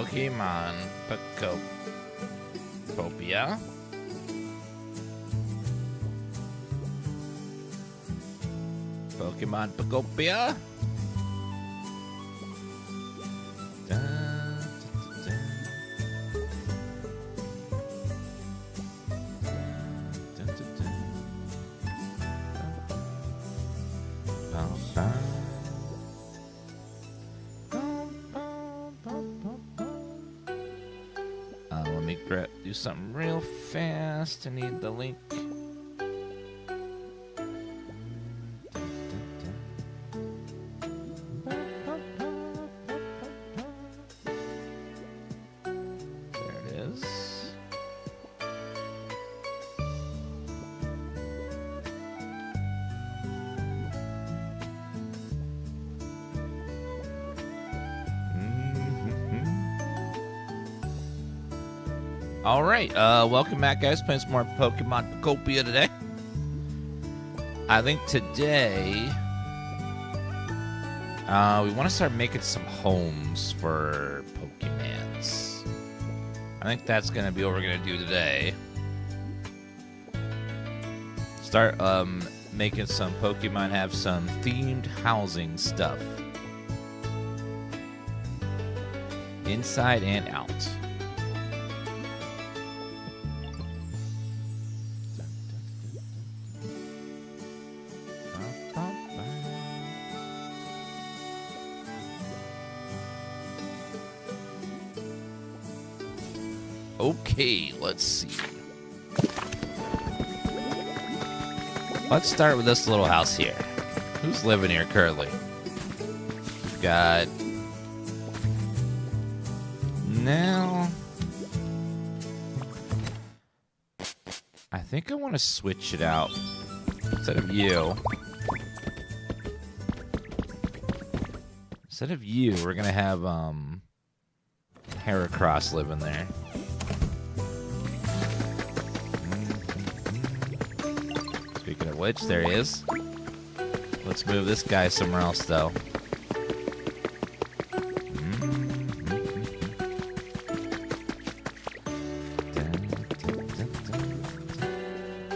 Pokemon Pokopia. Pokemon Pokopia. Let me do something real fast. I need the link. There it is. All right, welcome back, guys. Playing some more Pokemon Pokopia today. I think today we want to start making some homes for Pokemans. I think that's going to be what we're going to do today. Start making some Pokemon have some themed housing stuff. Inside and out. Okay, let's see. Let's start with this little house here. Who's living here currently? We've got... Now... I think I want to switch it out. Instead of you... we're going to have, Heracross living there. Speaking of which, there he is. Let's move this guy somewhere else, though.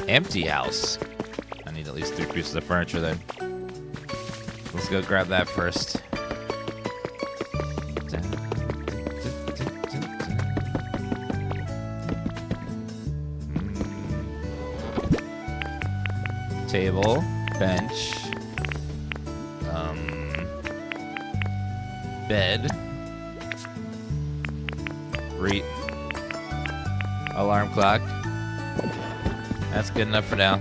Empty house. I need at least 3 pieces of furniture then. Let's go grab that first. Table, bench, bed, alarm clock. That's good enough for now.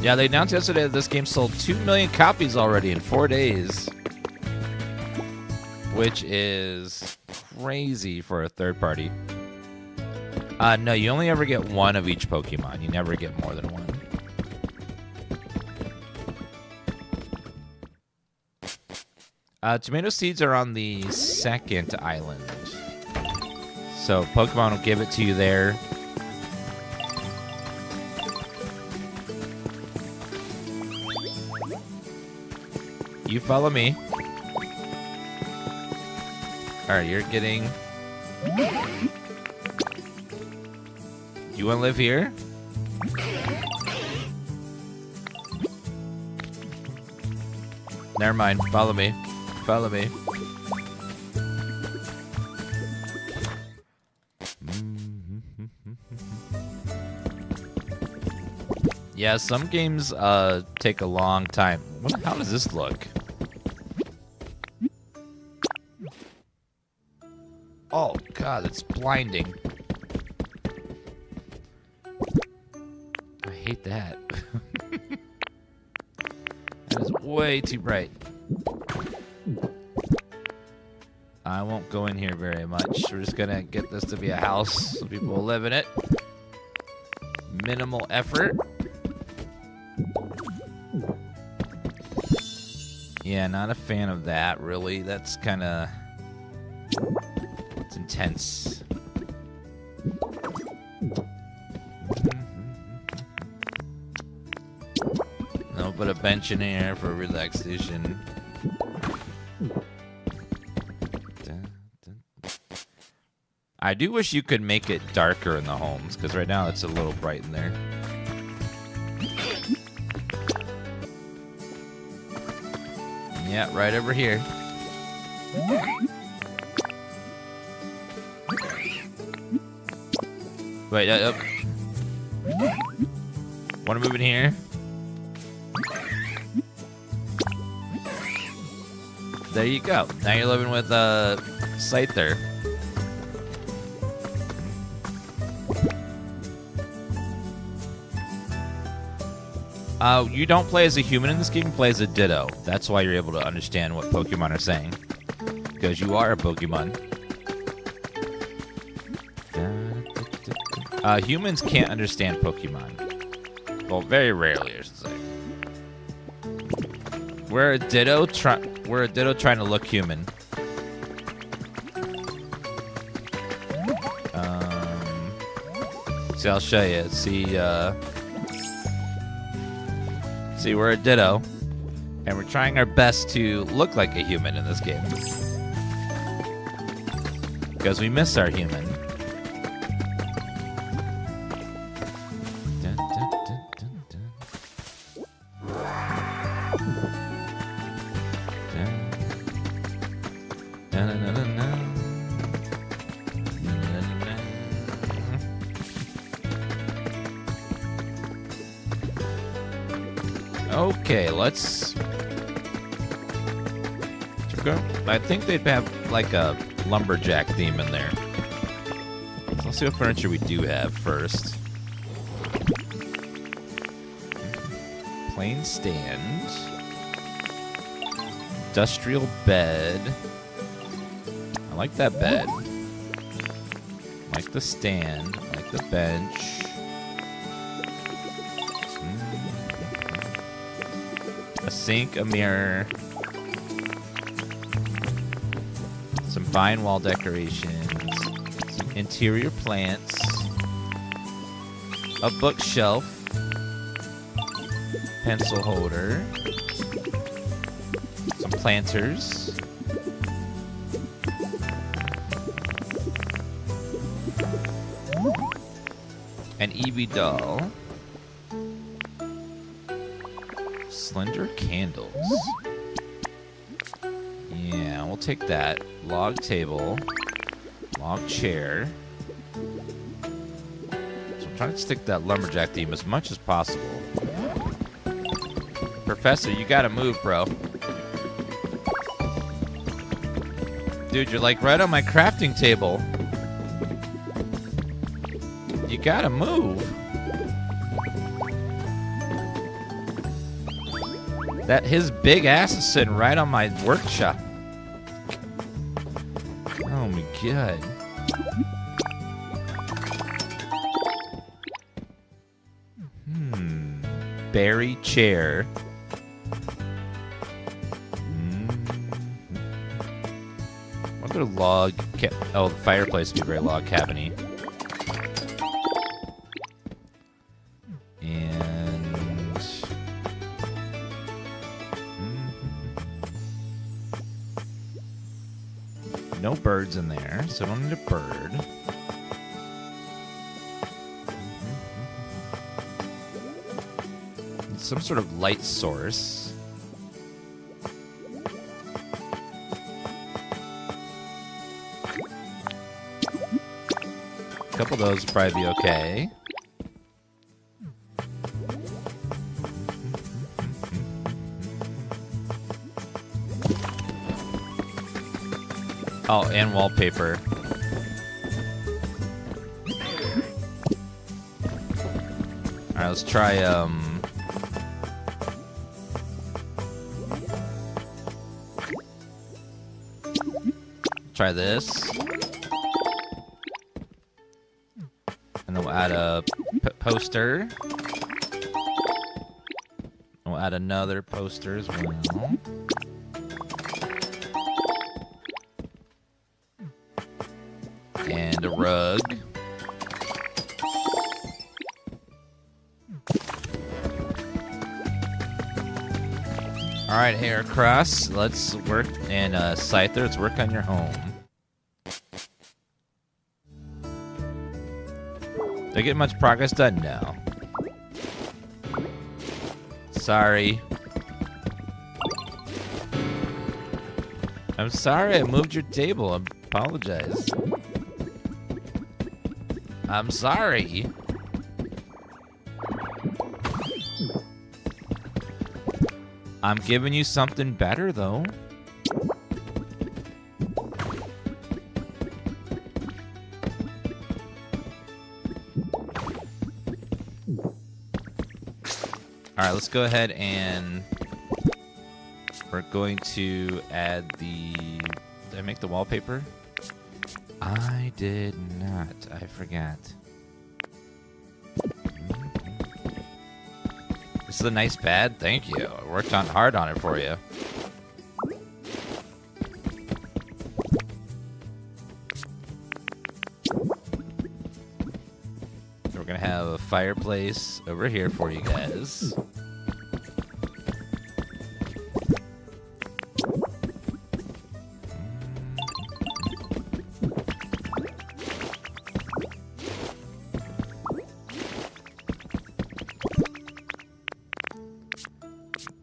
Yeah, they announced yesterday that this game sold 2 million copies already in 4 days, which is crazy for a third party. No, you only ever get one of each Pokemon. You never get more than one. Tomato seeds are on the second island. So Pokemon will give it to you there. You follow me. Alright, you're getting... You want to live here? Never mind. Follow me. Follow me. Yeah, some games take a long time. How does this look? Oh, God, it's blinding. I hate that. That is way too bright. I won't go in here very much. We're just gonna get this to be a house so people will live in it. Minimal effort. Yeah, not a fan of that, really. That's kind of... It's intense. No, put a bench in here for relaxation. I do wish you could make it darker in the homes, because right now it's a little bright in there. Yeah, right over here. Wait, want to move in here? There you go. Now you're living with Scyther. You don't play as a human in this game, you play as a Ditto. That's why you're able to understand what Pokemon are saying. Because you are a Pokemon. Humans can't understand Pokemon. Well, very rarely, I should say. We're a Ditto trying to look human. See, I'll show you. See, we're a Ditto, and we're trying our best to look like a human in this game. Because we miss our human. Dun, dun, dun, dun, dun. Dun. Dun, dun, dun, dun, dun. Okay, let's go. I think they'd have like a lumberjack theme in there. So let's see what furniture we do have first. Plain stand. Industrial bed. I like that bed. I like the stand. I like the bench. A sink, a mirror, some fine wall decorations, some interior plants, a bookshelf, pencil holder, some planters, an Eevee doll, slender candles. Yeah, we'll take that. Log table. Log chair. So I'm trying to stick that lumberjack theme as much as possible. Professor, you gotta move, bro. Dude, you're like right on my crafting table. You gotta move. That his big ass is sitting right on my workshop. Oh my god. Berry chair. What other log? Oh, the fireplace would be very log cabiny. No birds in there, so I don't need a bird. Some sort of light source. A couple of those would probably be okay. Oh, and wallpaper. Alright, let's try, try this. And then we'll add a poster. We'll add another poster as well. And a rug. Alright, Heracross, let's work, and Scyther, let's work on your home. I get much progress done? No. Sorry. I'm sorry I moved your table. I apologize. I'm sorry. I'm giving you something better, though. Alright, let's go ahead and we're going to add the... Did I make the wallpaper? I did not. I forgot. This is a nice pad. Thank you. I worked hard on it for you. We're going to have a fireplace over here for you guys.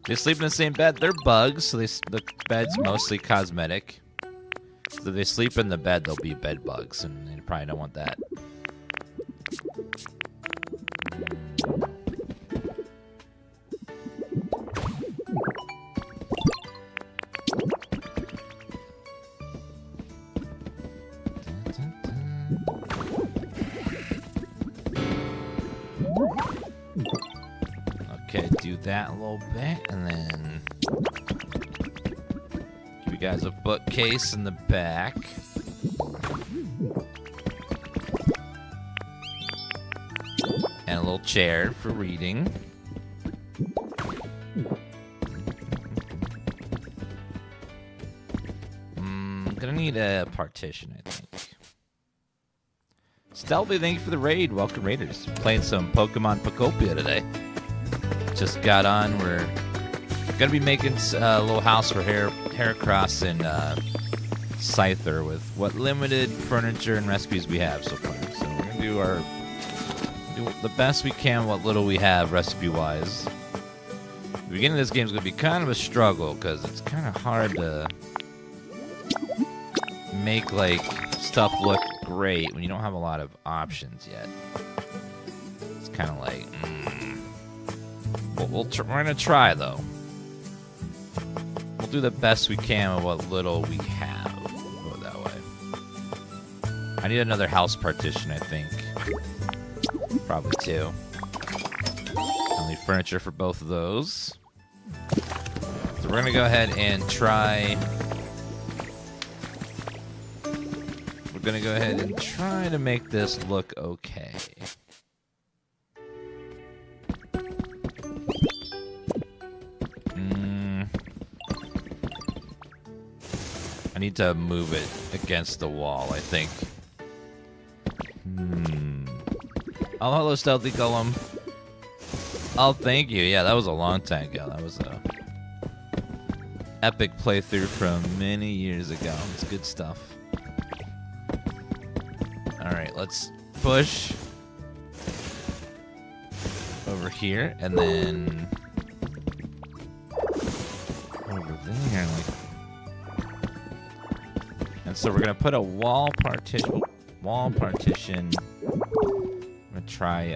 They sleep in the same bed. They're bugs, so the bed's mostly cosmetic. So if they sleep in the bed, they'll be bed bugs, and you probably don't want that. Okay, do that a little bit, and then give you guys a bookcase in the back. And a little chair for reading. I'm gonna need a partition, I think. Stealthy, thank you for the raid. Welcome, Raiders. Playing some Pokemon Pokopia today. Just got on. We're gonna be making a little house for Heracross and Scyther with what limited furniture and recipes we have so far. So we're gonna do the best we can, what little we have recipe-wise. The beginning of this game is gonna be kind of a struggle because it's kind of hard to make like stuff look great when you don't have a lot of options yet. It's kind of like. We're gonna try though. We'll do the best we can with what little we have. Go that way. I need another house partition, I think. Probably two. I'll need furniture for both of those. So we're gonna go ahead and try. We're gonna go ahead and try to make this look okay. I need to move it against the wall, I think. Oh, hello, Stealthy Golem. Oh, thank you. Yeah, that was a long time ago. That was a epic playthrough from many years ago. It's good stuff. Alright, let's push over here, and then over there, like. And so we're gonna put a wall partition. I'm gonna try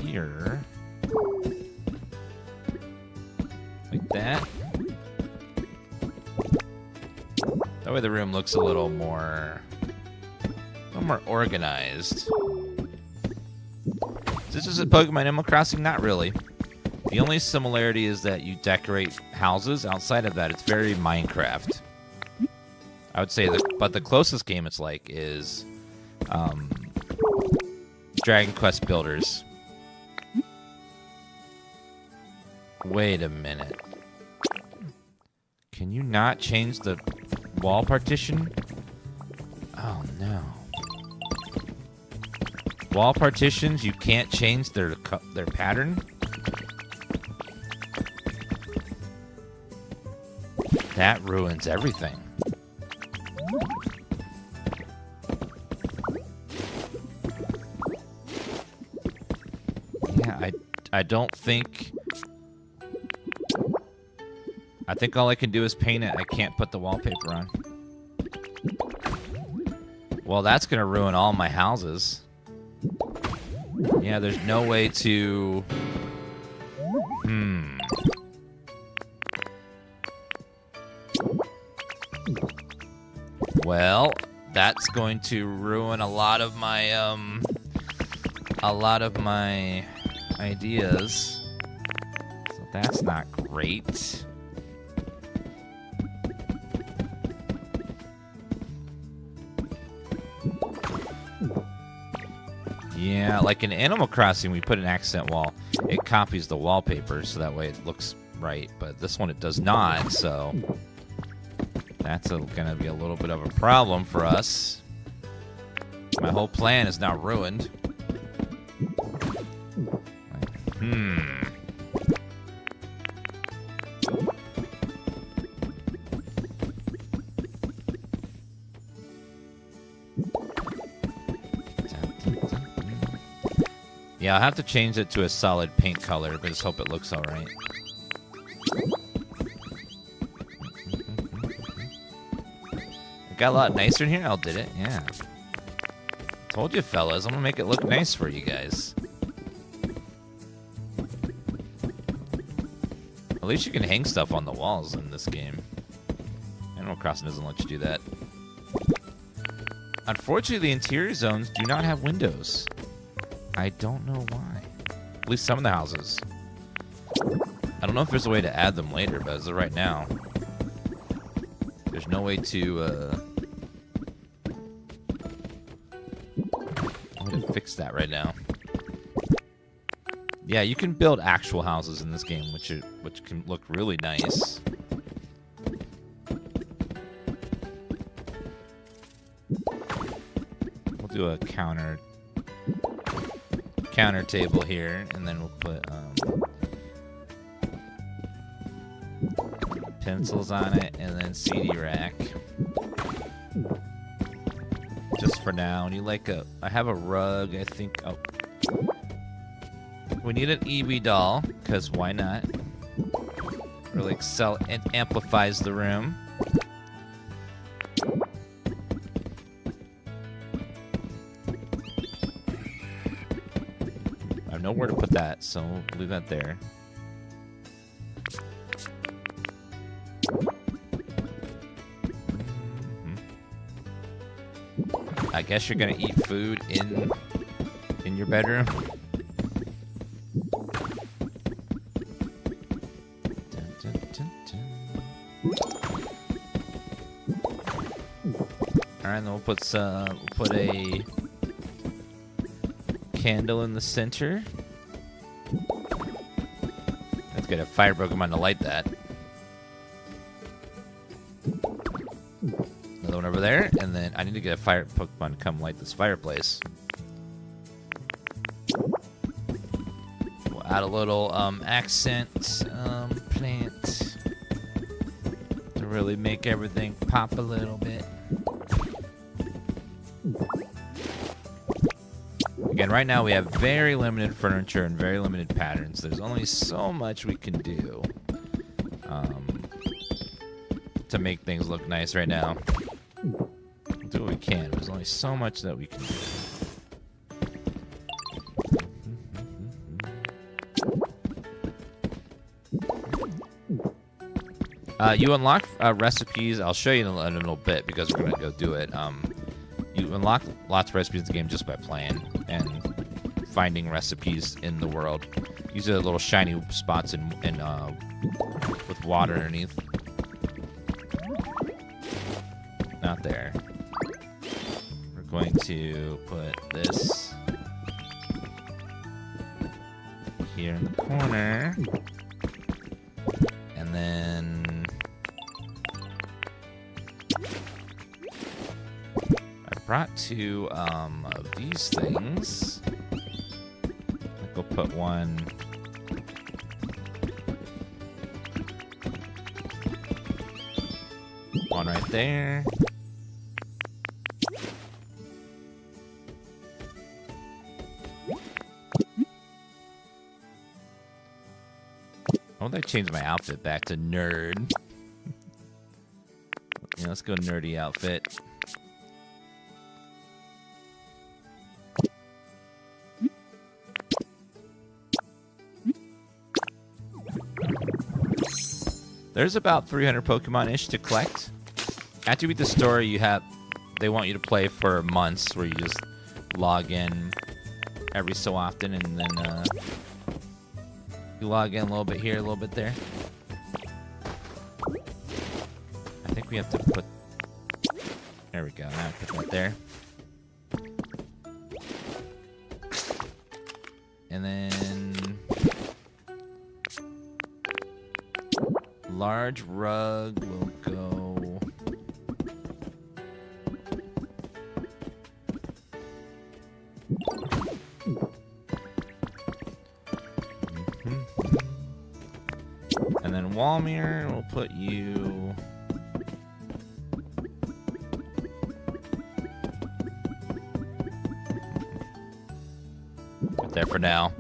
here, like that. That way the room looks a little more organized. Is this just a Pokemon Animal Crossing? Not really. The only similarity is that you decorate houses. Outside of that, it's very Minecraft. I would say that, but the closest game it's like is Dragon Quest Builders. Wait a minute. Can you not change the wall partition? Oh no. Wall partitions, you can't change their pattern? That ruins everything. I don't think... I think all I can do is paint it. I can't put the wallpaper on. Well, that's going to ruin all my houses. Yeah, there's no way to... Well, that's going to ruin a lot of my ideas. So that's not great. Yeah, like in Animal Crossing, we put an accent wall. It copies the wallpaper, so that way it looks right. But this one, it does not, so that's going to be a little bit of a problem for us. My whole plan is now ruined. Yeah, I'll have to change it to a solid paint color, but just hope it looks all right. It got a lot nicer in here. Oh, did it? Yeah. Told you, fellas. I'm gonna make it look nice for you guys. At least you can hang stuff on the walls in this game. Animal Crossing doesn't let you do that. Unfortunately, the interior zones do not have windows. I don't know why. At least some of the houses. I don't know if there's a way to add them later, but as of right now, there's no way to fix that right now. Yeah, you can build actual houses in this game, which can look really nice. We'll do a counter table here, and then we'll put pencils on it, and then CD rack. Just for now. And you like I have a rug, I think. Oh, we need an Eevee doll, because why not? Really it amplifies the room. I have nowhere to put that, so we'll leave that there. I guess you're gonna eat food in your bedroom. All right, then we'll put a candle in the center. Let's get a fire Pokemon to light that. Another one over there, and then I need to get a fire Pokemon to come light this fireplace. We'll add a little accent plant to really make everything pop a little bit. Again, right now we have very limited furniture and very limited patterns. There's only so much we can do to make things look nice right now. We'll do what we can. There's only so much that we can do. You unlock recipes. I'll show you in a little bit because we're going to go do it. You unlock lots of recipes in the game just by playing and finding recipes in the world. These are the little shiny spots with water underneath. Not there. We're going to put this here in the corner. And then I brought two of these things. I think we'll put one right there. I want to change my outfit back to nerd. Yeah, let's go nerdy outfit. There's about 300 Pokemon-ish to collect. After you beat the story, they want you to play for months, where you just log in every so often, and then you log in a little bit here, a little bit there. I think we have to put... There we go. Now put that there. And then... large rug will go... And then Walmir, we'll put you... Put there for now.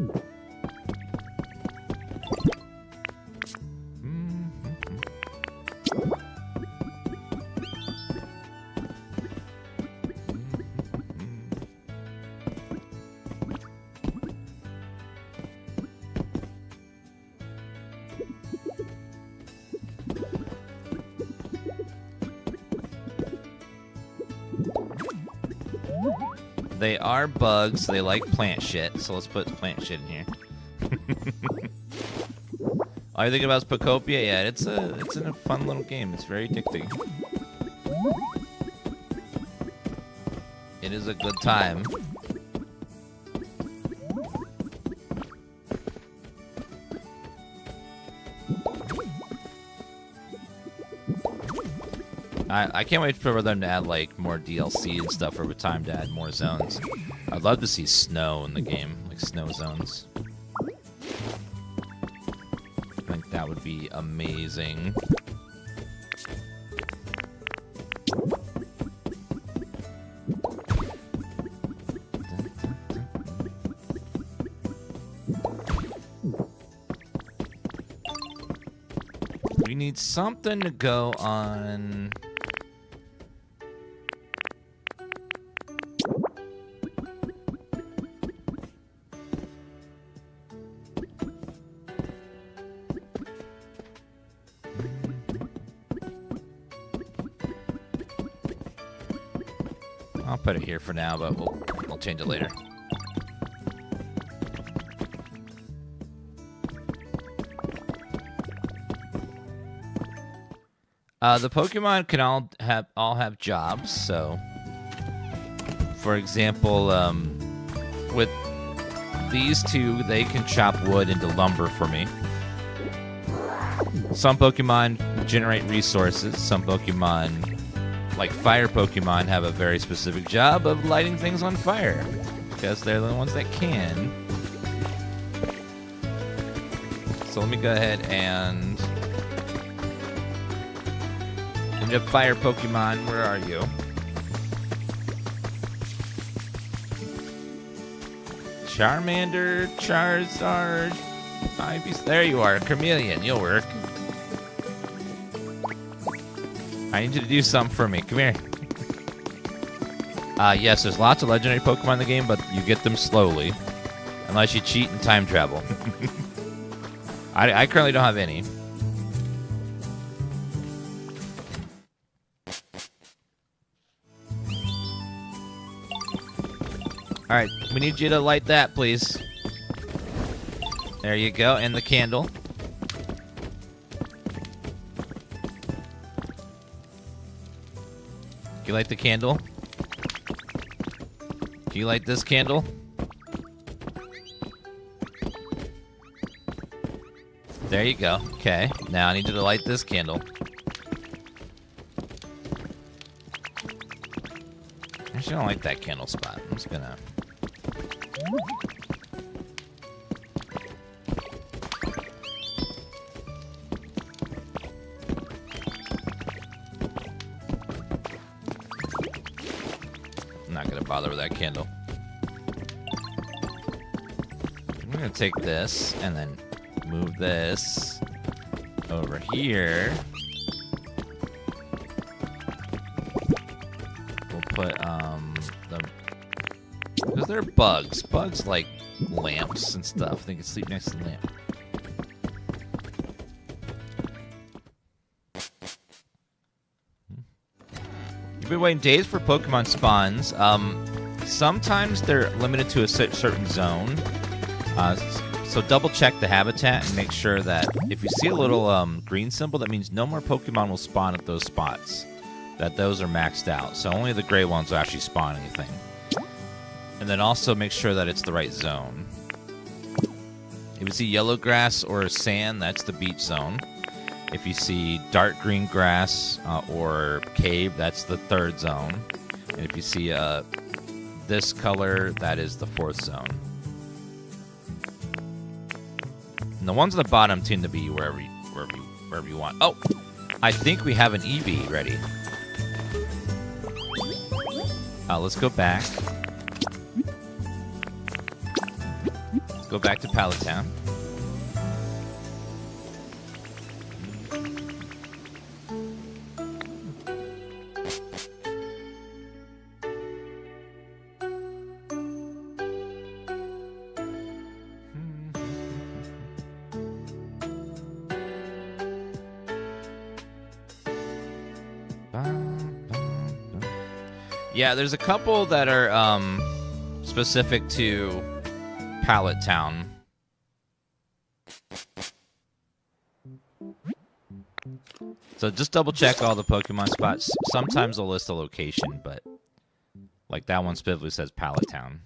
They are bugs. They like plant shit, so let's put plant shit in here. All you think about is Pokopia? Yeah, it's a fun little game. It's very addicting. It is a good time. I can't wait for them to add, like, more DLC and stuff over time to add more zones. I'd love to see snow in the game, like snow zones. I think that would be amazing. We need something to go on... I'll put it here for now, but we'll change it later. The Pokemon can all have jobs. So, for example, with these two, they can chop wood into lumber for me. Some Pokemon generate resources. Some Pokemon, like fire Pokemon, have a very specific job of lighting things on fire, because they're the ones that can. So let me go ahead and... We have fire Pokemon. Where are you? Charmander, Charizard, Ivy's. There you are, Chameleon. You'll work. I need you to do something for me. Come here. Yes, there's lots of legendary Pokemon in the game, but you get them slowly. Unless you cheat and time travel. I currently don't have any. Alright, we need you to light that, please. There you go, and the candle. Can you light the candle? Can you light this candle? There you go. Okay, now I need you to light this candle. Actually, I don't like that candle spot. I'm just gonna... I'm not gonna bother with that candle. I'm gonna take this and then move this over here, we'll put because they're bugs. Bugs like lamps and stuff. They can sleep next to the lamp. You've been waiting days for Pokemon spawns. Sometimes they're limited to a certain zone. So double check the habitat and make sure that if you see a little green symbol, that means no more Pokemon will spawn at those spots. That those are maxed out. So only the gray ones will actually spawn anything. And then also make sure that it's the right zone. If you see yellow grass or sand, that's the beach zone. If you see dark green grass or cave, that's the 3rd zone. And if you see this color, that is the 4th zone. And the ones on the bottom tend to be wherever you want. Oh, I think we have an EV ready. Let's go back. Let's go back to Pallet Town. Yeah, there's a couple that are specific to Pallet Town. So just double check all the Pokemon spots. Sometimes they'll list a location, but like that one specifically says Pallet Town.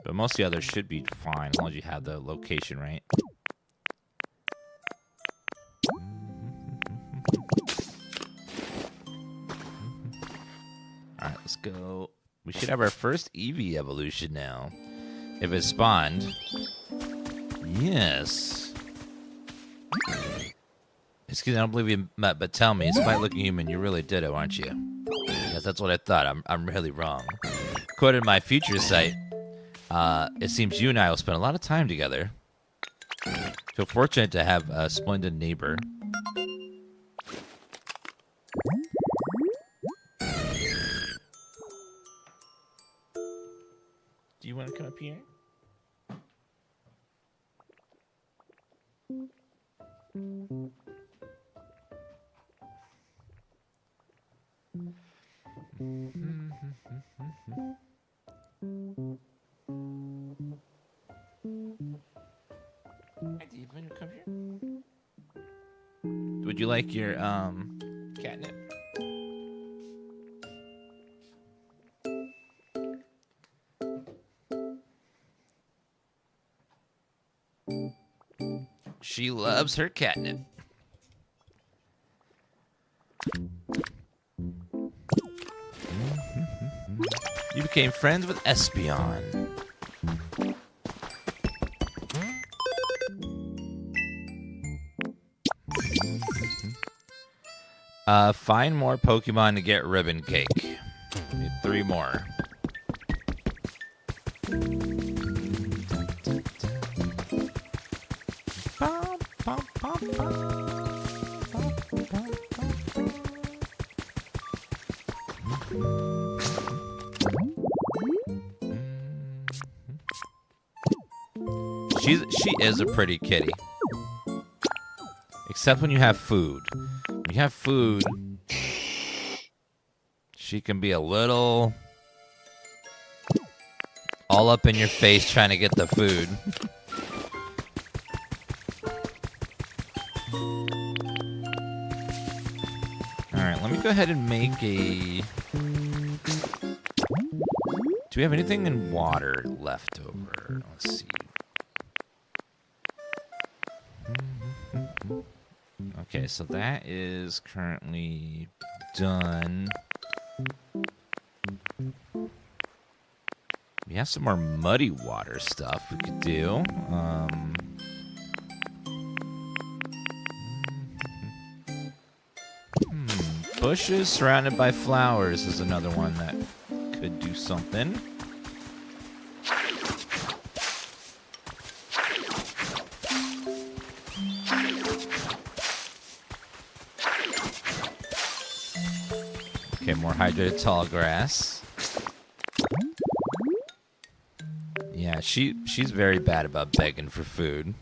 But most of the others should be fine as long as you have the location right. Alright, let's go. We should have our first Eevee evolution now. If it spawned. Yes. Excuse me, I don't believe you met, but tell me, despite looking human, you really did it, aren't you? Yes, that's what I thought. I'm really wrong. Quoted my future sight. It seems you and I will spend a lot of time together. Feel fortunate to have a splendid neighbor. Do you want to come up here? Hi, do you want to come here? Would you like your catnip? She loves her catnip. You became friends with Espeon. Find more Pokemon to get Ribbon Cake. Need 3 more. She is a pretty kitty. Except when you have food. When you have food, she can be a little all up in your face trying to get the food. Alright, let me go ahead and make a... Do we have anything in water left over? Let's see. Okay, so that is currently done. We have some more muddy water stuff we could do. Bushes surrounded by flowers is another one that could do something. hydrated tall grass. Yeah, she's very bad about begging for food.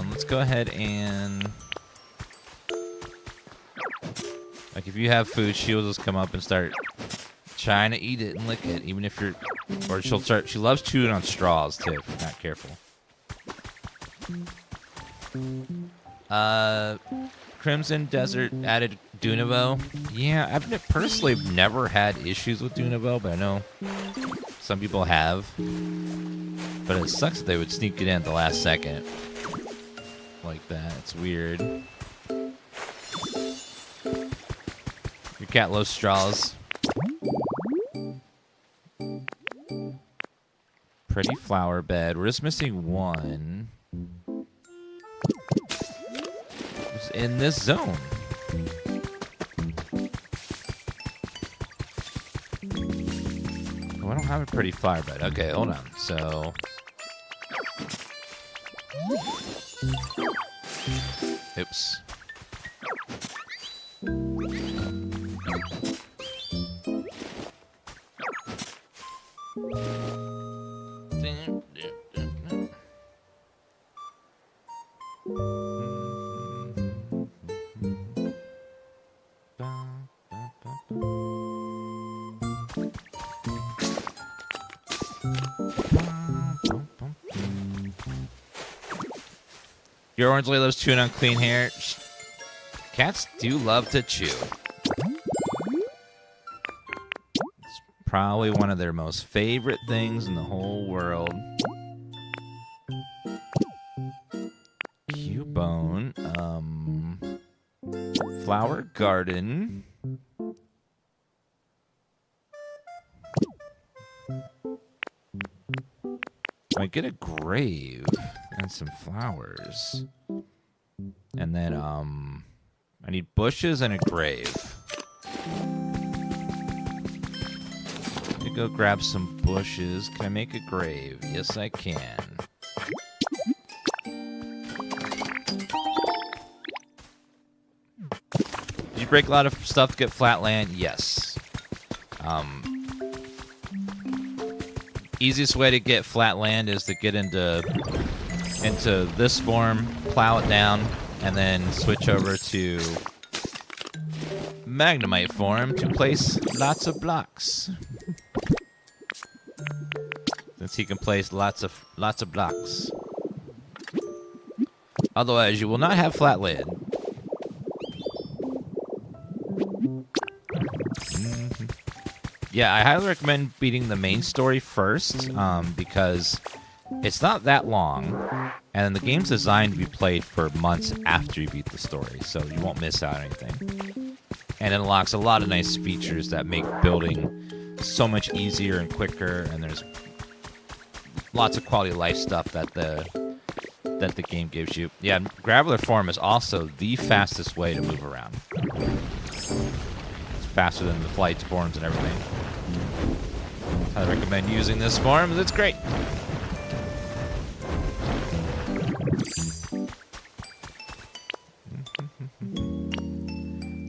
Let's go ahead and... Like, if you have food, she'll just come up and start trying to eat it and lick it, even if you're... Or she'll start... She loves chewing on straws, too, if you're not careful. Crimson Desert added Dunevo. Yeah, I've personally never had issues with Dunevo, but I know some people have. But it sucks that they would sneak it in at the last second. Like that. It's weird. Your cat loves straws. Pretty flower bed. We're just missing one. It's in this zone. Oh, I don't have a pretty flower bed. Okay, hold on. So... Oops. Your orange lady loves chewing on clean hair. Cats do love to chew. It's probably one of their most favorite things in the whole world. Cubone. Flower garden. I get a grave and some flowers. And then, I need bushes and a grave. Let me go grab some bushes. Can I make a grave? Yes, I can. Did you break a lot of stuff to get flat land? Yes. Easiest way to get flat land is to get into this form, plow it down, and then switch over to Magnemite form to place lots of blocks. Since he can place lots of blocks. Otherwise, you will not have flat land. Yeah, I highly recommend beating the main story first, because it's not that long, and the game's designed to be played for months after you beat the story, so you won't miss out on anything. And it unlocks a lot of nice features that make building so much easier and quicker, and there's lots of quality of life stuff that the game gives you. Yeah, Graveler form is also the fastest way to move around. It's faster than the flight forms and everything. I recommend using this form. It's great.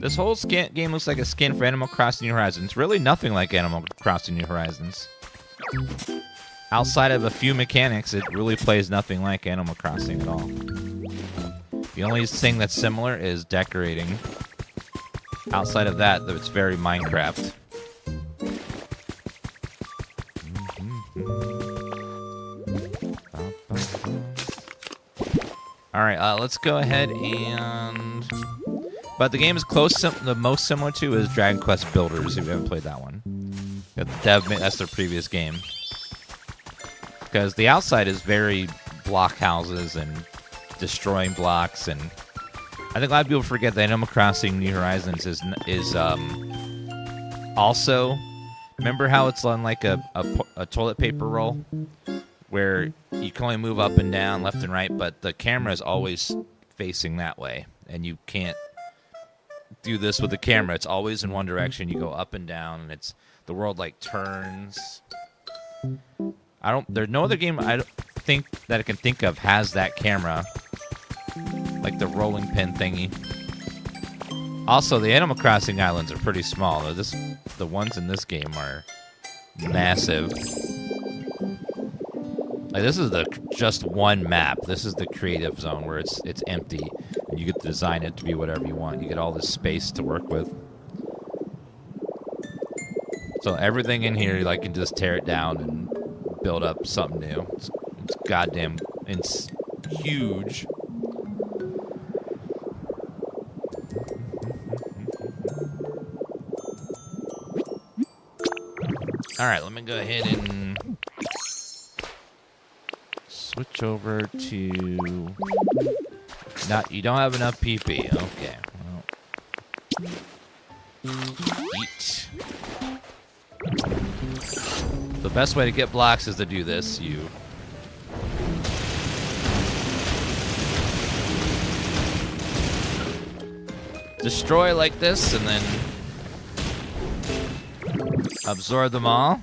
This whole game looks like a skin for Animal Crossing New Horizons. It's really nothing like Animal Crossing New Horizons. Outside of a few mechanics, it really plays nothing like Animal Crossing at all. The only thing that's similar is decorating. Outside of that, it's very Minecraft. Alright, let's go ahead and... But the game is the most similar to is Dragon Quest Builders, if you haven't played that one. That's their previous game. Because the outside is very block houses and destroying blocks, and I think a lot of people forget that Animal Crossing New Horizons is also... Remember how it's on like a toilet paper roll? Where you can only move up and down, left and right, but the camera is always facing that way, and you can't do this with the camera. It's always in one direction. You go up and down, and the world like turns. There's no other game I don't think that I can think of has that camera, like the rolling pin thingy. Also, the Animal Crossing islands are pretty small. The ones in this game are massive. Like, this is just one map. This is the creative zone where it's empty, and you get to design it to be whatever you want. You get all this space to work with. So everything in here, you can just tear it down and build up something new. It's goddamn, it's huge. All right, let me go ahead and switch over to... You don't have enough PP. Okay. Well. Eat. The best way to get blocks is to do this. You destroy like this, and then absorb them all.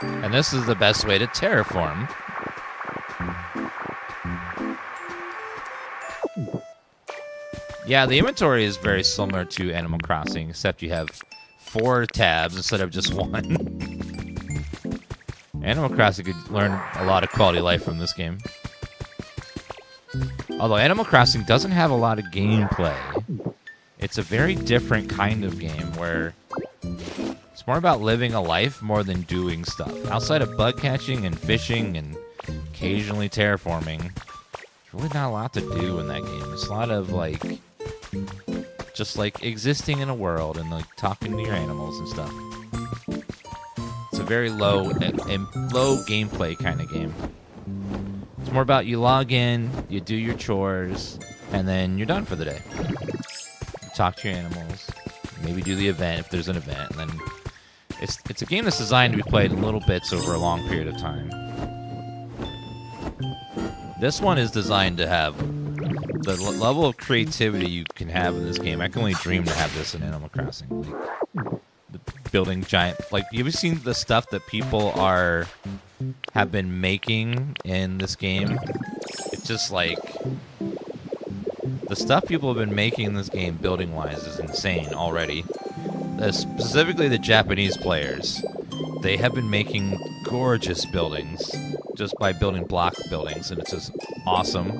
And this is the best way to terraform. Yeah, the inventory is very similar to Animal Crossing, except you have 4 tabs instead of just 1. Animal Crossing could learn a lot of quality of life from this game. Although Animal Crossing doesn't have a lot of gameplay. It's a very different kind of game where it's more about living a life more than doing stuff. Outside of bug catching and fishing and occasionally terraforming, there's really not a lot to do in that game. It's a lot of just existing in a world and talking to your animals and stuff. It's a very low gameplay kind of game. It's more about you log in, you do your chores, and then you're done for the day. You talk to your animals, maybe do the event if there's an event, and then it's a game that's designed to be played in little bits over a long period of time. This one is designed to have the level of creativity you can have in this game. I can only dream to have this in Animal Crossing. The building giant... you ever seen the stuff that people have been making in this game? It's just the stuff people have been making in this game, building-wise, is insane already. Specifically the Japanese players. They have been making gorgeous buildings just by building block buildings, and it's just awesome.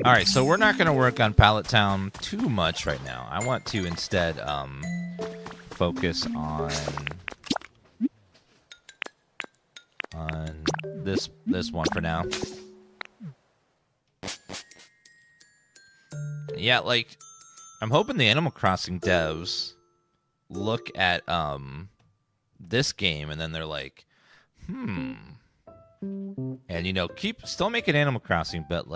Alright, so we're not going to work on Pallet Town too much right now. I want to instead focus on this one for now. Yeah, I'm hoping the Animal Crossing devs look at this game and then they're like, and still make it Animal Crossing, but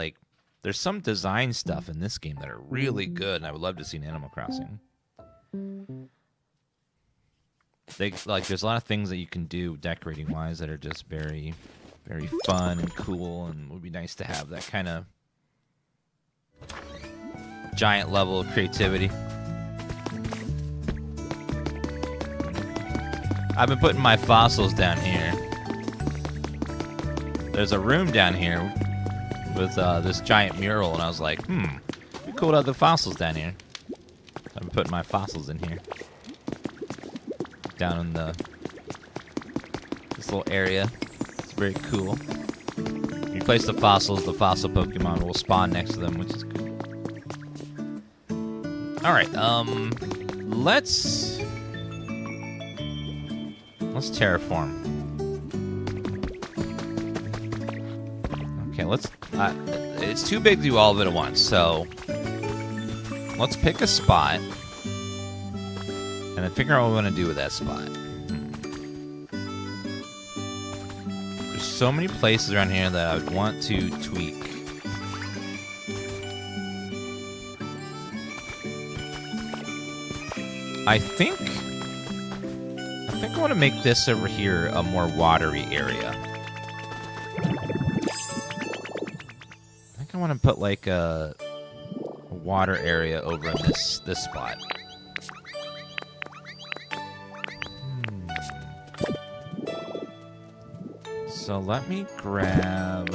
there's some design stuff in this game that are really good, and I would love to see in Animal Crossing. There's a lot of things that you can do decorating-wise that are just very, very fun and cool, and it would be nice to have that kind of giant level of creativity. I've been putting my fossils down here. There's a room down here with this giant mural, and I was like, it'd be cool to have the fossils down here. I've been putting my fossils in here. Down in this little area. It's very cool. You place the fossils, the fossil Pokemon will spawn next to them, which is cool. Alright, let's terraform. Okay, it's too big to do all of it at once, so let's pick a spot and then figure out what we want to do with that spot. There's so many places around here that I would want to tweak. I think I want to make this over here a more watery area. I think I want to put a water area over in this spot. So let me grab...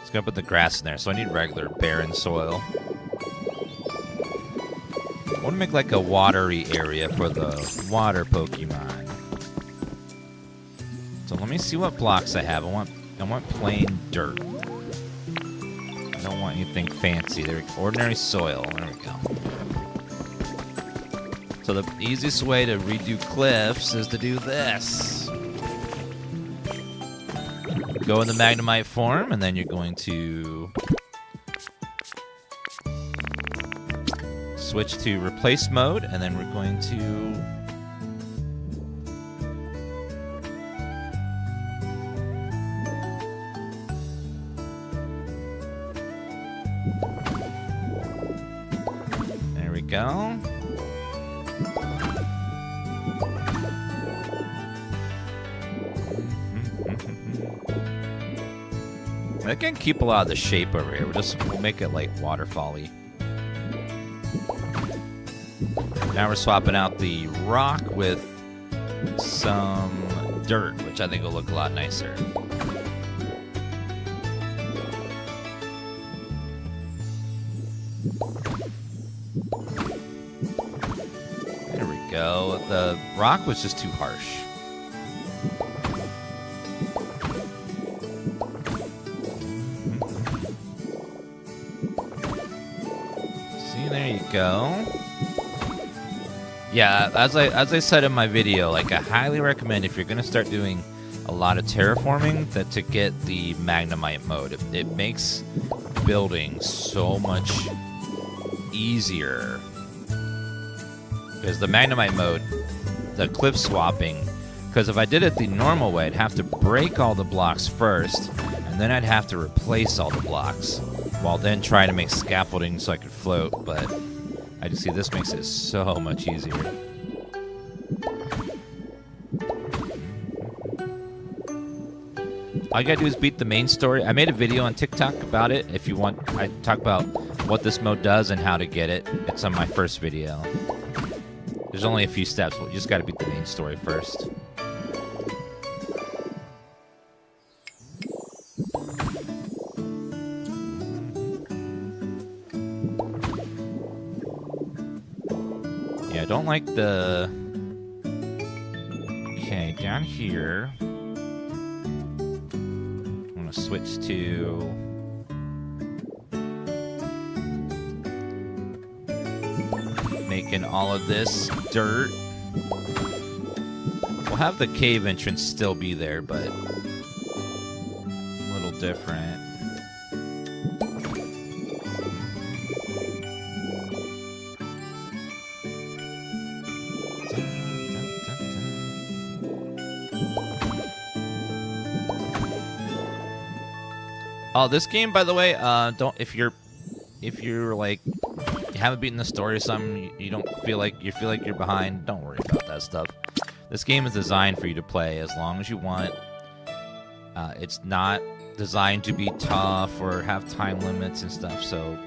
It's gonna put the grass in there, so I need regular barren soil. I want to make like a watery area for the water Pokemon. So let me see what blocks I have. I want plain dirt. I don't want anything fancy. There, ordinary soil. There we go. So the easiest way to redo cliffs is to do this. Go in the Magnemite form, and then you're going to switch to replace mode, and then we're going to there we go. I can keep a lot of the shape over here. We'll make it like waterfall-y. Now we're swapping out the rock with some dirt, which I think will look a lot nicer. There we go. The rock was just too harsh. There you go. Yeah, as I said in my video, like I highly recommend if you're gonna start doing a lot of terraforming, that to get the Magnemite mode. It makes building so much easier. Because the Magnemite mode, the cliff swapping, because if I did it the normal way, I'd have to break all the blocks first, and then I'd have to replace all the blocks, while then trying to make scaffolding so I could float, but I just see this makes it so much easier. All you gotta do is beat the main story. I made a video on TikTok about it. If you want, I talk about what this mode does and how to get it. It's on my first video. There's only a few steps, but you just gotta beat the main story first. Yeah, I don't like the... Okay, down here... I'm gonna switch to... making all of this dirt. We'll have the cave entrance still be there, but... a little different. Oh, this game, by the way, don't if you're like you haven't beaten the story or something, you don't feel like you're behind, don't worry about that stuff. This game is designed for you to play as long as you want. It's not designed to be tough or have time limits and stuff, so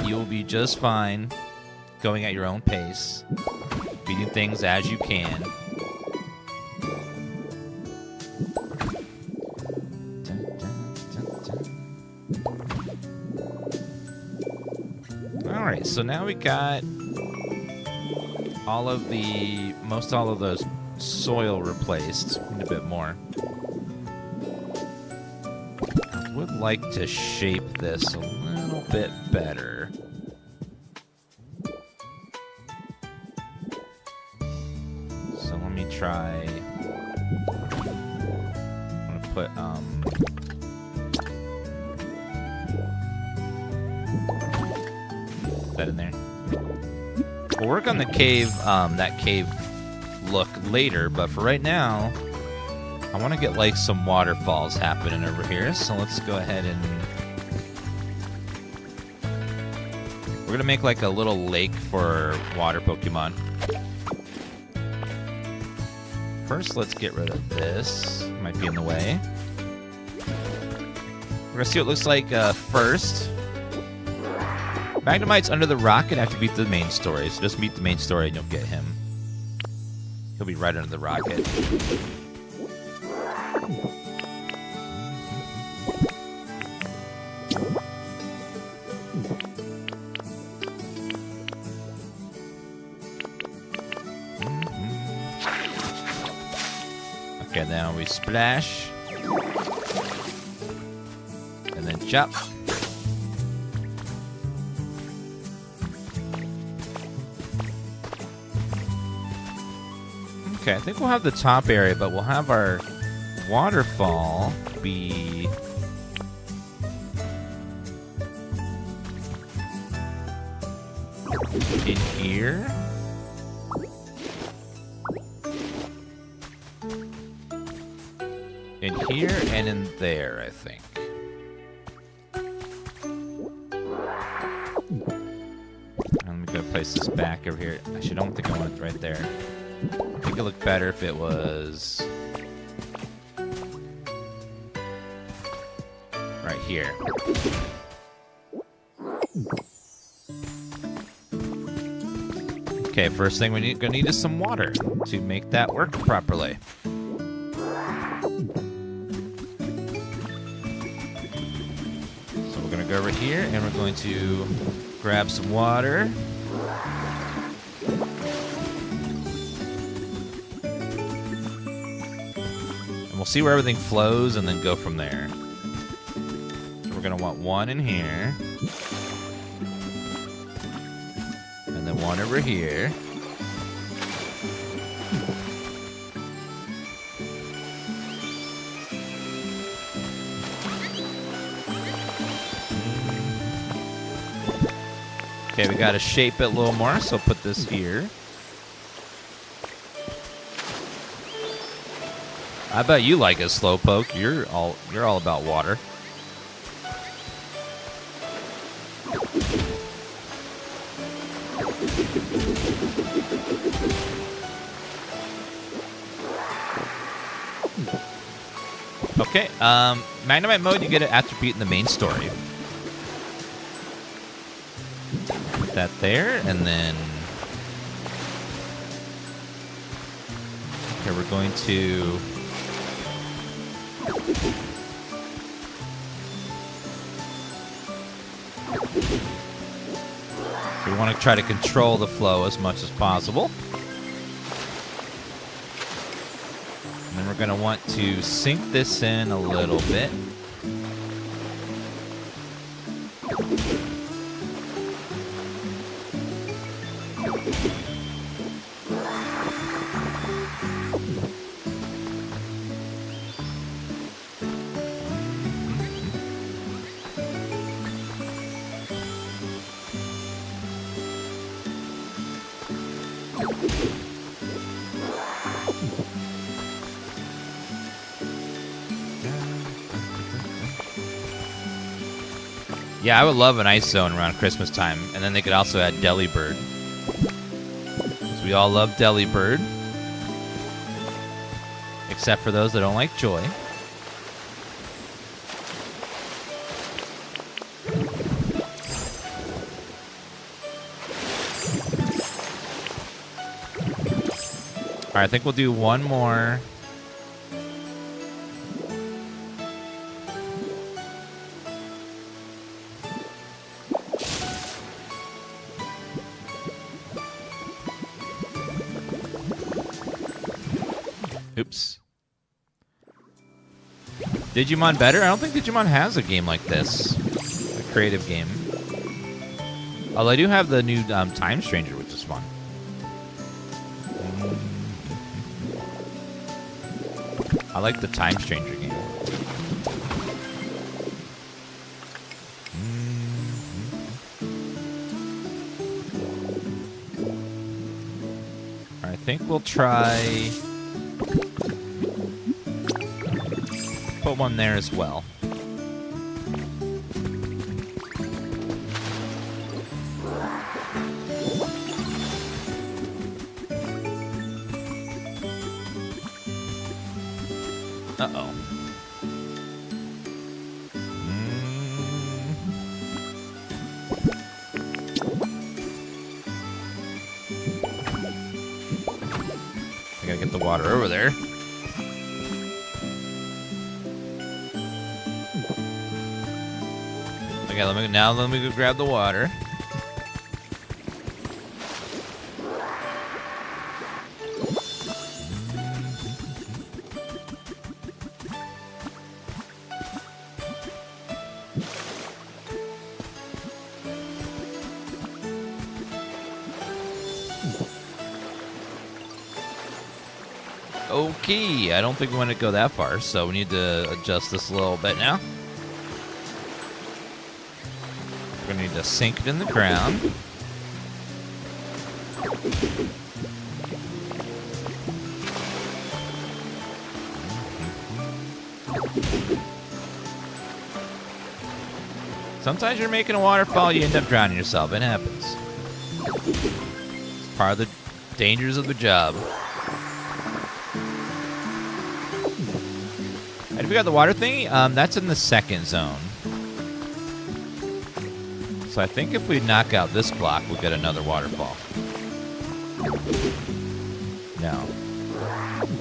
you'll be just fine going at your own pace, beating things as you can. Alright, so now we got all of those soil replaced. Need a bit more. I would like to shape this a little bit better. So let me try. I'm gonna put that in there. We'll work on the cave, that cave look later, but for right now, I want to get like some waterfalls happening over here. So let's go ahead and we're gonna make like a little lake for water Pokemon. First, let's get rid of this. Might be in the way. We're gonna see what it looks like first. Magnemite's under the rock and have to beat the main story, so just beat the main story and you'll get him. He'll be right under the rocket. Okay, now we splash. And then jump. Okay, I think we'll have the top area, but we'll have our waterfall be in here. In here and in there, I think. Let me go place this back over here. Actually, I don't think I want it right there. I think it'd look better if it was right here. Okay, first thing we're gonna need is some water to make that work properly. So we're gonna go over here and we're going to grab some water. And we'll see where everything flows and then go from there. So we're gonna want one in here. And then one over here. Okay, we gotta shape it a little more, so put this here. I bet you like it, Slowpoke. You're all about water. Okay, Magnemite mode, you get an attribute in the main story. Put that there, and then here we're going to we want to try to control the flow as much as possible. And then we're going to want to sink this in a little bit. Yeah, I would love an ice zone around Christmas time, and then they could also add Delibird. Because we all love Delibird. Except for those that don't like Joy. Alright, I think we'll do one more. Oops. Digimon better? I don't think Digimon has a game like this. A creative game. Although I do have the new Time Stranger, which is fun. I like the Time Stranger game. I think we'll try... put one there as well. Uh-oh. I gotta Gotta get the water over there. Okay, let me go grab the water. Okay, I don't think we want to go that far, so we need to adjust this a little bit now. We're going to need to sink it in the ground. Sometimes you're making a waterfall, you end up drowning yourself. It happens. It's part of the dangers of the job. And we got the water thingy. That's in the second zone. So I think if we knock out this block, we'll get another waterfall. No.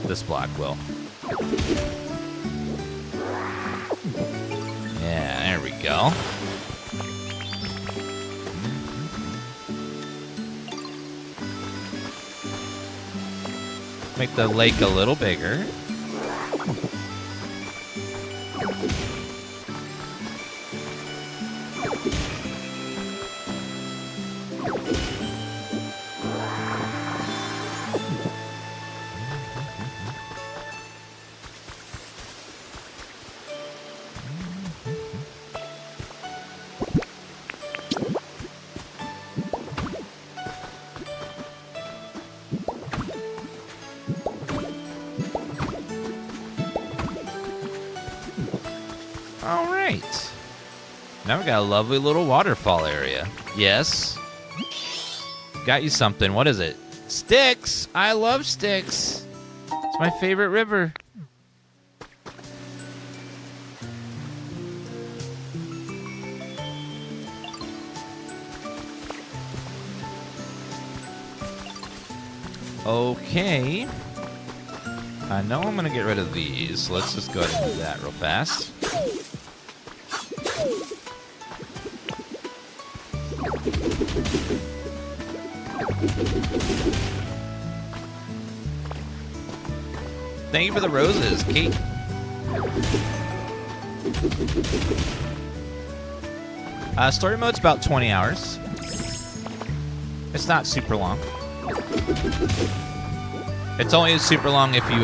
This block will. Yeah, there we go. Make the lake a little bigger. All right. Now we got a lovely little waterfall area. Yes. Got you something. What is it? Styx. I love Styx. It's my favorite river. Okay. I know I'm going to get rid of these. So let's just go ahead and do that real fast. Thank you for the roses, Kate. Story mode's about 20 hours. It's not super long. It's only super long if you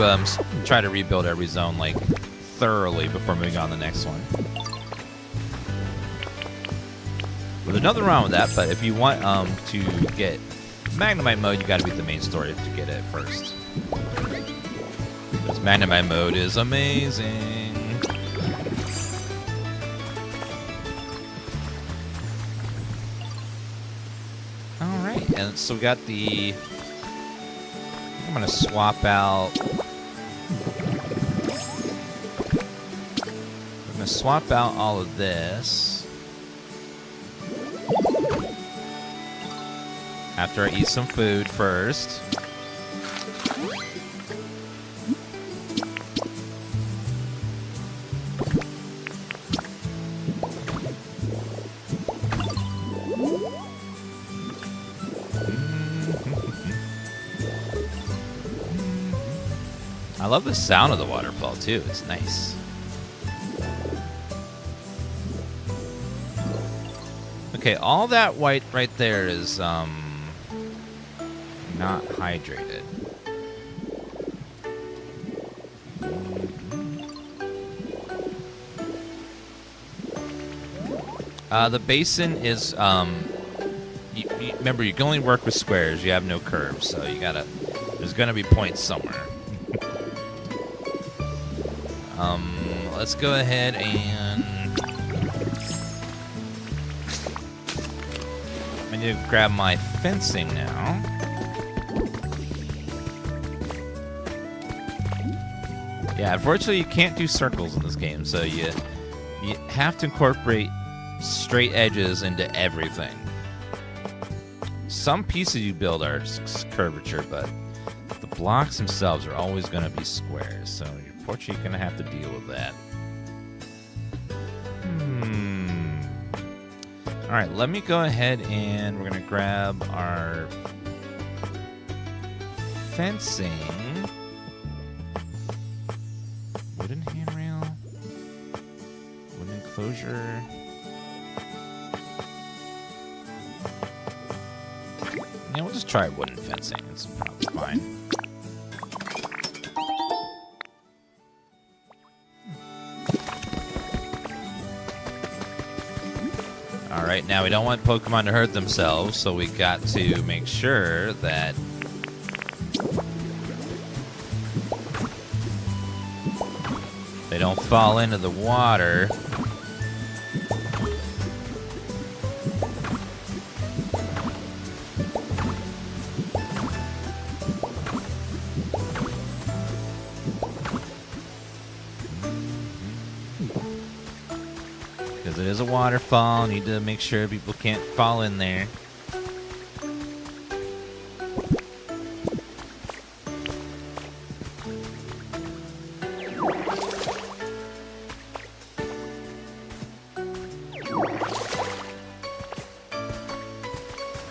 try to rebuild every zone like thoroughly before moving on to the next one. There's nothing wrong with that, but if you want to get Magnemite mode, you got to beat the main story to get it first. Because Magnemite mode is amazing. All right, and so we got the. I'm gonna swap out. I'm gonna swap out all of this after I eat some food first. I love the sound of the waterfall too. It's nice. Okay, all that white right there is not hydrated. The basin is remember, you can only work with squares. You have no curves, so you gotta. There's gonna be points somewhere. Let's go ahead and I need to grab my fencing now. Yeah, unfortunately you can't do circles in this game, so you have to incorporate straight edges into everything. Some pieces you build are curvature, but The blocks themselves are always going to be squares, so you're unfortunately going to have to deal with that. All right, let me go ahead and we're going to grab our fencing. Wooden handrail. Wooden enclosure. Yeah, we'll just try wooden fencing. It's probably fine. Alright, now we don't want Pokemon to hurt themselves, so we got to make sure that they don't fall into the water. Because it is a waterfall, need to make sure people can't fall in there.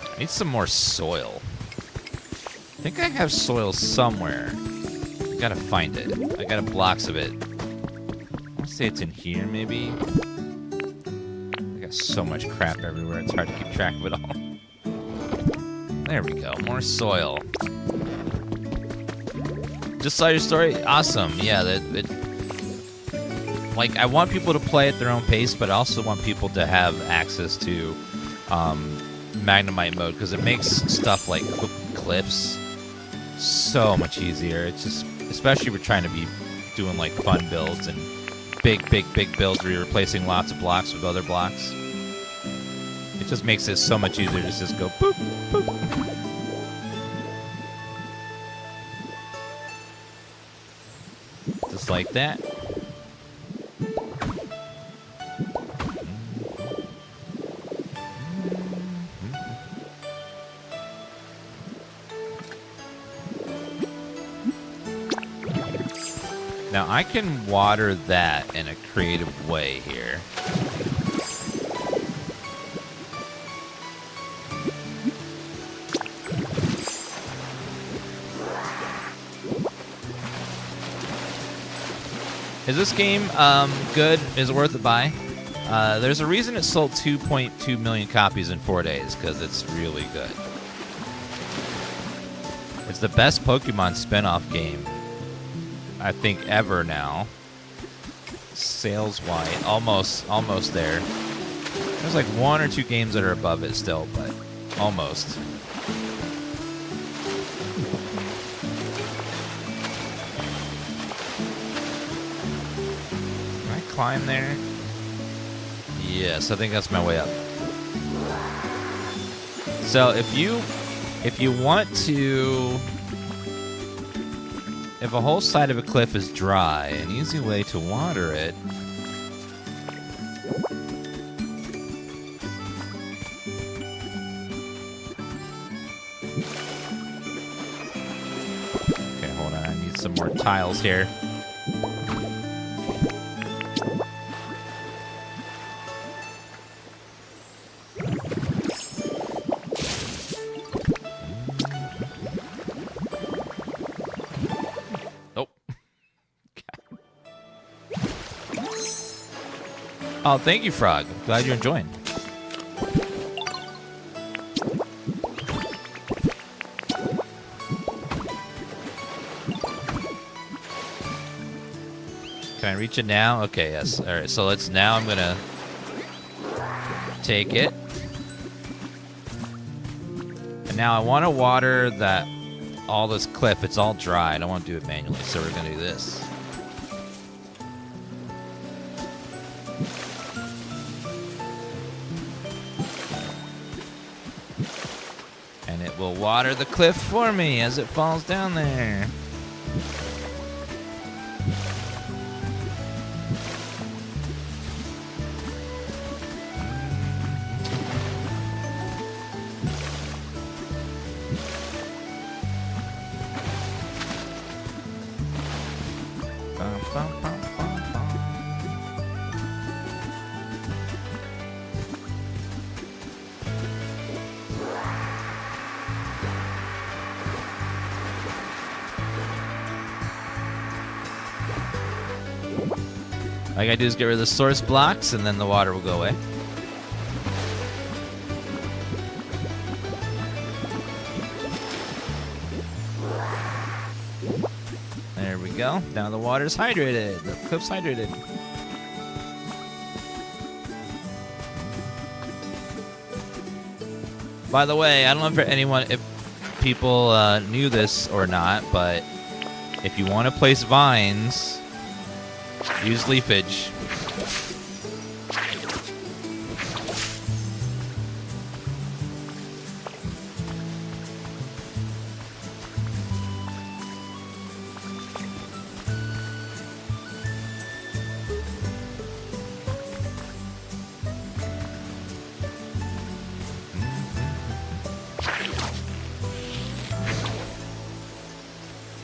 I need some more soil. I think I have soil somewhere. I gotta find it. I got blocks of it. I want to say it's in here, maybe. I got so much crap everywhere, it's hard to keep track of it all. There we go, more soil. Just saw your story? Awesome. Yeah, like, I want people to play at their own pace, but I also want people to have access to Magnemite mode, because it makes stuff like cliffs so much easier. It's just, especially if we're trying to be doing like fun builds and big builds where you're replacing lots of blocks with other blocks. It just makes it so much easier to just go boop, boop. Just like that. Now I can water that in a creative way here. Is this game good? Is it worth a buy? There's a reason it sold 2.2 million copies in 4 days, because it's really good. It's the best Pokemon spin-off game, I think, ever now. Sales-wise, almost there. There's like 1 or 2 games that are above it still, but almost. Can I climb there? Yes, I think that's my way up. So if you want to, if a whole side of a cliff is dry, an easy way to water it okay, hold on, I need some more tiles here. Oh, thank you, Frog. Glad you're enjoying. Can I reach it now? Okay, yes. All right, so now I'm gonna take it. And now I want to water all this cliff. It's all dry. I don't want to do it manually, so we're gonna do this. Will water the cliff for me as it falls down there. All I gotta do is get rid of the source blocks, and then the water will go away. There we go. Now the water's hydrated. The cliff's hydrated. By the way, I don't know if people knew this or not, but if you want to place vines, use leafage.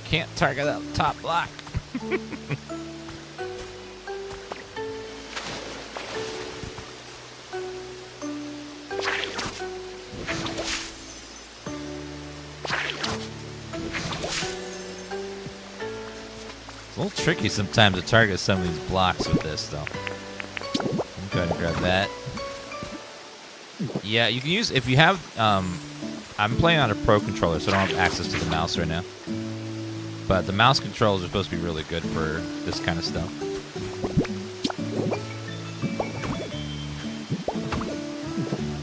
Can't target that top block. It's a little tricky sometimes to target some of these blocks with this, though. I'm going to grab that. Yeah, you can use, if you have, I'm playing on a Pro controller, so I don't have access to the mouse right now. But the mouse controls are supposed to be really good for this kind of stuff.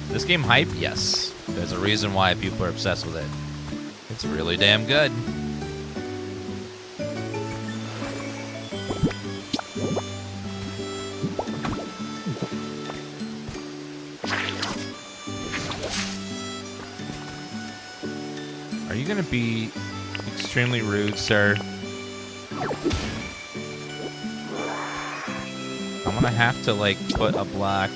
This game hype? Yes. There's a reason why people are obsessed with it. It's really damn good. Are you gonna be extremely rude, sir? I'm gonna have to, like, put a block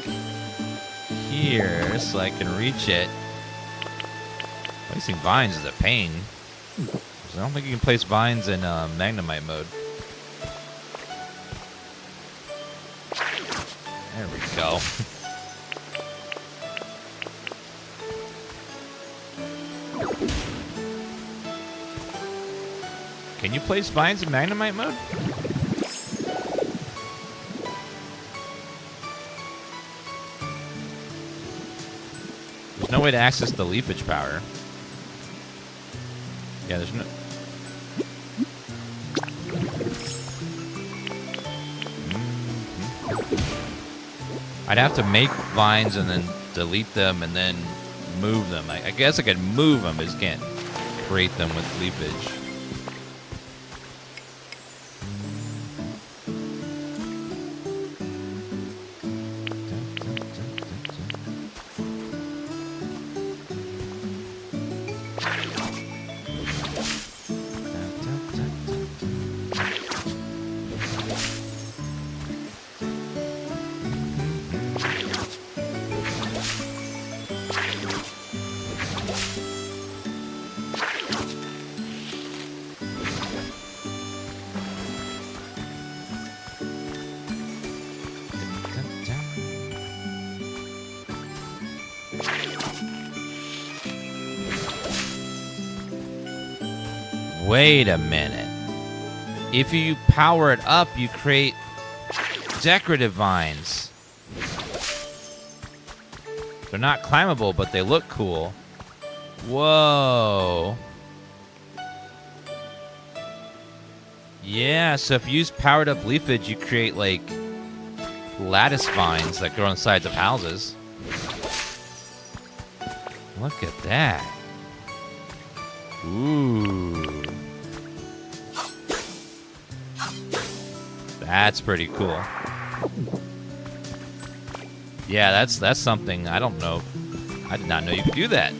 here so I can reach it. Placing vines is a pain. I don't think you can place vines in Magnemite mode. There we go. Can you place vines in Magnemite mode? There's no way to access the leafage power. Yeah, there's no... I'd have to make vines and then delete them and then move them. I guess I could move them, but just can't create them with leafage. Wait a minute. If you power it up, you create decorative vines. They're not climbable, but they look cool. Whoa. Yeah, so if you use powered up leafage, you create, like, lattice vines that grow on the sides of houses. Look at that. Ooh. That's pretty cool. Yeah, that's something I don't know. I did not know you could do that.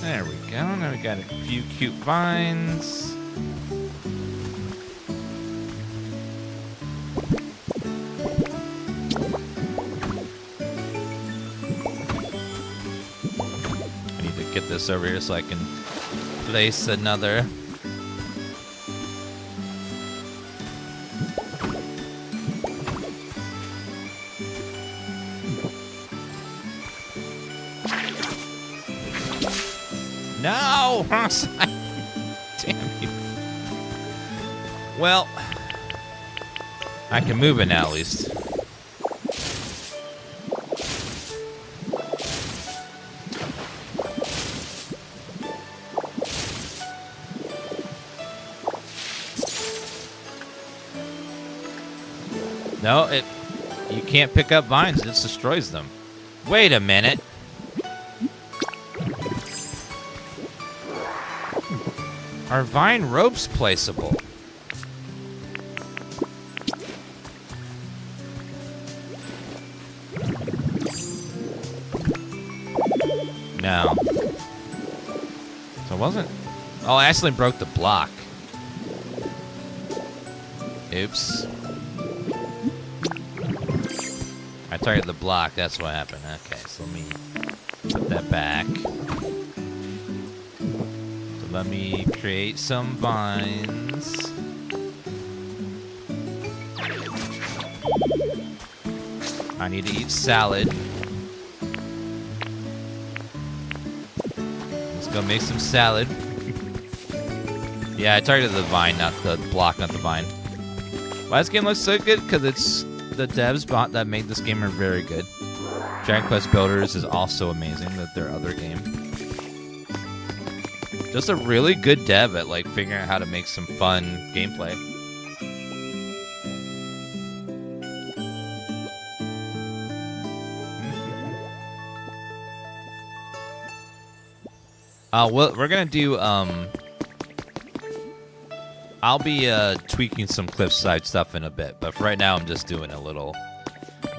There we go. Now we got a few cute vines. I need to get this over here so I can place another. No! Damn you. Well, I can move it now at least. No, you can't pick up vines, it just destroys them. Wait a minute. Are vine ropes placeable? No. So it wasn't... Oh, I accidentally broke the block. Oops. I targeted the block, that's what happened. Okay, so let me put that back. Let me create some vines. I need to eat salad. Let's go make some salad. Yeah, I targeted the vine, not the block, not the vine. Why this game looks so good? Because it's the devs that made this game are very good. Dragon Quest Builders is also amazing, their other game. Just a really good dev at like figuring out how to make some fun gameplay. Well, we're gonna do I'll be tweaking some cliffside stuff in a bit, but for right now I'm just doing a little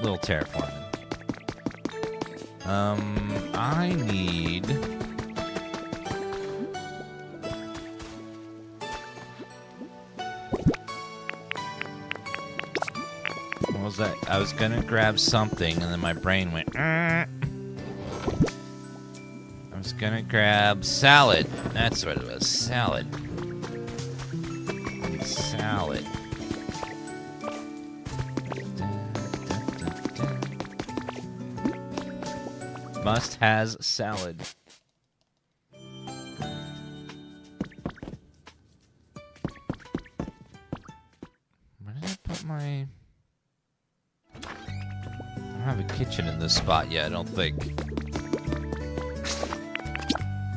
terraforming. I need... What was that? I was gonna grab something and then my brain went... I was gonna grab salad. That's what it was. Salad. Salad. Must has salad. Where did I put my... I don't have a kitchen in this spot yet, I don't think.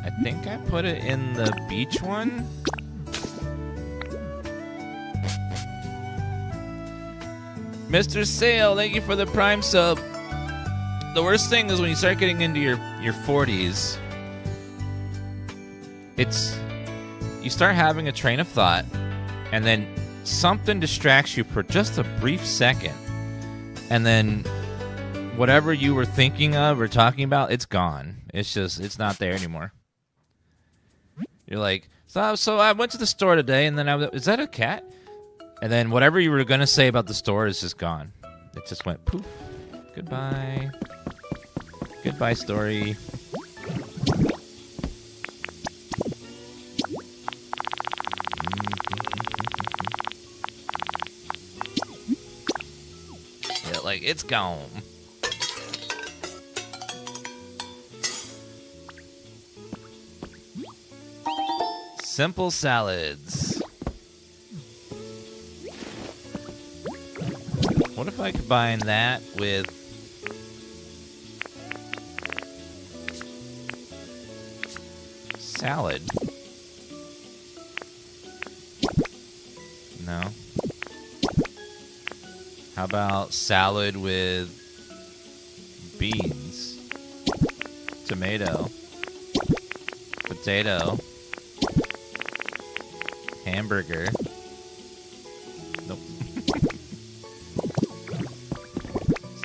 I think I put it in the beach one. Mr. Sale, thank you for the Prime sub. The worst thing is when you start getting into your 40s, you start having a train of thought, and then something distracts you for just a brief second, and then whatever you were thinking of or talking about, it's gone. It's not there anymore. You're like, so I went to the store today, and then is that a cat? And then whatever you were going to say about the store is just gone. It just went poof. Goodbye. Goodbye, story. Yeah, like, it's gone. Simple salads. What if I combine that with salad? No. How about salad with beans, tomato, potato, hamburger? Nope.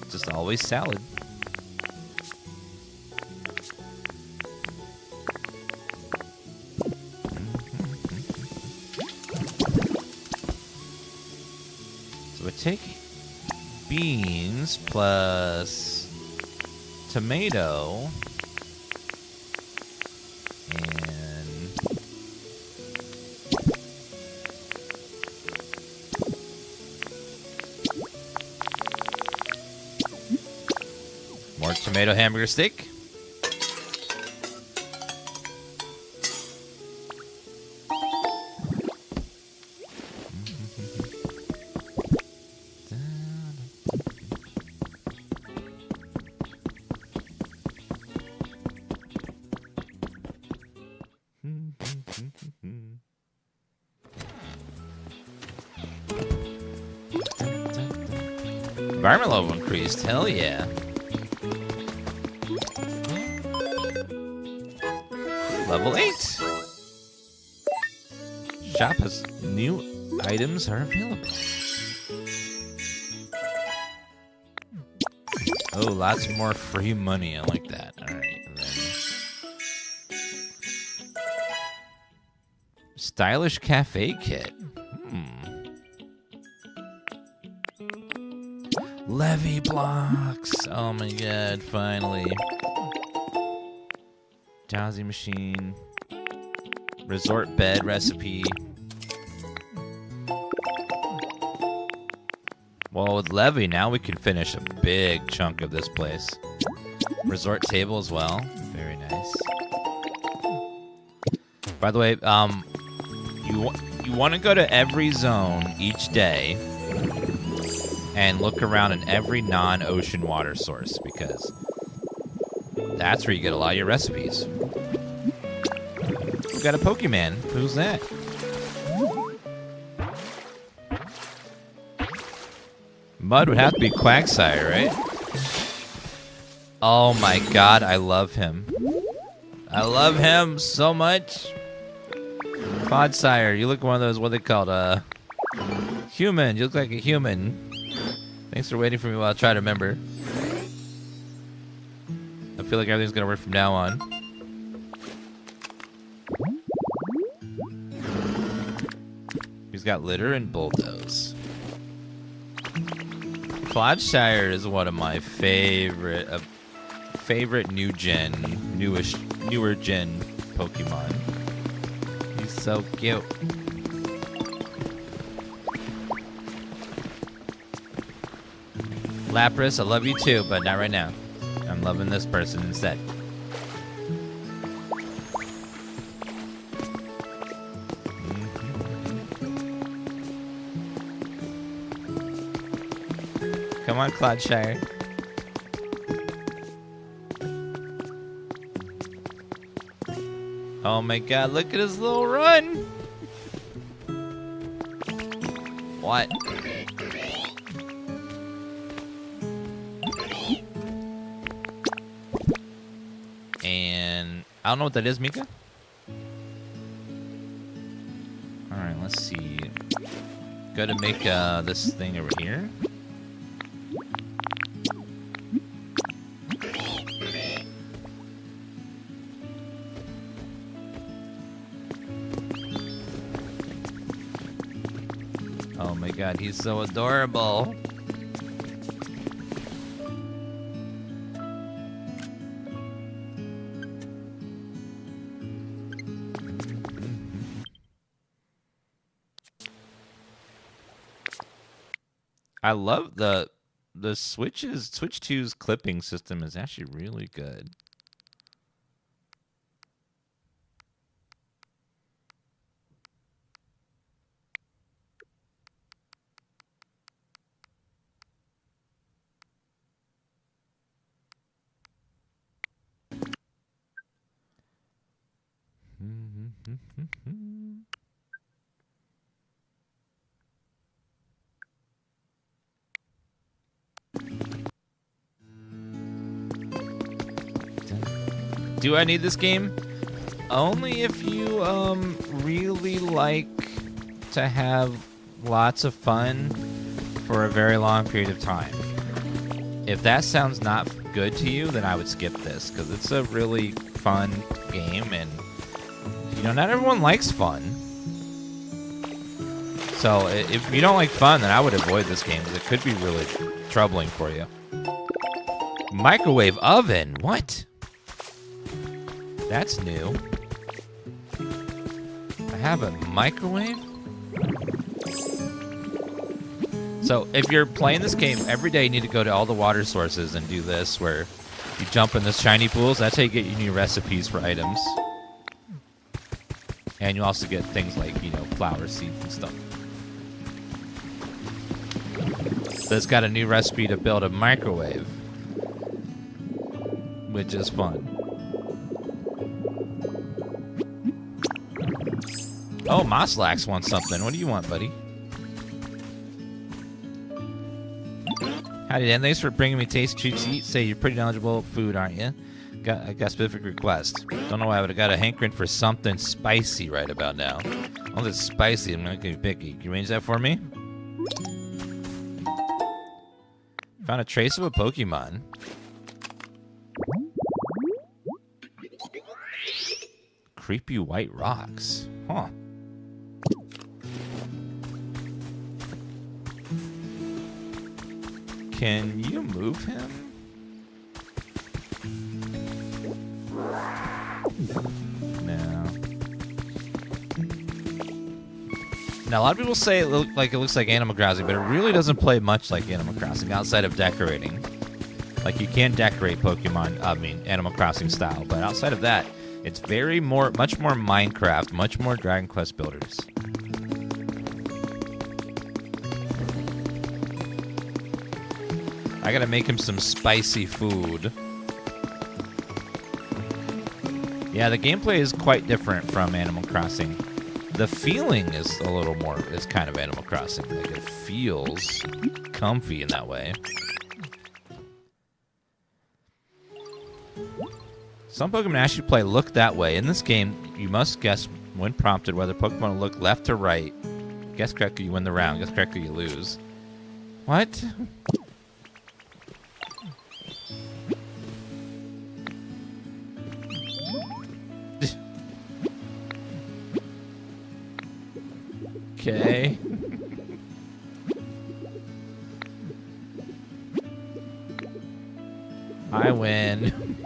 It's just always salad. take beans plus tomato and more tomato hamburger steak. Environment level increased. Hell yeah. Level 8. Shop has new items are available. Oh, lots more free money. I like that. All right. And then stylish cafe kit. Levy blocks. Oh my god, finally. Jazzy machine. Resort bed recipe. Well, with Levy, now we can finish a big chunk of this place. Resort table as well. Very nice. By the way, you want to go to every zone each day and look around in every non-ocean water source, because that's where you get a lot of your recipes. We got a Pokemon. Who's that? Mud would have to be Quagsire, right? Oh my god, I love him. I love him so much. Quagsire, you look one of those, what are they called? Human. You look like a human. Thanks for waiting for me while I try to remember. I feel like everything's gonna work from now on. He's got litter and bulldoze. Clodshire is one of my favorite newer gen Pokemon. He's so cute. Lapras, I love you too, but not right now. I'm loving this person instead. Come on, Clodshire. Oh my god, look at his little run! What? And I don't know what that is, Mika. Alright, let's see. Gotta make this thing over here. Oh my god, he's so adorable. I love the Switch 2's clipping system is actually really good. Do I need this game? Only if you really like to have lots of fun for a very long period of time. If that sounds not good to you, then I would skip this, because it's a really fun game, and you know, not everyone likes fun. So if you don't like fun, then I would avoid this game because it could be really troubling for you. Microwave oven? What? That's new. I have a microwave? So if you're playing this game, every day you need to go to all the water sources and do this, where you jump in the shiny pools. That's how you get your new recipes for items. And you also get things like, you know, flower seeds and stuff. So it's got a new recipe to build a microwave, which is fun. Oh, Moslax wants something. What do you want, buddy? Howdy, Dan. Thanks for bringing me taste treats to eat. Say you're pretty knowledgeable food, aren't you? I got a specific request. Don't know why, but I got a hankering for something spicy right about now. All this spicy, I'm not gonna be picky. Can you arrange that for me? Found a trace of a Pokemon. Creepy white rocks. Huh. Can you move him? No. Now, a lot of people say it looks like Animal Crossing, but it really doesn't play much like Animal Crossing outside of decorating. Like, you can decorate Pokemon, Animal Crossing style, but outside of that, it's much more Minecraft, much more Dragon Quest Builders. I gotta make him some spicy food. Yeah, the gameplay is quite different from Animal Crossing. The feeling is a little more, it's kind of Animal Crossing. Like, it feels comfy in that way. Some Pokemon actually play look that way. In this game, you must guess when prompted whether Pokemon look left or right. Guess correctly, you win the round. Guess correctly, you lose. What? Okay. I win.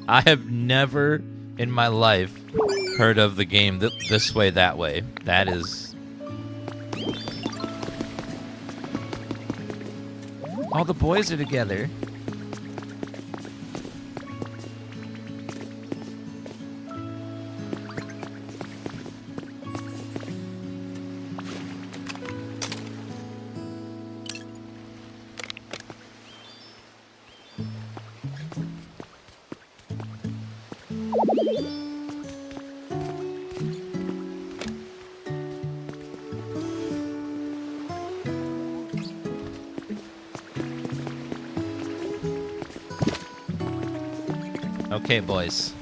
I have never in my life heard of the game this way, that way. That is... All the boys are together. Okay, boys.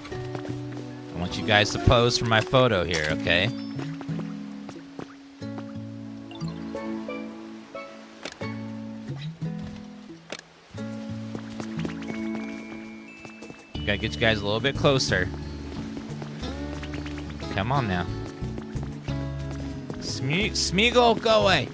I want you guys to pose for my photo here, okay? Gotta get you guys a little bit closer. Come on now. Smeagol, go away!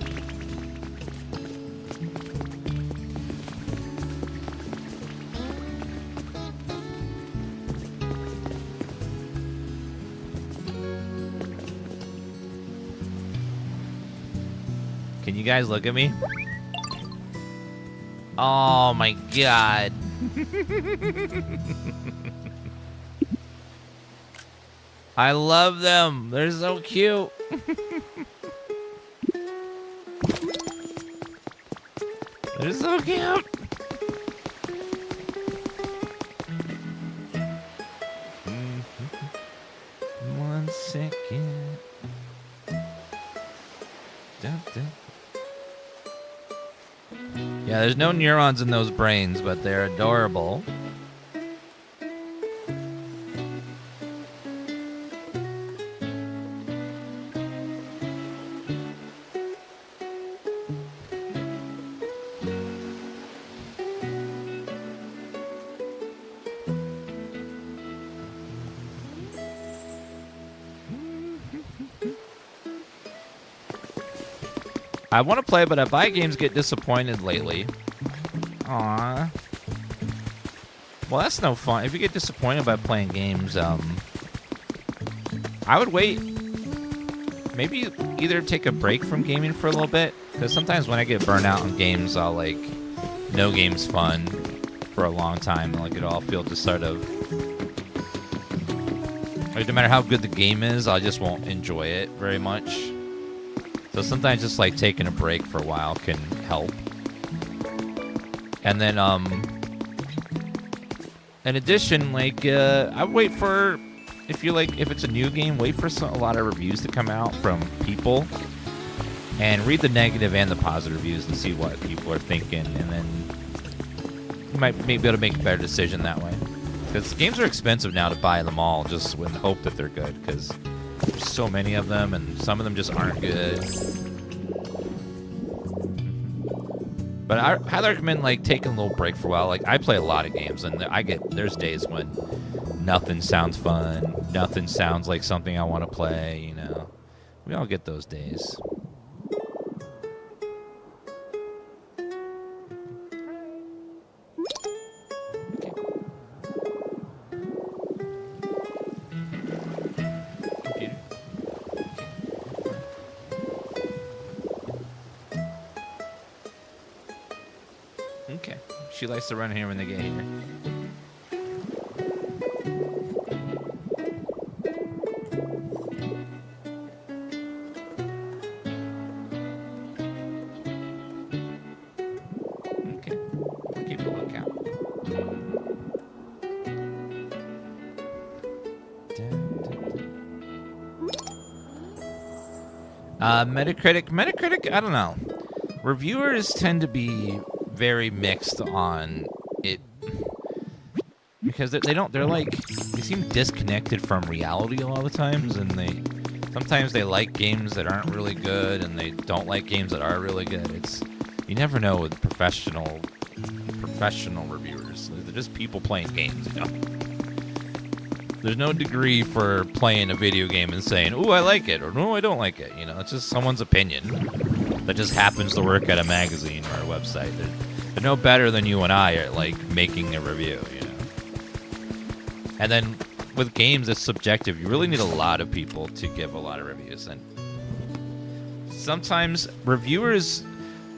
Can you guys look at me? Oh my god. I love them. They're so cute. They're so cute. One second. Dun, dun. Yeah, there's no neurons in those brains, but they're adorable. I want to play, but I buy games, get disappointed lately. Aww. Well, that's no fun. If you get disappointed by playing games, I would wait. Maybe either take a break from gaming for a little bit, because sometimes when I get burnt out on games, I'll like, no game's fun for a long time, and like it all feel just sort of, like no matter how good the game is, I just won't enjoy it very much. So sometimes just like taking a break for a while can help. And then, in addition, like, I would wait for, if it's a new game, wait for a lot of reviews to come out from people, and read the negative and the positive reviews and see what people are thinking, and then you might maybe be able to make a better decision that way. Because games are expensive now to buy them all, just with the hope that they're good, because there's so many of them, and some of them just aren't good. But I highly recommend like taking a little break for a while. Like I play a lot of games, and there's days when nothing sounds fun, nothing sounds like something I want to play. You know, we all get those days. Okay. She likes to run here when they get here. Okay. We'll keep a lookout. Metacritic, I don't know. Reviewers tend to be very mixed on it because they're they seem disconnected from reality a lot of the times, and sometimes they like games that aren't really good, and they don't like games that are really good. You never know with professional reviewers. They're just people playing games, you know. There's no degree for playing a video game and saying, "Ooh, I like it," or "No, I don't like it." You know, it's just someone's opinion that just happens to work at a magazine or a website. They're no better than you and I at like making a review, you know. And then with games, it's subjective. You really need a lot of people to give a lot of reviews, and sometimes reviewers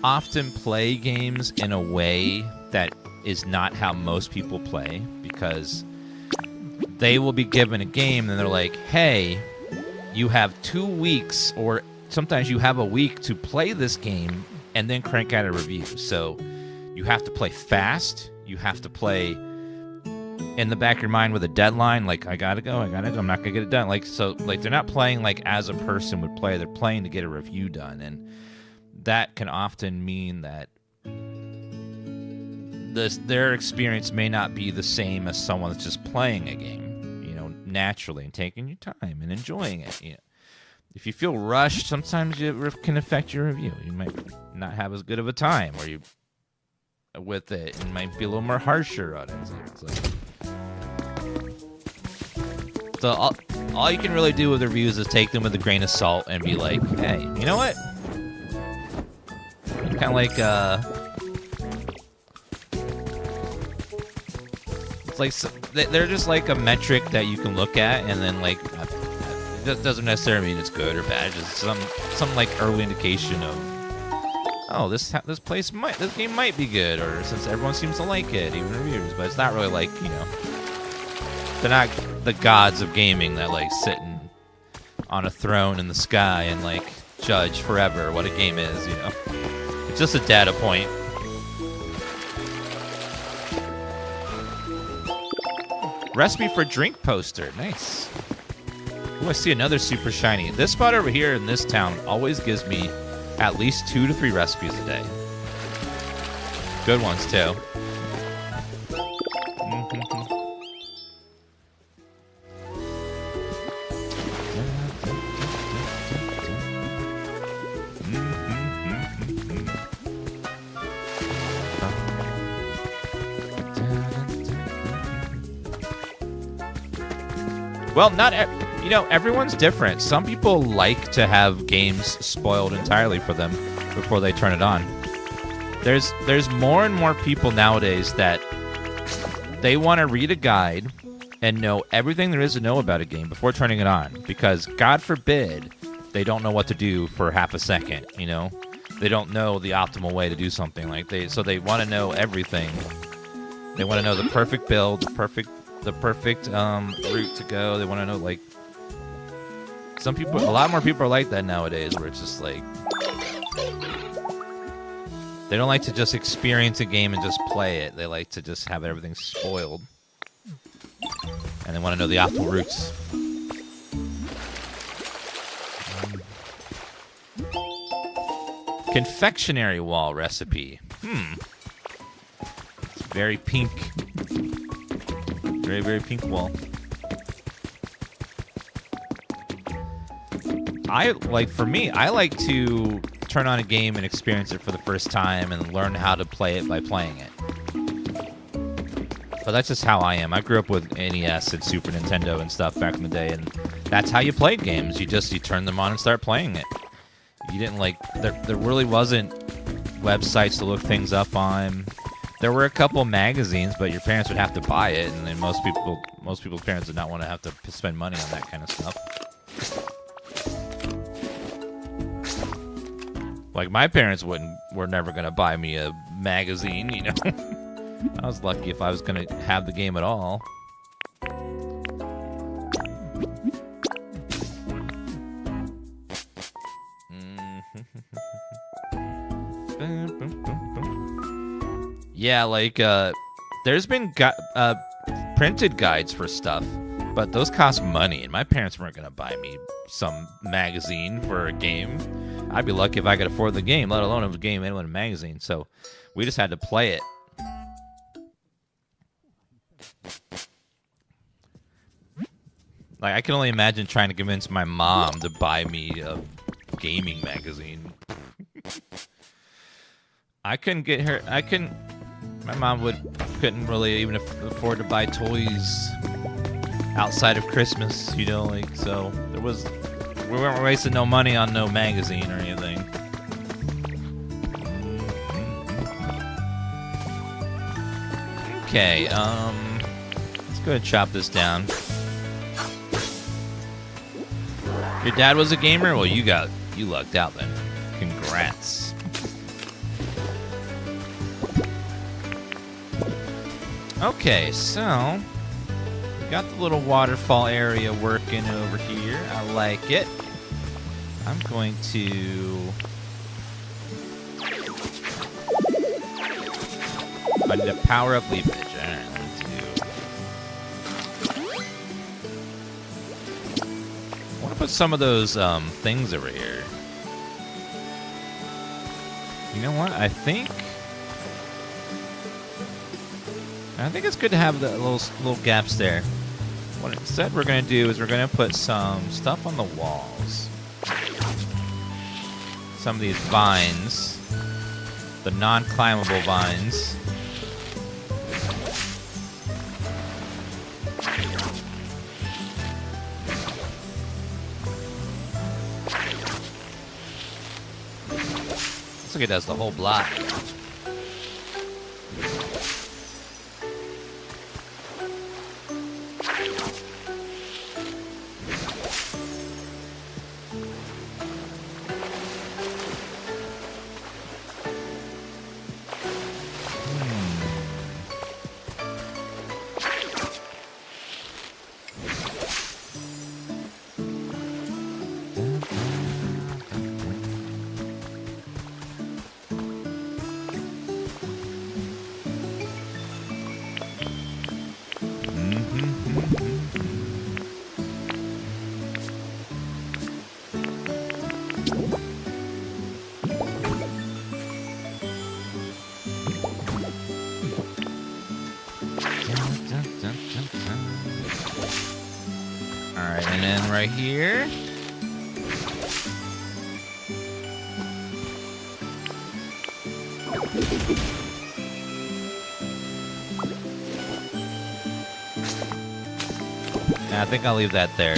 often play games in a way that is not how most people play, because they will be given a game and they're like, "Hey, you have 2 weeks, or sometimes you have a week to play this game and then crank out a review." So you have to play fast. You have to play in the back of your mind with a deadline, like I gotta go, I'm not gonna get it done. They're not playing like as a person would play. They're playing to get a review done, and that can often mean that their experience may not be the same as someone that's just playing a game, you know, naturally and taking your time and enjoying it. You know, if you feel rushed, sometimes it can affect your review. You might not have as good of a time, or you with it, and might be a little more harsher on it. So all you can really do with reviews is take them with a grain of salt and be like, "Hey, you know what?" Kind of like it's like they're just like a metric that you can look at, and then like it doesn't necessarily mean it's good or bad. Just some like early indication of, oh, this game might be good, or since everyone seems to like it, even reviewers. But it's not really like, you know, they're not the gods of gaming that like sitting on a throne in the sky and like judge forever what a game is. You know, it's just a data point. Recipe for drink poster. Nice. Ooh, I see another super shiny. This spot over here in this town always gives me at least 2 to 3 recipes a day. Good ones, too. Well, everyone's different. Some people like to have games spoiled entirely for them. before they turn it on. There's more and more people nowadays that they want to read a guide and know everything there is to know about a game before turning it on, because God forbid they don't know what to do for half a second, you know? They don't know the optimal way to do something. So they want to know everything. They want to know the perfect build, the perfect route to go. They want to know, like, a lot more people are like that nowadays, where it's just like, they don't like to just experience a game and just play it. They like to just have everything spoiled. And they want to know the optimal routes. Confectionery wall recipe. It's very pink. Very, very pink wall. For me, I like to turn on a game and experience it for the first time and learn how to play it by playing it. But that's just how I am. I grew up with NES and Super Nintendo and stuff back in the day, and that's how you played games. You turn them on and start playing it. You didn't there really wasn't websites to look things up on. There were a couple magazines, but your parents would have to buy it, and then most people's parents did not want to have to spend money on that kind of stuff. Like, my parents were never going to buy me a magazine, you know? I was lucky if I was going to have the game at all. Yeah, like, there's been printed guides for stuff, but those cost money, and my parents weren't going to buy me some magazine for a game. I'd be lucky if I could afford the game, let alone a game and a magazine. So we just had to play it. Like, I can only imagine trying to convince my mom to buy me a gaming magazine. I couldn't get her. My mom couldn't really even afford to buy toys outside of Christmas, you know, like, so we weren't wasting no money on no magazine or anything. Okay, let's go ahead and chop this down. Your dad was a gamer? Well, you lucked out then. Congrats. Okay, so we got the little waterfall area working over here. I like it. I'm going to... I need to power up leafage. Alright, let's do... I want to put some of those things over here. You know what? I think it's good to have the little gaps there. What instead we're going to do is we're going to put some stuff on the walls. Some of these vines. The non-climbable vines. Looks like it does the whole block. Alright, and then right here. I think I'll leave that there.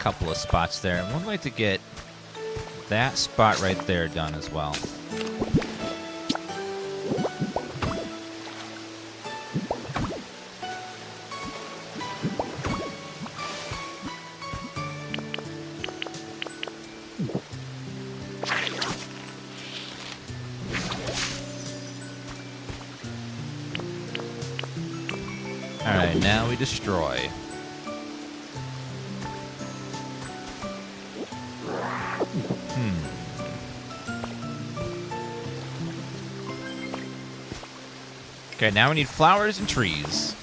couple of spots there. And we'd like to get that spot right there done as well. Alright, now we destroy. Okay, now we need flowers and trees.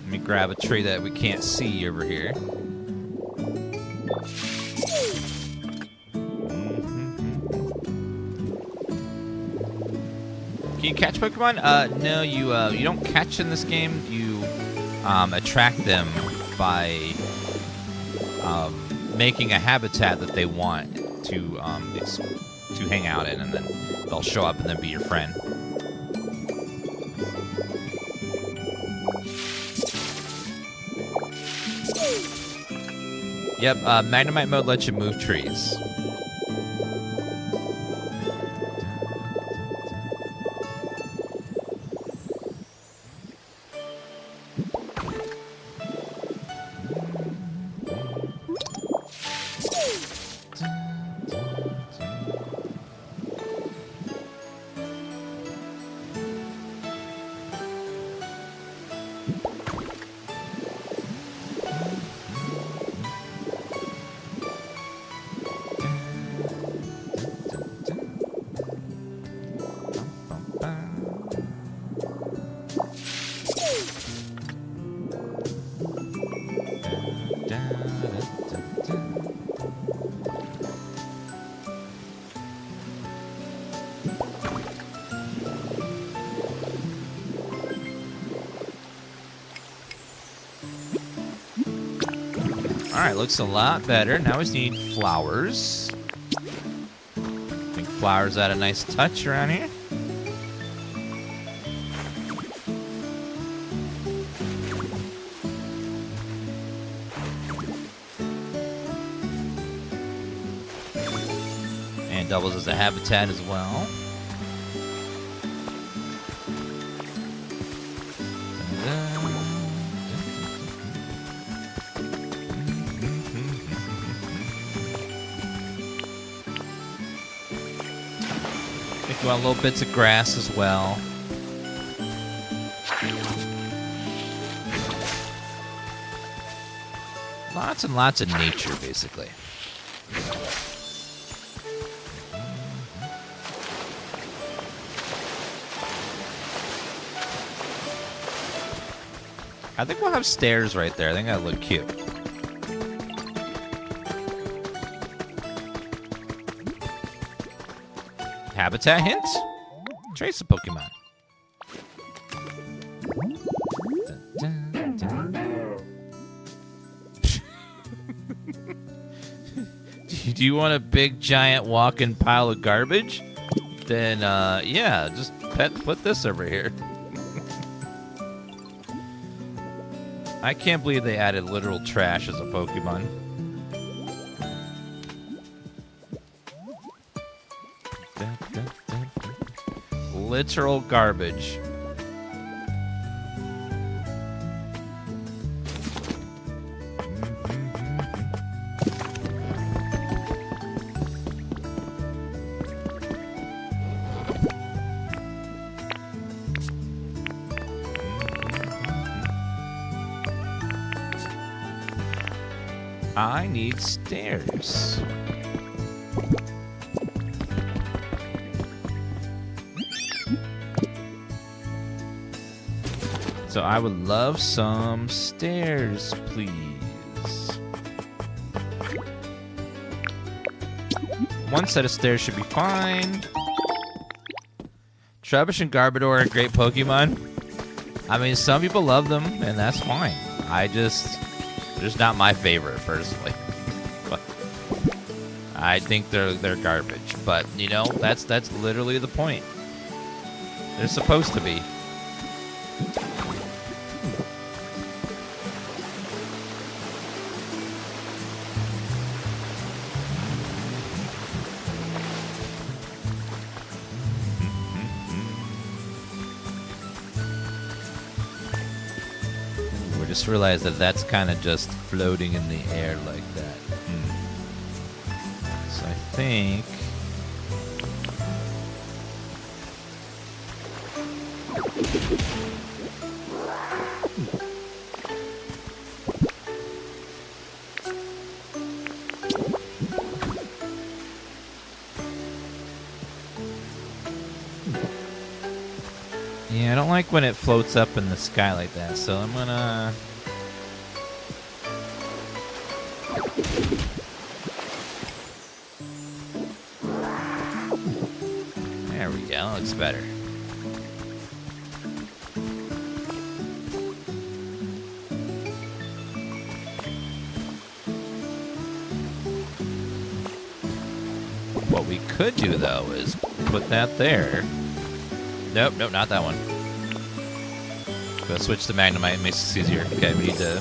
Let me grab a tree that we can't see over here. Can you catch Pokemon? No, you don't catch in this game. You attract them by making a habitat that they want to hang out in, and then they'll show up and then be your friend. Yep, Magnemite mode lets you move trees. Alright, looks a lot better. Now we just need flowers. I think flowers add a nice touch around here. And doubles as a habitat as well. You want little bits of grass as well. Lots and lots of nature, basically. I think we'll have stairs right there. I think that'll look cute. Habitat hint? Trace a Pokemon. Dun, dun, dun. Do you want a big, giant, walking pile of garbage? Then, yeah, just put this over here. I can't believe they added literal trash as a Pokemon. Literal garbage. I need stairs. So I would love some stairs, please. One set of stairs should be fine. Trubbish and Garbodor are great Pokemon. I mean, some people love them, and that's fine. They're just not my favorite, personally. But I think they're garbage. But, you know, that's literally the point. They're supposed to be. just realized that that's kind of just floating in the air like that. So I think... Yeah, I don't like when it floats up in the sky like that, so I'm gonna... There we go, that looks better. What we could do, though, is put that there. Nope, not that one. Go switch to Magnemite, it makes this easier. Okay, we need to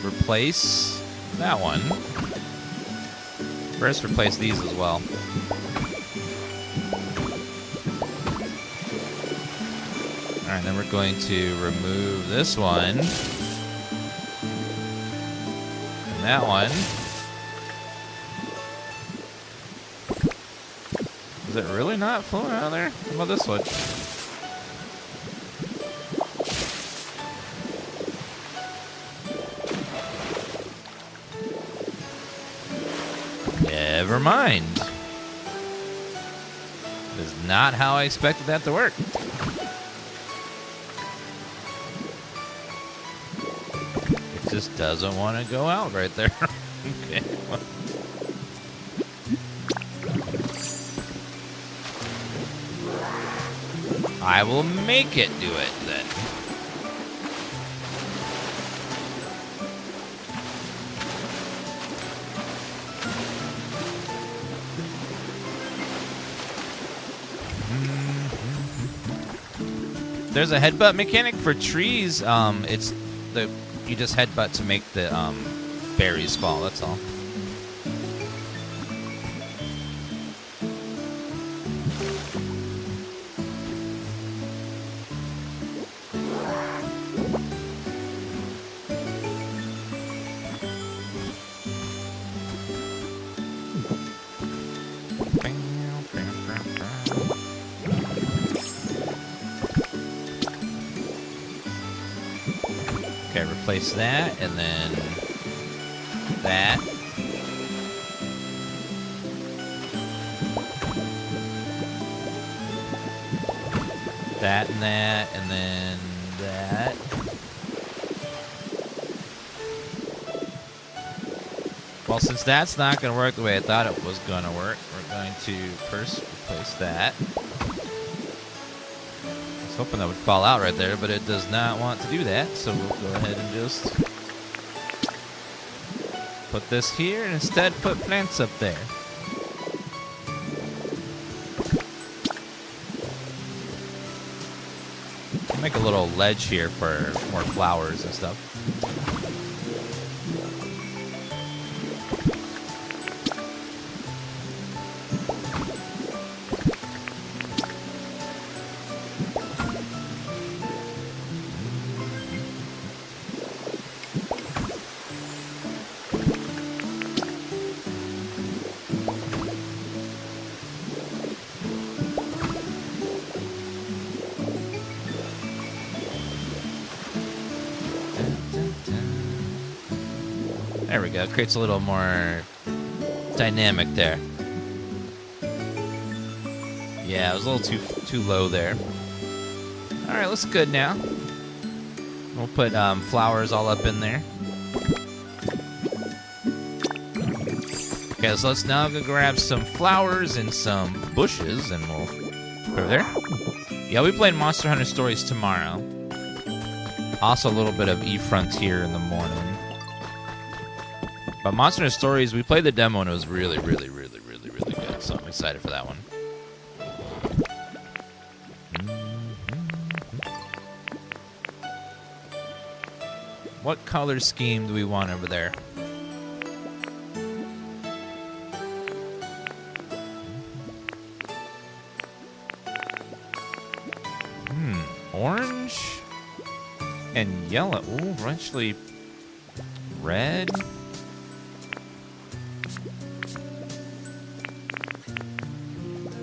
replace that one. First, replace these as well. Alright, then we're going to remove this one. And that one. Is it really not flowing out of there? How about this one? Never mind. That is not how I expected that to work. It just doesn't want to go out right there. Okay. I will make it do it then. There's a headbutt mechanic for trees. It's the you just headbutt to make the berries fall. That's all. Okay, replace that, and then that. That and that, and then that. Well, since that's not going to work the way I thought it was going to work, we're going to first replace that. I was hoping that would fall out right there, but it does not want to do that, so we'll go ahead and just put this here and instead put plants up there. I'll make a little ledge here for more flowers and stuff. There we go. Creates a little more dynamic there. Yeah, it was a little too low there. All right, looks good now. We'll put flowers all up in there. Okay, so let's now go grab some flowers and some bushes, and we'll put over there. Yeah, I'll be playing Monster Hunter Stories tomorrow. Also a little bit of E-Frontier in the morning. But Monster Hunter Stories, we played the demo and it was really, really, really, really, really good. So I'm excited for that one. What color scheme do we want over there? Orange? And yellow. Ooh, eventually red.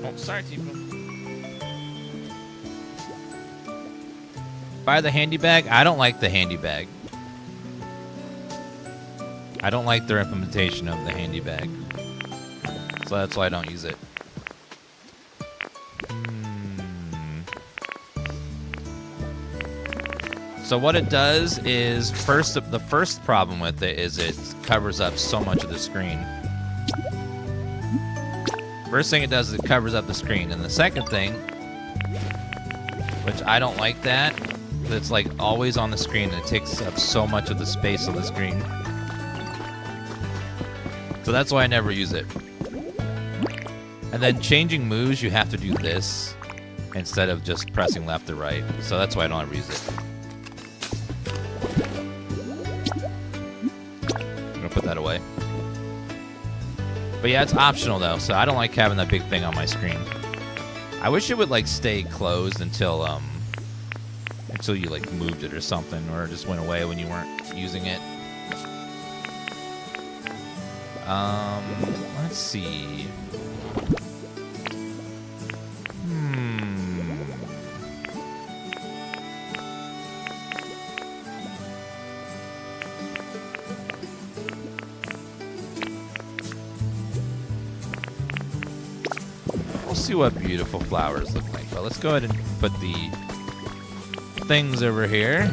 Oh, sorry, Tifa. Buy the handy bag? I don't like the handy bag. I don't like their implementation of the handy bag. So that's why I don't use it. So what it does is, the first problem with it is it covers up so much of the screen. First thing it does is it covers up the screen. And the second thing, which I don't like that, it's like always on the screen and it takes up so much of the space on the screen. So that's why I never use it. And then changing moves, you have to do this instead of just pressing left or right. So that's why I don't ever use it. Put that away. But yeah, it's optional though, so I don't like having that big thing on my screen. I wish it would like stay closed until you like moved it or something, or it just went away when you weren't using it. Let's see. See what beautiful flowers look like. But let's go ahead and put the things over here.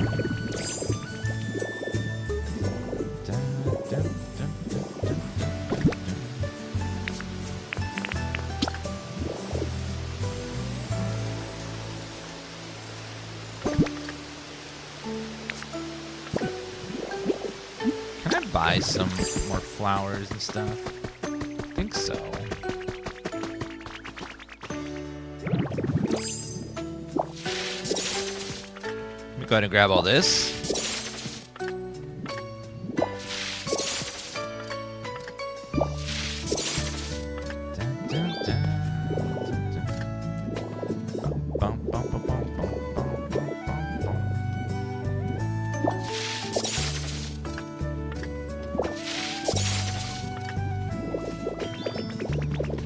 Can I buy some more flowers and stuff? I think so. Go ahead and grab all this.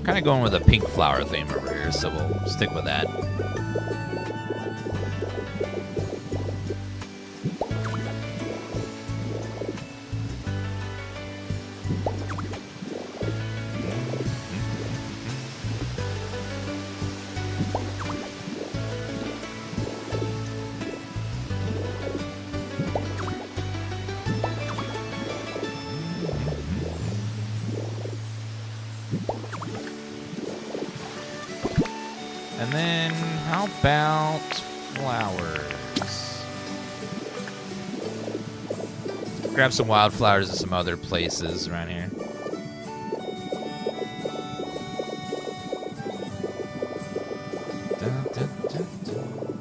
Kind of going with a pink flower theme over here, so we'll stick with that. And then, how about flowers? Grab some wildflowers in some other places around here. Dun, dun, dun, dun.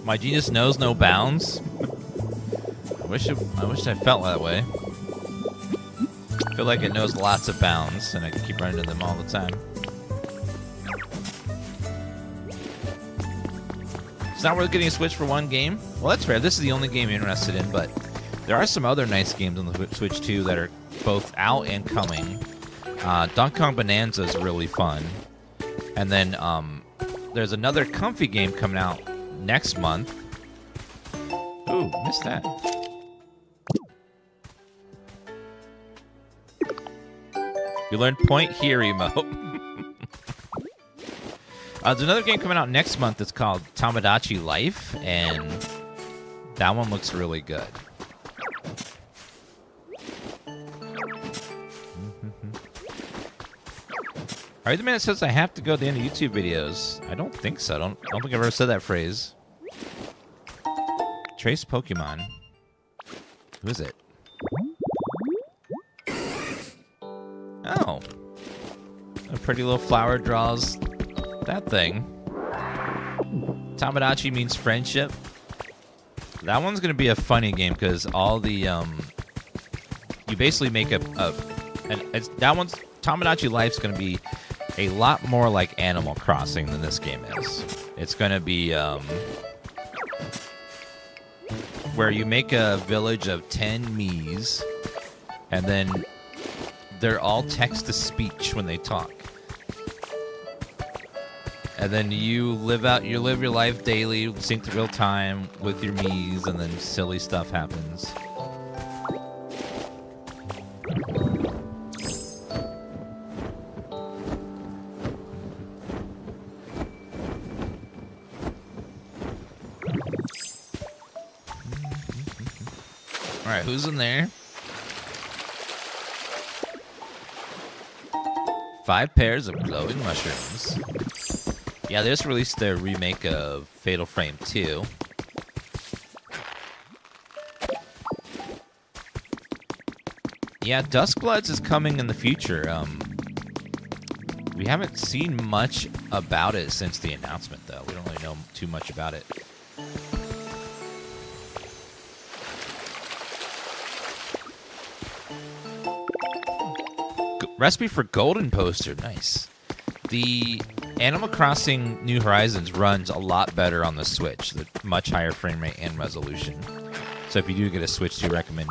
My genius knows no bounds. I wish I felt that way. I feel like it knows lots of bounds, and I can keep running into them all the time. It's not worth getting a Switch for one game? Well, that's fair. This is the only game you're interested in, but there are some other nice games on the Switch, too, that are both out and coming. Donkey Kong Bonanza is really fun. And then there's another comfy game coming out next month. Ooh, missed that. You learned point here emote. There's another game coming out next month that's called Tomodachi Life, and that one looks really good. Are you the man that says I have to go to the end of YouTube videos? I don't think so. I don't think I've ever said that phrase. Trace Pokemon. Who is it? Oh. A pretty little flower draws that thing. Tomodachi means friendship. That one's going to be a funny game because all the, you basically make that one's, Tomodachi Life's going to be a lot more like Animal Crossing than this game is. It's going to be where you make a village of 10 Miis, and then they're all text-to-speech when they talk. And then you live your life daily, synced to real time with your Miis, and then silly stuff happens. All right, who's in there? 5 pairs of glowing mushrooms. Yeah, they just released their remake of Fatal Frame 2. Yeah, Duskbloods is coming in the future. We haven't seen much about it since the announcement, though. We don't really know too much about it. Recipe for Golden Poster. Nice. The Animal Crossing New Horizons runs a lot better on the Switch. The much higher frame rate and resolution. So if you do get a Switch 2, recommend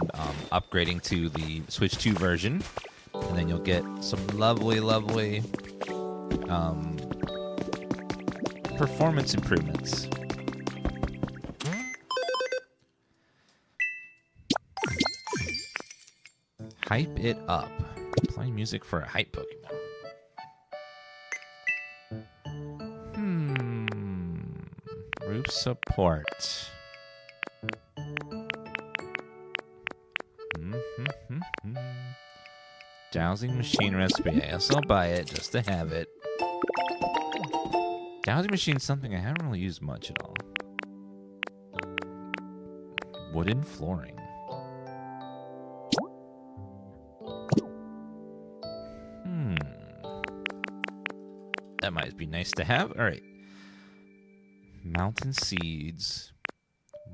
upgrading to the Switch 2 version. And then you'll get some lovely, lovely performance improvements. Hype it up. Play music for a hype Pokemon. Roof support. Dowsing machine recipe. I guess I'll buy it just to have it. Dowsing machine's something I haven't really used much at all. Wooden flooring. That might be nice to have. All right. Mountain seeds.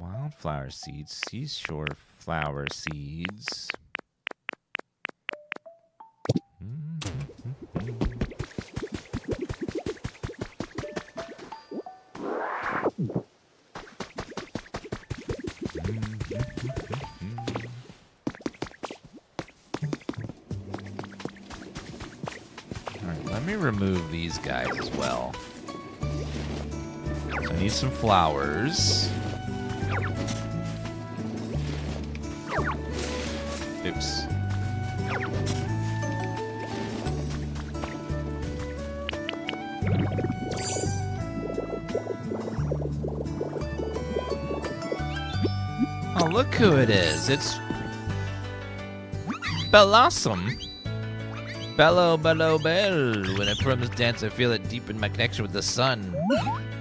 Wildflower seeds. Seashore flower seeds. Let me remove these guys as well. So I need some flowers. Oops. Oh, look who it is. It's Blossom. Bellow, bellow, bell. When I perform this dance, I feel it deep in my connection with the sun.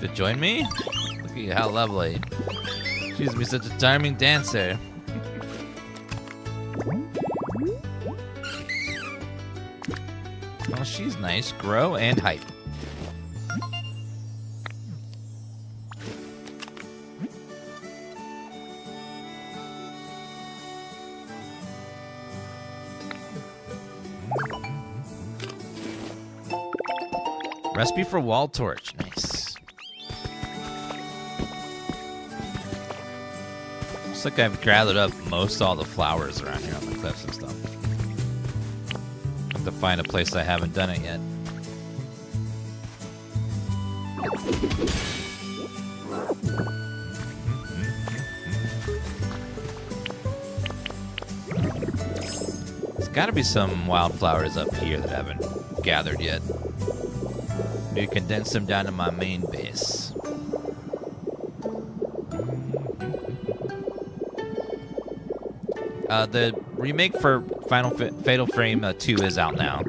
To join me? Look at you, how lovely. She's be such a charming dancer. Oh, she's nice. Grow and hype. Recipe for wall torch. Nice. Looks like I've gathered up most all the flowers around here on the cliffs and stuff. Have to find a place I haven't done it yet. There's got to be some wildflowers up here that I haven't gathered yet. You condense them down to my main base. The remake for Fatal Frame 2 is out now.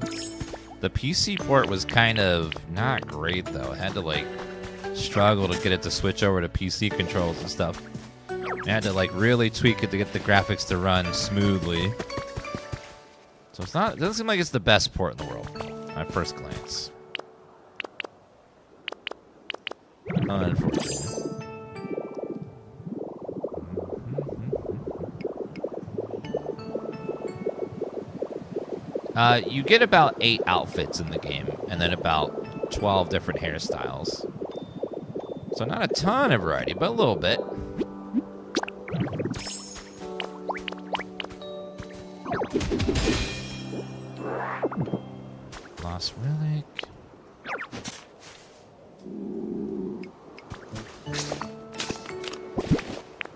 The PC port was kind of not great, though. I had to, like, struggle to get it to switch over to PC controls and stuff. I had to, like, really tweak it to get the graphics to run smoothly. So it doesn't seem like it's the best port in the world, at first glance. Unfortunately. You get about 8 outfits in the game, and then about 12 different hairstyles. So not a ton of variety, but a little bit. Lost relic.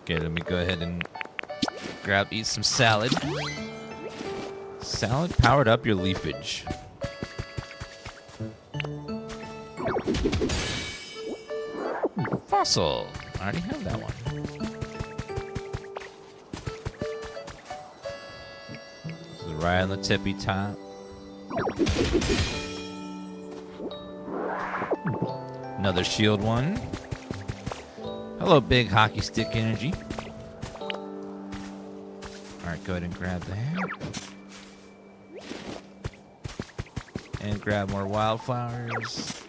Okay, let me go ahead and eat some salad. Salad powered up your leafage. Fossil. I already have that one. This is right on the tippy top. Another shield one. Hello, big hockey stick energy. Alright, go ahead and grab that. And grab more wildflowers.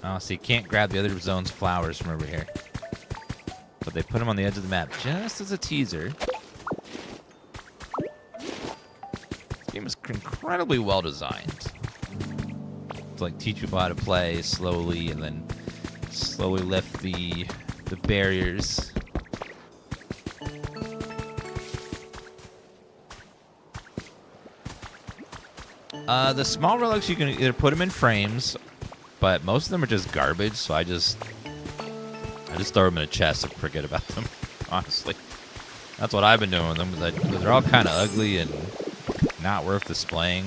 Oh, so you can't grab the other zone's flowers from over here. But they put them on the edge of the map just as a teaser. This game is incredibly well designed. To like teach people how to play slowly and then slowly lift the barriers. The small relics, you can either put them in frames, but most of them are just garbage, so I just throw them in a chest and forget about them, honestly. That's what I've been doing with them. They're all kind of ugly and not worth displaying.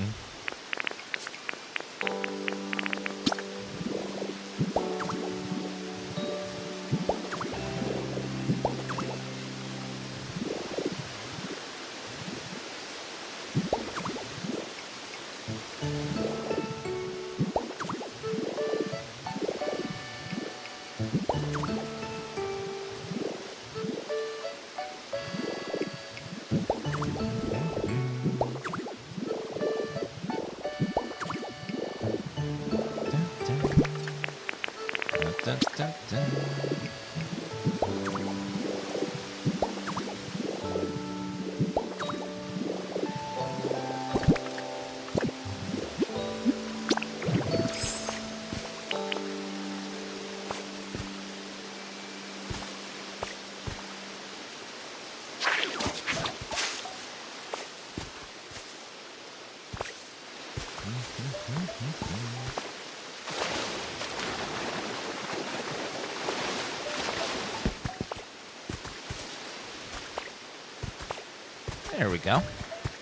There we go.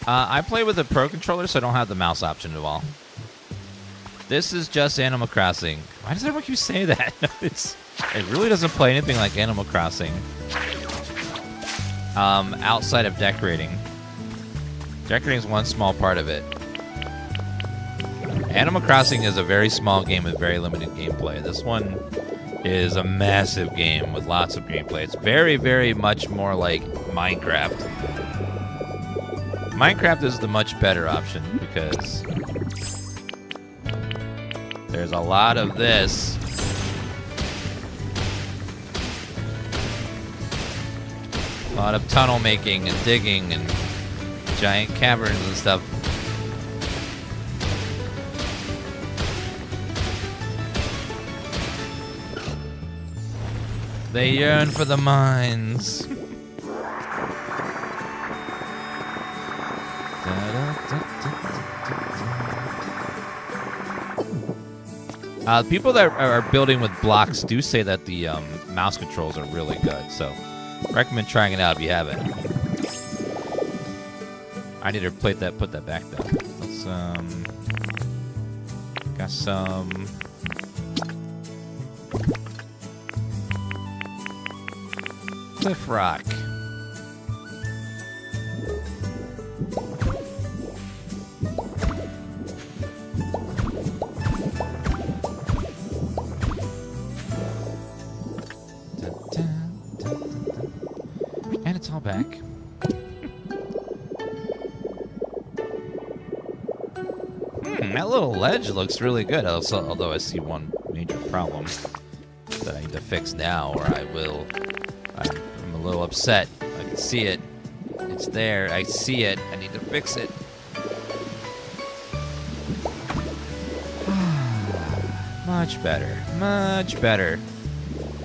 I play with a Pro controller, so I don't have the mouse option at all. This is just Animal Crossing. Why does everyone keep saying that? It really doesn't play anything like Animal Crossing. Outside of decorating. Decorating is one small part of it. Animal Crossing is a very small game with very limited gameplay. This one is a massive game with lots of gameplay. It's very, very much more like Minecraft. Minecraft is the much better option because there's a lot of this. A lot of tunnel making and digging and giant caverns and stuff. They yearn for the mines. People that are building with blocks do say that the mouse controls are really good, so recommend trying it out if you haven't. I need to put that back though. Let's got some cliff rock. And it's all back. That little ledge looks really good. Also, although I see one major problem that I need to fix now, or I will. I'm a little upset. I can see it. It's there. I see it. I need to fix it. Much better. Much better.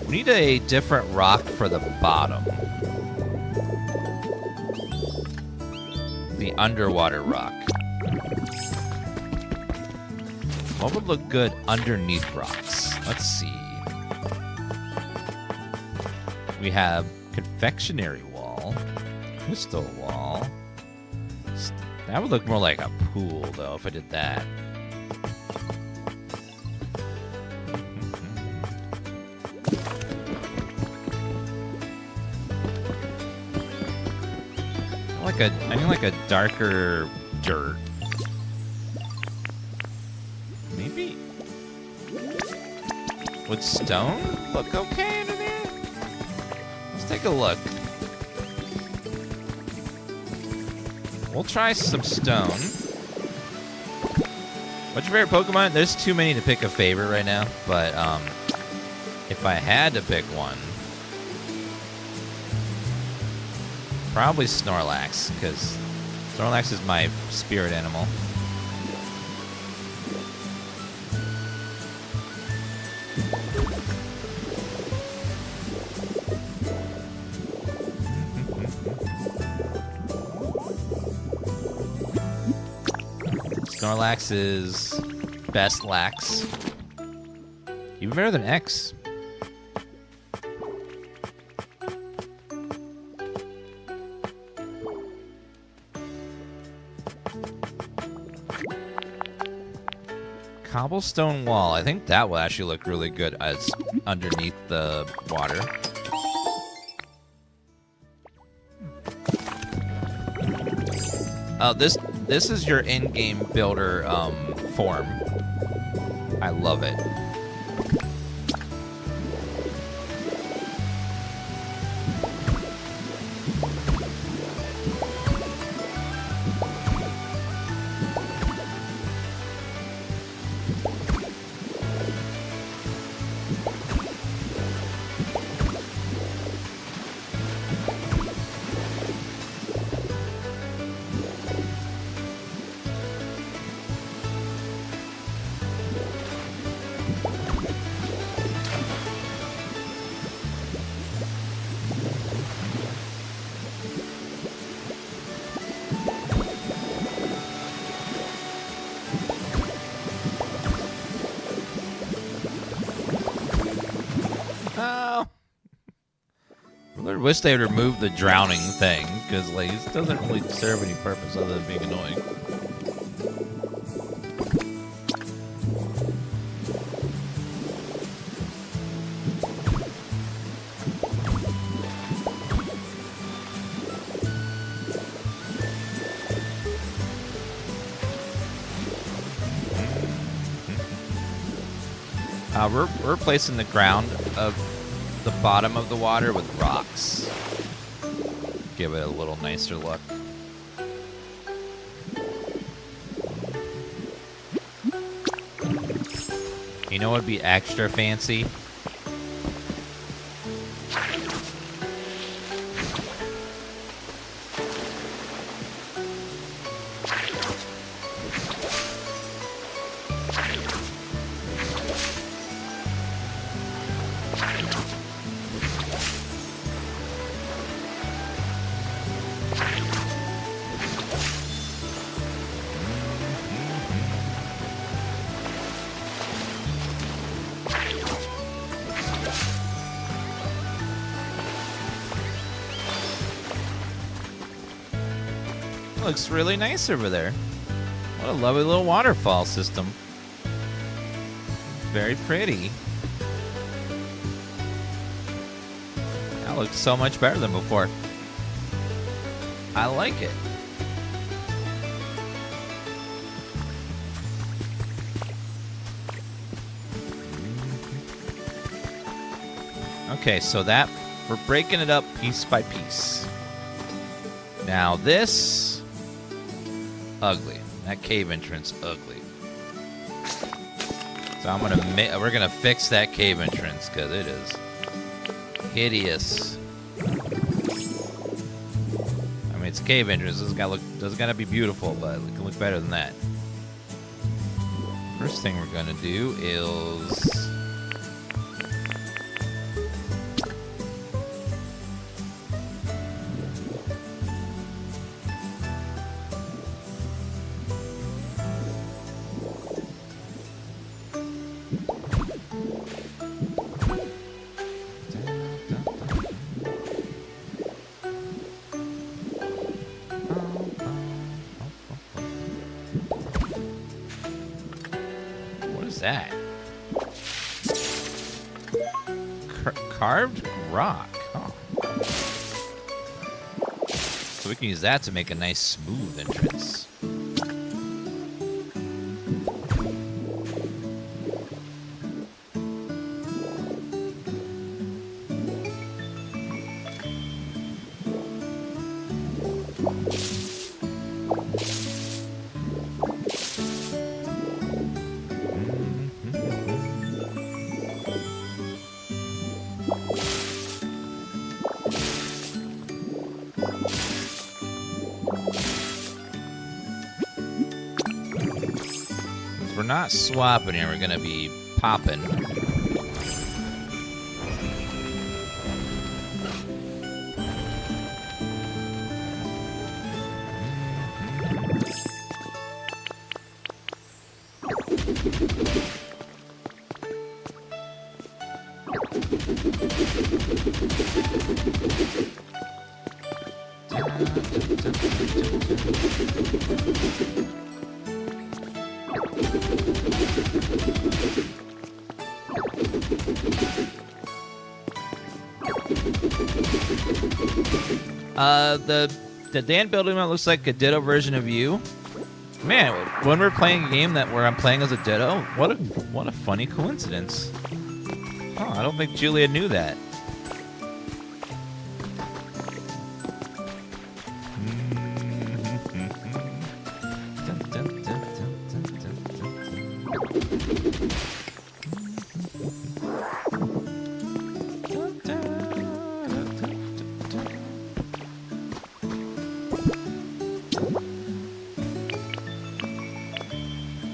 We need a different rock for the bottom. The underwater rock. What would look good underneath rocks? Let's see. We have confectionery wall, crystal wall. That would look more like a pool, though, if I did that. I need like a darker dirt. Maybe. Would stone look okay under there? Let's take a look. We'll try some stone. What's your favorite Pokemon? There's too many to pick a favorite right now, but if I had to pick one, probably Snorlax, because Snorlax is my spirit animal. Snorlax is best lax. Even better than X. Cobblestone wall. I think that will actually look really good as underneath the water. Oh, this is your in-game builder form. I love it. I wish they would remove the drowning thing, because like, it doesn't really serve any purpose other than being annoying. We're replacing the ground of the bottom of the water with rocks. Give it a little nicer look. You know what would be extra fancy? Looks really nice over there. What a lovely little waterfall system. Very pretty. That looks so much better than before. I like it. Okay, so that we're breaking it up piece by piece. Now this ugly. That cave entrance ugly. So we're gonna fix that cave entrance because it is hideous. cave entrance. This doesn't gotta be beautiful, but it can look better than that. First thing we're gonna do is that? Carved rock. Huh. So we can use that to make a nice smooth entrance. We're not swapping here, we're gonna be popping. The Dan building one looks like a Ditto version of you. Man, when we're playing a game where I'm playing as a Ditto, what a funny coincidence. Oh, I don't think Julia knew that.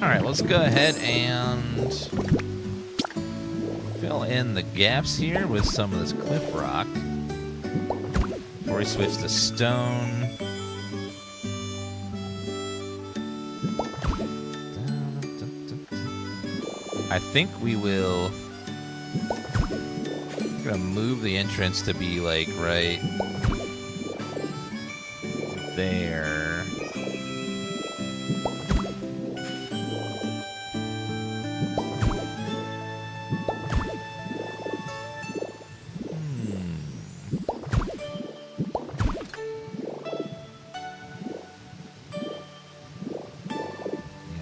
Alright, let's go ahead and fill in the gaps here with some of this cliff rock before we switch to stone. I think we will... I'm gonna move the entrance to be like right there.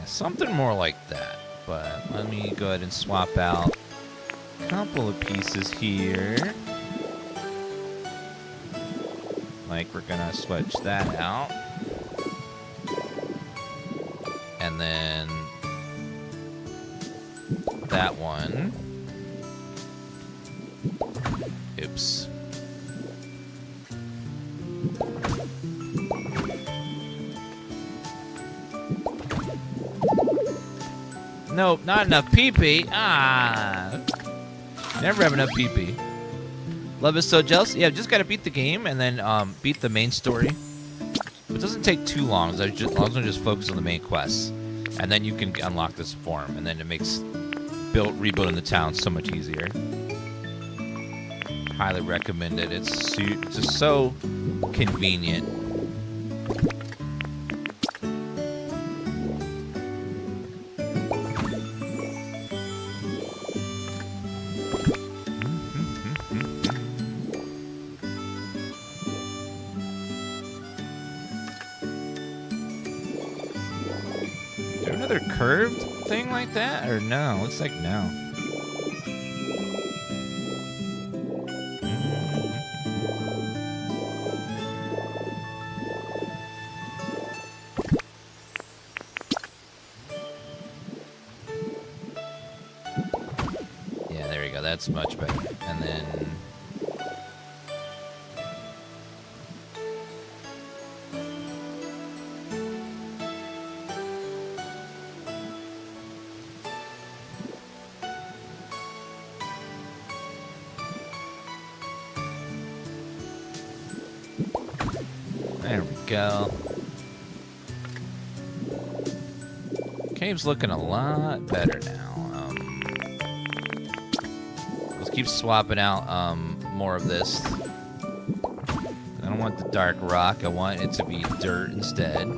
Something more like that, but let me go ahead and swap out a couple of pieces here. Like we're gonna switch that out. And then that one. Oops. Nope, not enough PP. Ah. Never have enough PP. Love is so jealous. Yeah, just gotta beat the game and then beat the main story. It doesn't take too long, as long as I just focus on the main quests. And then you can unlock this form, and then it makes rebuilding the town so much easier. Highly recommend it. It's just so convenient. Curved thing like that, or no? Looks like no. Yeah, there we go. That's much better. And then go. Cave's looking a lot better now. Let's keep swapping out more of this. I don't want the dark rock. I want it to be dirt instead.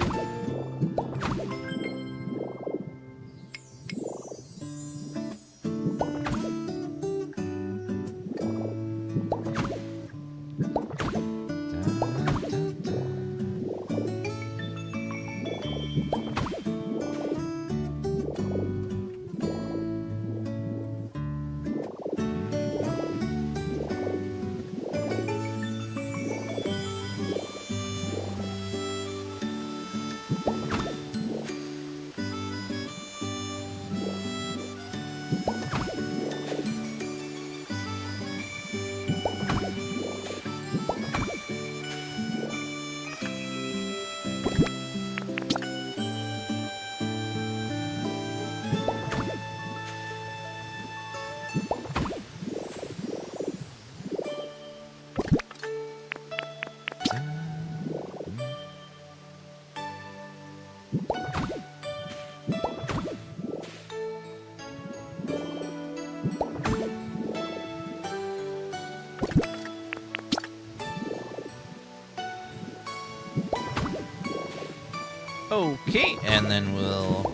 Okay, and then we'll...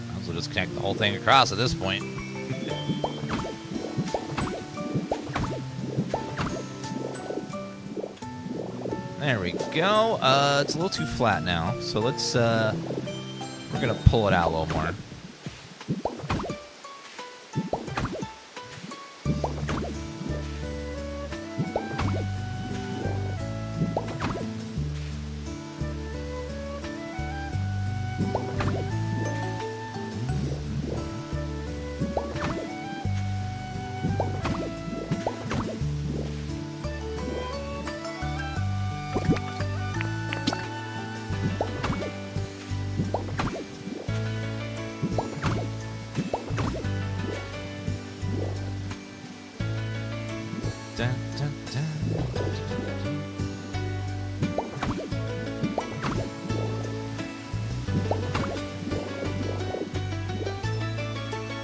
Might as well just connect the whole thing across at this point. There we go. It's a little too flat now, so let's, we're gonna pull it out a little more.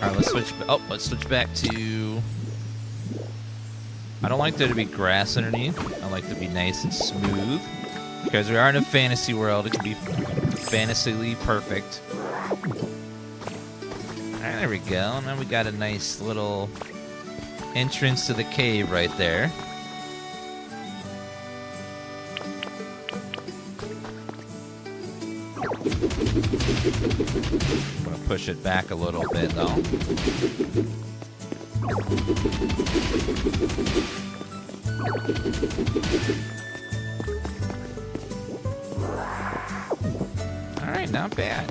Alright, let's switch. Oh, let's switch back to. I don't like there to be grass underneath. I like to be nice and smooth. Because we are in a fantasy world, it can be fantasily perfect. Alright, there we go. And then we got a nice little entrance to the cave right there. I'm gonna push it back a little bit though. Alright, not bad.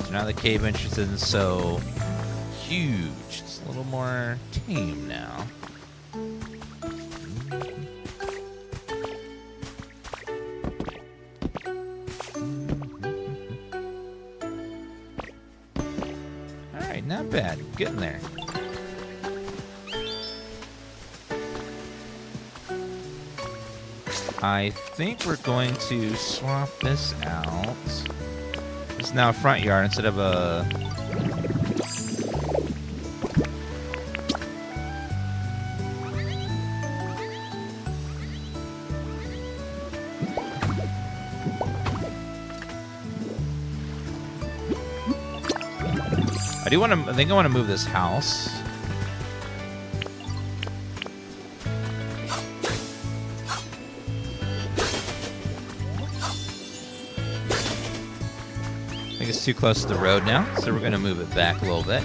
So now the cave entrance isn't so huge. It's a little more tame now. Not bad. Getting there. I think we're going to swap this out. It's now a front yard instead of a... I think I want to move this house. I think it's too close to the road now, so we're going to move it back a little bit.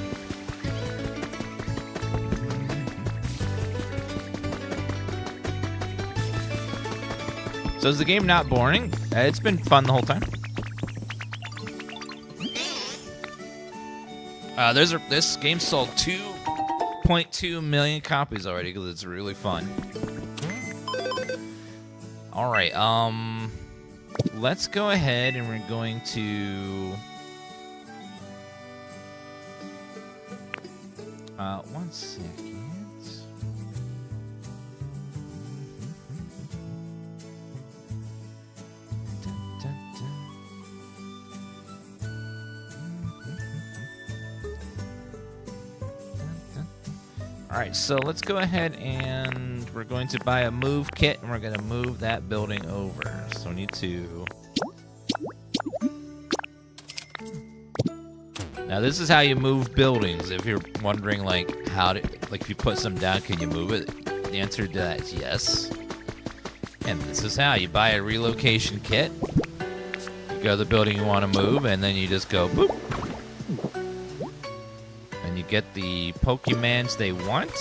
So is the game not boring? It's been fun the whole time. This game sold 2.2 million copies already because it's really fun. All right, let's go ahead and we're going to One second. All right, so let's go ahead and we're going to buy a move kit, and we're going to move that building over. So we need to... Now this is how you move buildings. If you're wondering, like, how to, like, if you put some down, can you move it? The answer to that is yes. And this is how you buy a relocation kit. You go to the building you want to move, and then you just go boop. And you get the Pokemons they want.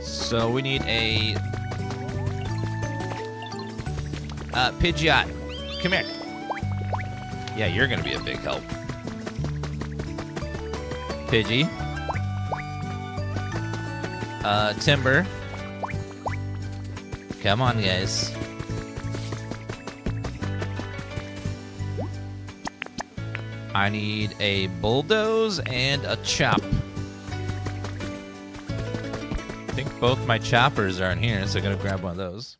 So we need a Pidgeot. Come here. Yeah, you're gonna be a big help. Pidgey. Timber. Come on, guys. I need a bulldoze and a chop. I think both my choppers are in here, so I'm gonna grab one of those.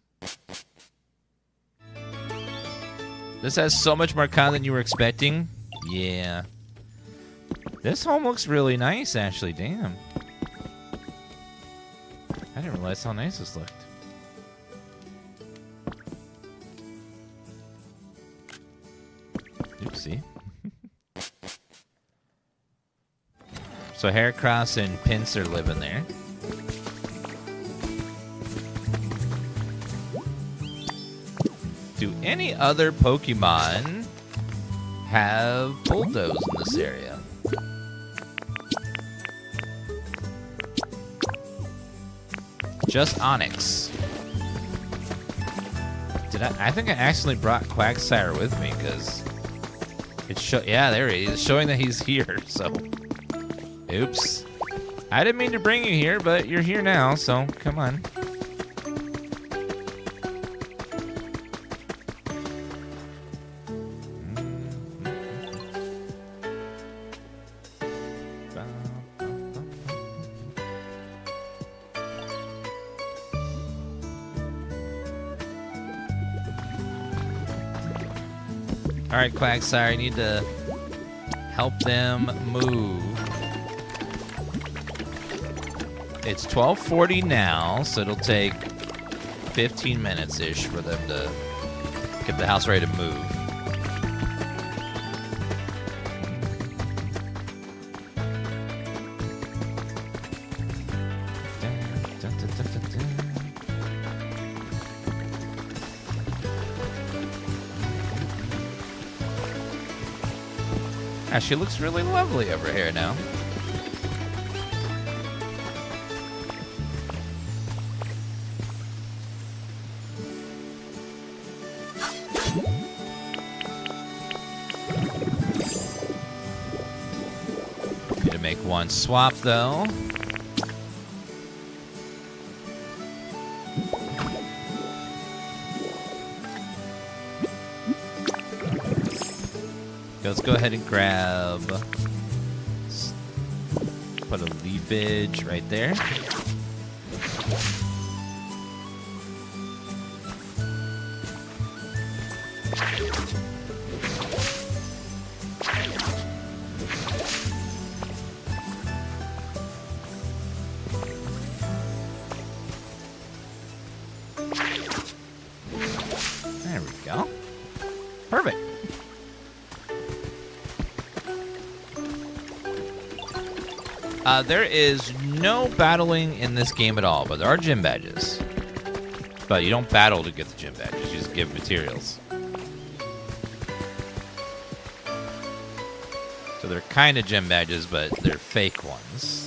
This has so much more content than you were expecting. Yeah. This home looks really nice, actually. Damn. I didn't realize how nice this looked. Oopsie. So Heracross and Pinsir live in there. Do any other Pokemon have Bulldoze in this area? Just Onix. Did I think I accidentally brought Quagsire with me because it's yeah, there he is. It's showing that he's here, so oops. I didn't mean to bring you here, but you're here now, so come on. All right, Quagsire, I need to help them move. It's 12:40 now, so it'll take 15 minutes-ish for them to get the house ready to move. She looks really lovely over here now. Need to make one swap though. Let's go ahead and grab, put a leafage right there. There we go. Perfect. There is no battling in this game at all, but there are gym badges. But you don't battle to get the gym badges, you just give materials. So they're kind of gym badges, but they're fake ones.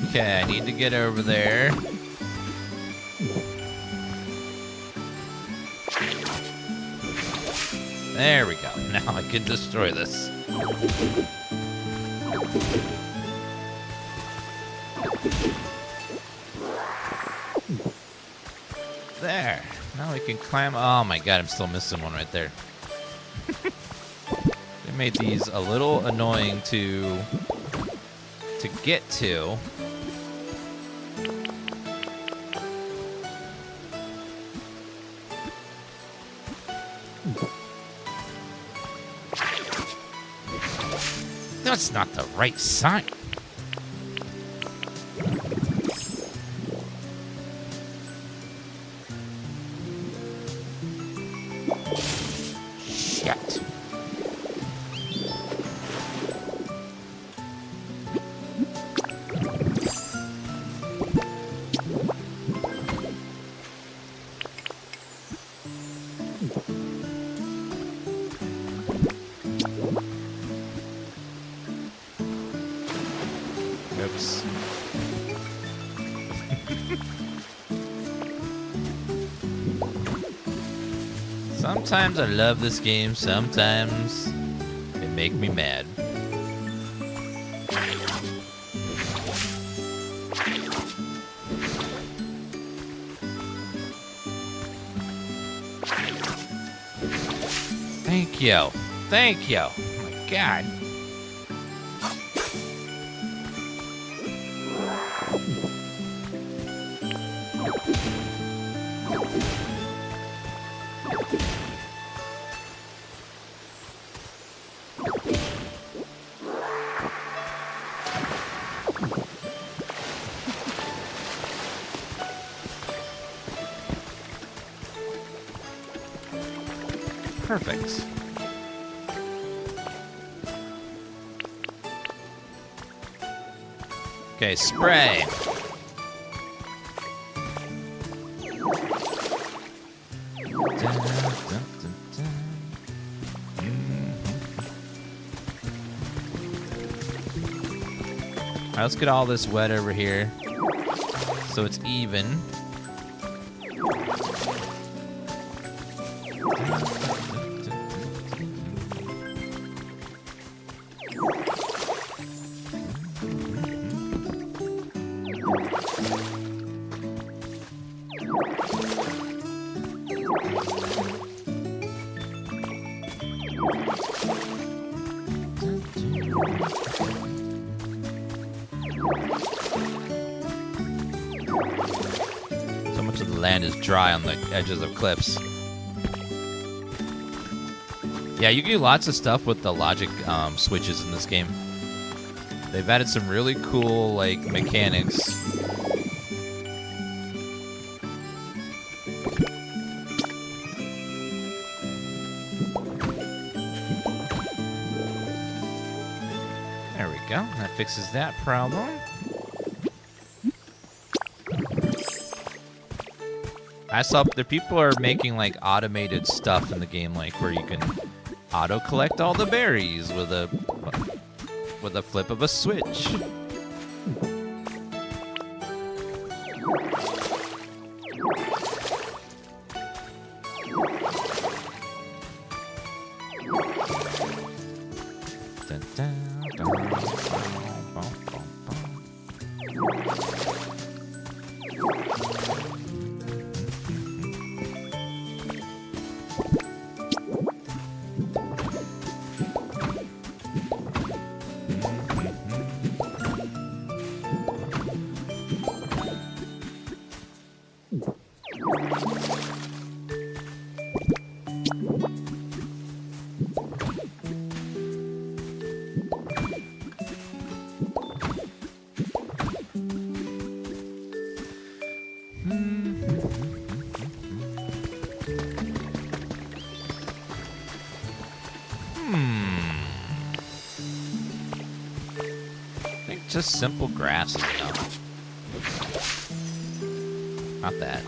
Okay, I need to get over there. There we go. Now I can destroy this. There. Now we can climb. Oh my god, I'm still missing one right there. They made these a little annoying to get to. That's not the right sign. Shit. Oops. Sometimes I love this game, sometimes it makes me mad. Thank you. Thank you. Oh my god. Perfect. Okay, spray. All right, let's get all this wet over here so it's even. So much of the land is dry on the edges of cliffs. Yeah, you can do lots of stuff with the logic switches in this game. They've added some really cool, like, mechanics. There we go. That fixes that problem. I saw the people are making like automated stuff in the game, like where you can auto collect all the berries with a flip of a switch. Dun, dun, dun, bum, bum, bum. I think just simple grass is enough. Not that.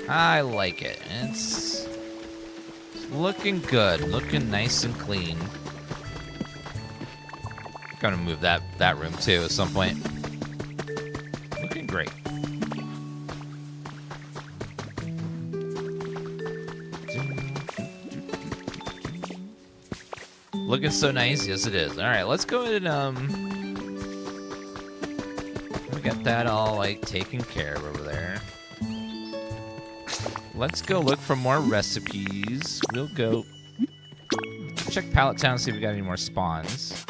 I like it. It's looking good, looking nice and clean. Gonna move that room too at some point. Looking great. Looking so nice, yes it is. All right, let's go ahead and we got that all like taken care of over there. Let's go look for more recipes. We'll go check Pallet Town, see if we got any more spawns.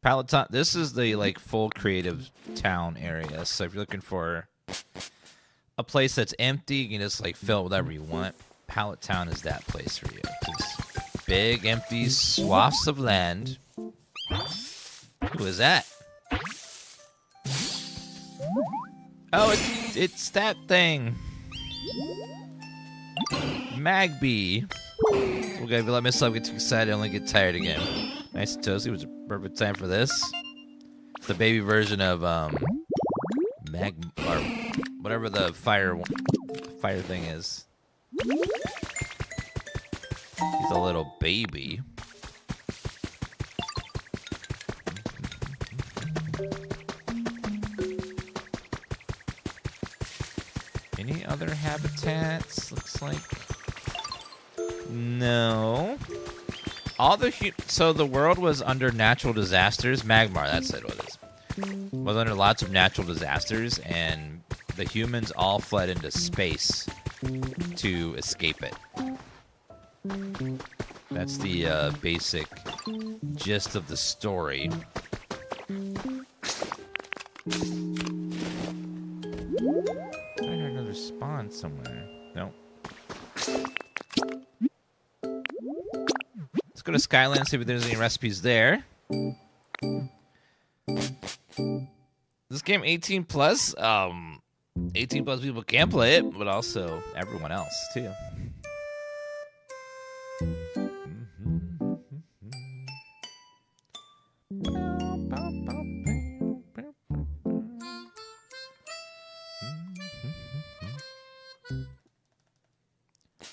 Palatine, this is the like full creative town area. So if you're looking for a place that's empty, you can just like fill it with whatever you want. Pallet Town is that place for you. Just big empty swaths of land. Who is that? Oh, it's that thing. Magby. Okay, if you let myself get too excited, I only get tired again. Nice and toasty. Was a perfect time for this. It's the baby version of Mag or whatever the fire thing is. He's a little baby. Any other habitats? Looks like no. All the so the world was under natural disasters. Magmar, that's it. What it is. Was under lots of natural disasters, and the humans all fled into space to escape it. That's the basic gist of the story. I heard another spawn somewhere. Nope. Let's go to Skyland, see if there's any recipes there. This game 18 plus. 18 plus people can play it, but also everyone else too.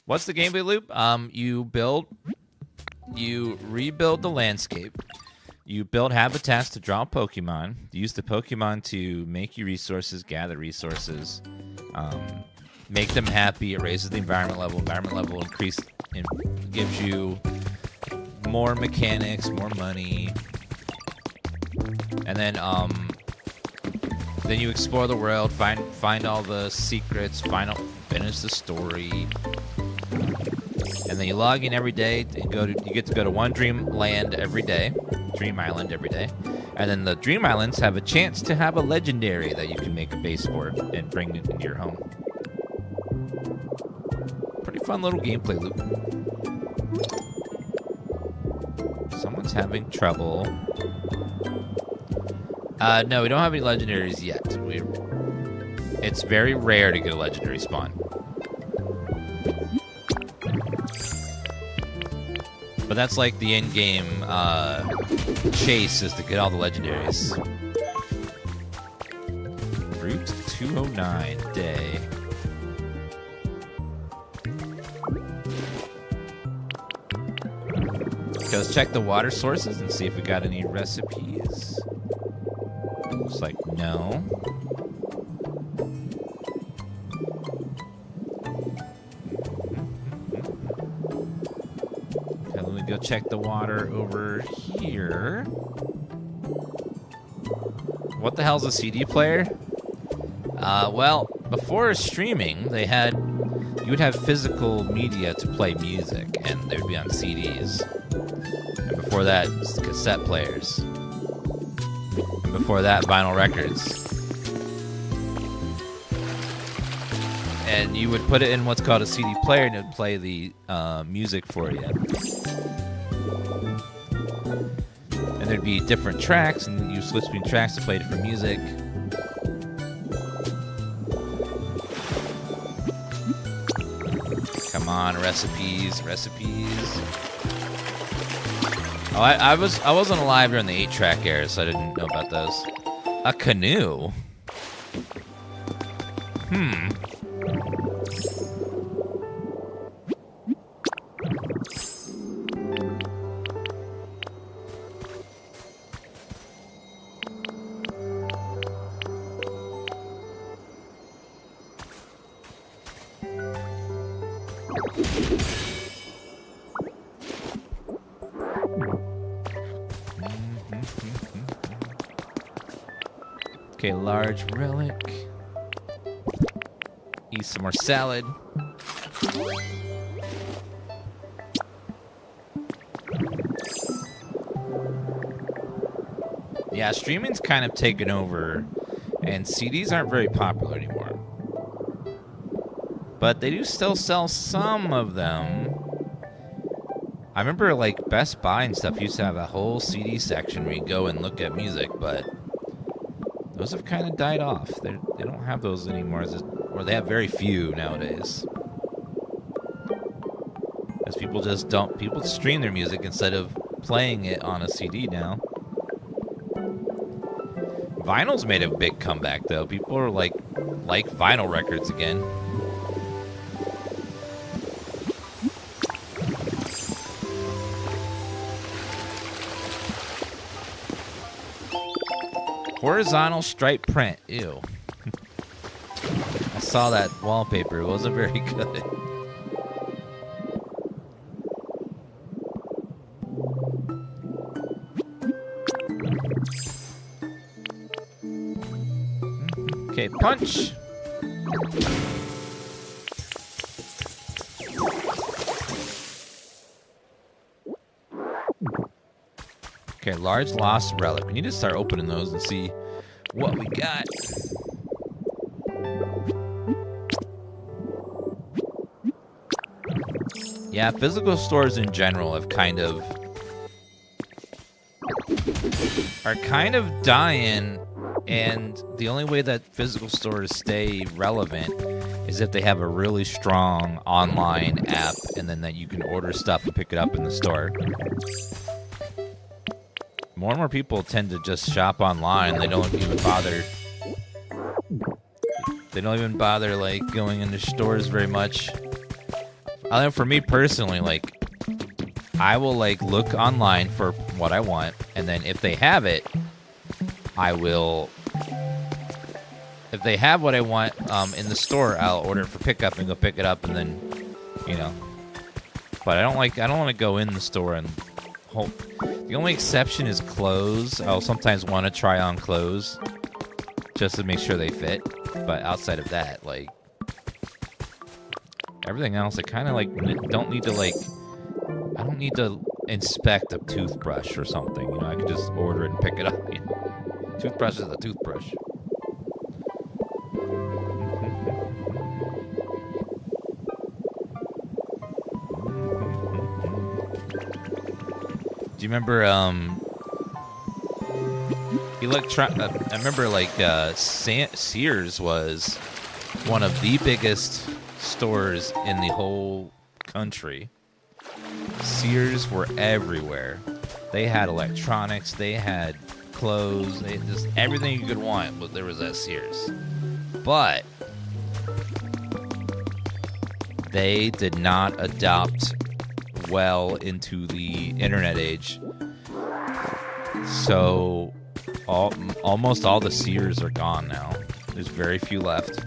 What's the gameplay loop? You rebuild the landscape. You build habitats to draw Pokemon. You use the Pokemon to make you resources, gather resources, make them happy. It raises the environment level. Environment level increase and gives you more mechanics, more money, and then you explore the world, find all the secrets, finish the story. And then you log in every day and you get to go to one dream island every day, and then the dream islands have a chance to have a legendary that you can make a base for and bring it into your home. Pretty fun little gameplay loop. Someone's having trouble. No, we don't have any legendaries yet. It's very rare to get a legendary spawn. But that's like the in-game chase is to get all the legendaries. Route 209 day. Okay, let's check the water sources and see if we got any recipes. Looks like no. Okay, let me go check the water over here. What the hell's a CD player? Well, before streaming, you would have physical media to play music, and they would be on CDs. And before that, cassette players. And before that, vinyl records. And you would put it in what's called a CD player, and it would play the music for you. And there'd be different tracks, and you switch between tracks to play different music. Come on, recipes. Oh, I wasn't alive during the 8-track era, so I didn't know about those. A canoe? Okay, large relic. Eat some more salad. Yeah, streaming's kind of taken over, and CDs aren't very popular anymore. But they do still sell some of them. I remember, like, Best Buy and stuff used to have a whole CD section where you go and look at music, but those have kind of died off. They don't have those anymore, or they have very few nowadays. As people stream their music instead of playing it on a CD now. Vinyl's made a big comeback, though. People are like vinyl records again. Horizontal stripe print. Ew. I saw that wallpaper. It wasn't very good. Okay, punch. Okay, large lost relic. We need to start opening those and see what we got. Yeah, physical stores in general have are kind of dying, and the only way that physical stores stay relevant is if they have a really strong online app, and then that you can order stuff and pick it up in the store. More and more people tend to just shop online. They don't even bother. They don't even bother like going into stores very much. I know for me personally, like I will like look online for what I want, and then if they have it, I will. If they have what I want in the store, I'll order it for pickup and go pick it up, and then, you know. But I don't want to go in the store and hope. The only exception is clothes. I'll sometimes want to try on clothes just to make sure they fit. But outside of that, like everything else, I kind of like don't need to like. I don't need to inspect a toothbrush or something. You know, I can just order it and pick it up. You know? Toothbrush is a toothbrush. Do you remember I remember like Sears was one of the biggest stores in the whole country. Sears were everywhere. They had electronics, they had clothes, they just everything you could want, but there was at Sears. But they did not adopt well into the internet age. So almost all the Sears are gone now. There's very few left.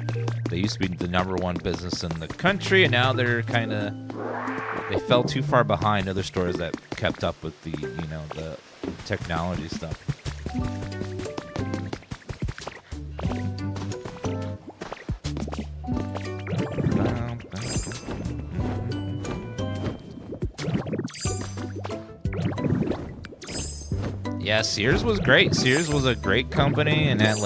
They used to be the #1 business in the country, and now they're they fell too far behind other stores that kept up with the technology stuff. Yeah, Sears was great. Sears was a great company and had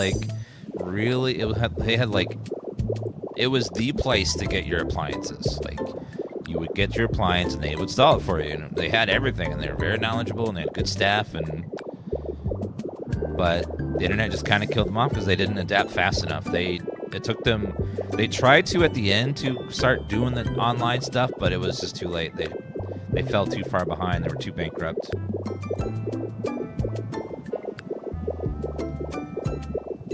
it was the place to get your appliances. Like, you would get your appliance and they would install it for you. And they had everything, and they were very knowledgeable, and they had good staff. But the internet just kind of killed them off because they didn't adapt fast enough. They tried to at the end to start doing the online stuff, but it was just too late. They fell too far behind. They were too bankrupt.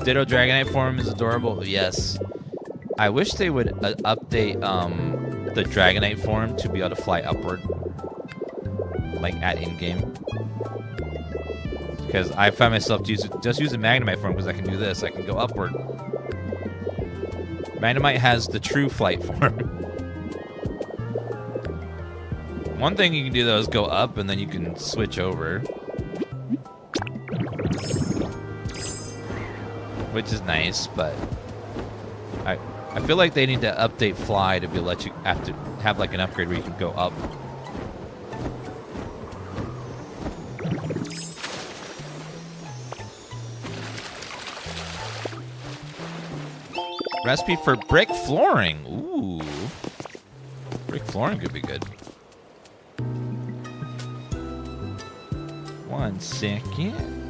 Ditto Dragonite form is adorable. Yes. I wish they would update the Dragonite form to be able to fly upward, like at in-game. Because I find myself just using Magnemite form because I can do this. I can go upward. Magnemite has the true flight form. One thing you can do though is go up and then you can switch over, which is nice, but I feel like they need to update Fly to let you have like an upgrade where you can go up. Recipe for brick flooring. Ooh, brick flooring could be good. 1 second.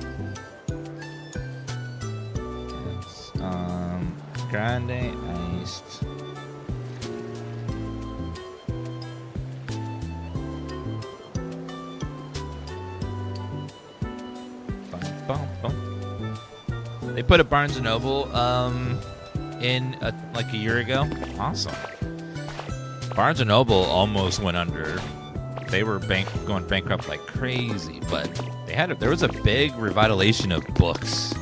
Grande iced. They put a Barnes & Noble in like a year ago. Awesome. Barnes & Noble almost went under. They were going bankrupt like crazy, but there was a big revitalization of books.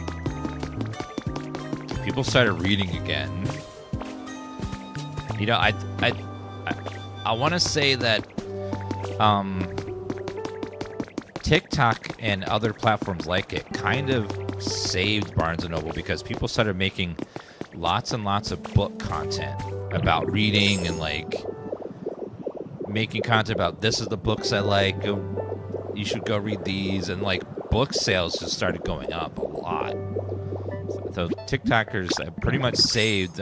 People started reading again. You know, I want to say that TikTok and other platforms like it kind of saved Barnes & Noble because people started making lots and lots of book content about reading and like making content about this is the books I like. You should go read these, and like book sales just started going up a lot. So TikTokers pretty much saved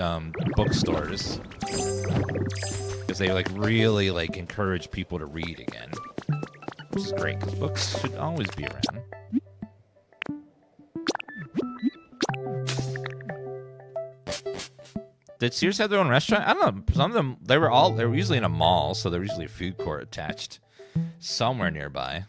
bookstores because they like really like encourage people to read again, which is great because books should always be around. Did Sears have their own restaurant? I don't know. Some of them they were usually in a mall, so there was usually a food court attached somewhere nearby.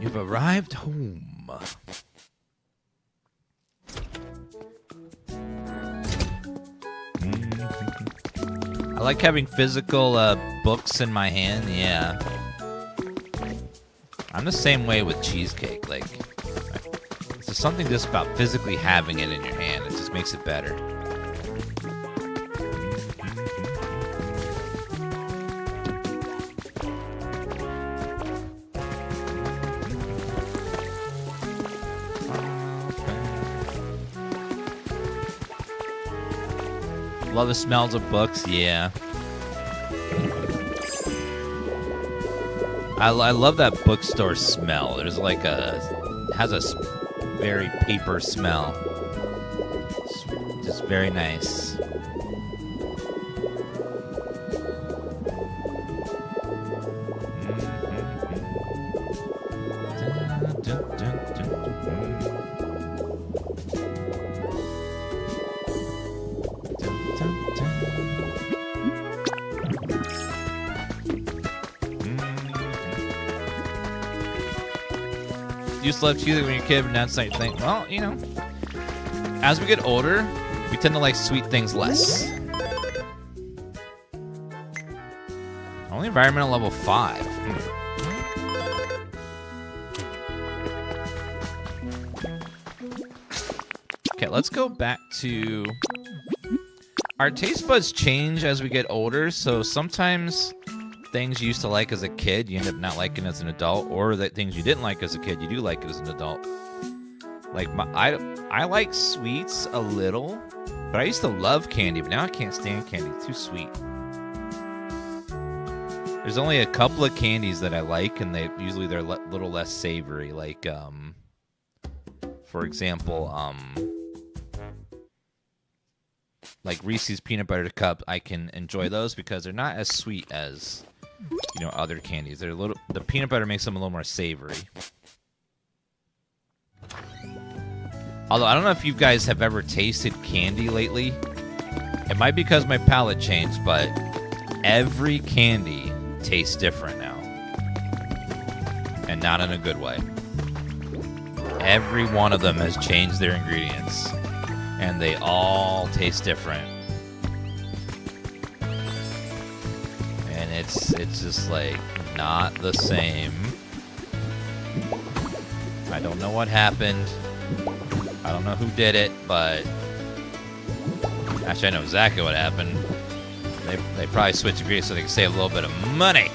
You've arrived home. I like having physical books in my hand. Yeah. I'm the same way with cheesecake. Like, there's something just about physically having it in your hand. It just makes it better. Love the smells of books, yeah. I love that bookstore smell. There's like has a very paper smell. It's just very nice. You used to love cheese when you were a kid, but now it's not your thing. Well, you know, as we get older, we tend to like sweet things less. Only environmental level 5. Okay, let's go back to... Our taste buds change as we get older, so sometimes things you used to like as a kid, you end up not liking as an adult, or that things you didn't like as a kid, you do like it as an adult. Like, I like sweets a little, but I used to love candy, but now I can't stand candy. It's too sweet. There's only a couple of candies that I like, and they're a little less savory. Like, for example, like Reese's Peanut Butter Cup, I can enjoy those because they're not as sweet as, you know, other candies. They're the peanut butter makes them a little more savory. Although, I don't know if you guys have ever tasted candy lately. It might be because my palate changed, but every candy tastes different now. And not in a good way. Every one of them has changed their ingredients. And they all taste different. And it's just like not the same. I don't know what happened. I don't know who did it, but actually I know exactly what happened. They probably switched ingredients so they can save a little bit of money.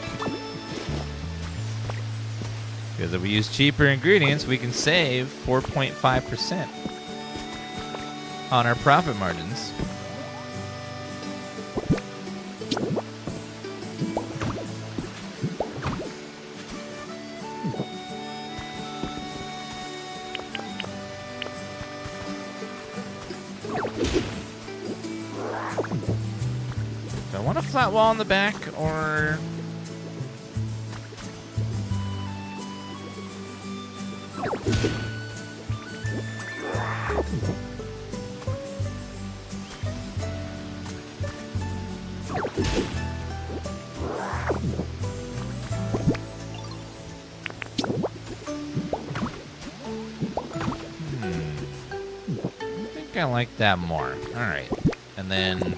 Because if we use cheaper ingredients, we can save 4.5% on our profit margins. Do I want a flat wall in the back, or... I like that more. Alright. And then...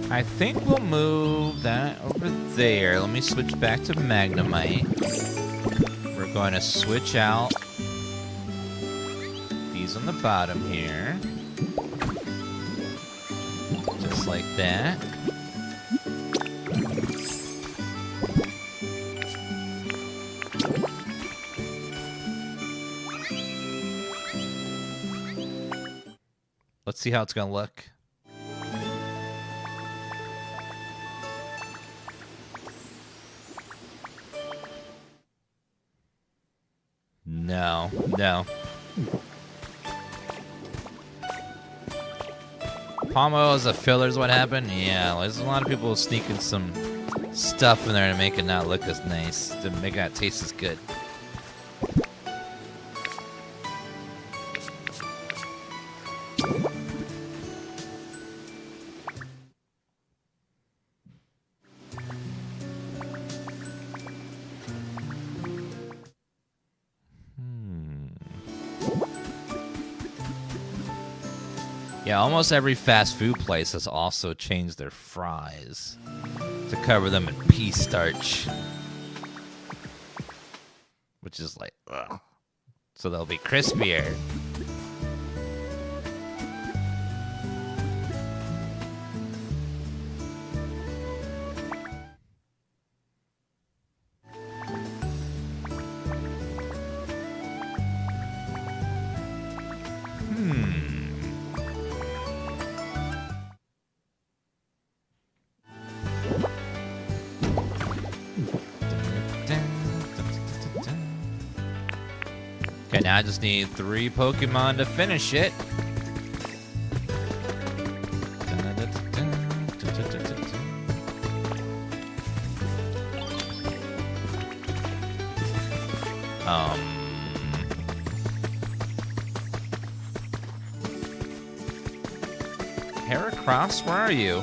I think we'll move that over there. Let me switch back to Magnemite. We're going to switch out these on the bottom here. Just like that. Let's see how it's going to look. No, no. Palm oil as a filler is what happened? Yeah, there's a lot of people sneaking some stuff in there to make it not look as nice, to make it not taste as good. Yeah, almost every fast food place has also changed their fries. to cover them in pea starch, which is like, ugh. So they'll be crispier. Okay, now I just need 3 Pokemon to finish it. Heracross, where are you?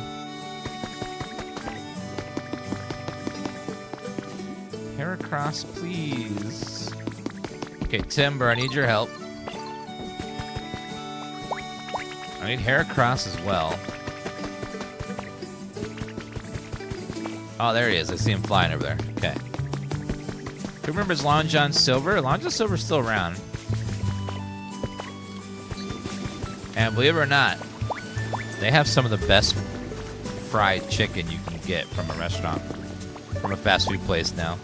Heracross, please. Okay, Timber, I need your help. I need Heracross as well. Oh, there he is. I see him flying over there. Okay. Who remembers Long John Silver? Long John Silver's still around. And believe it or not, they have some of the best fried chicken you can get from a restaurant, from a fast food place now.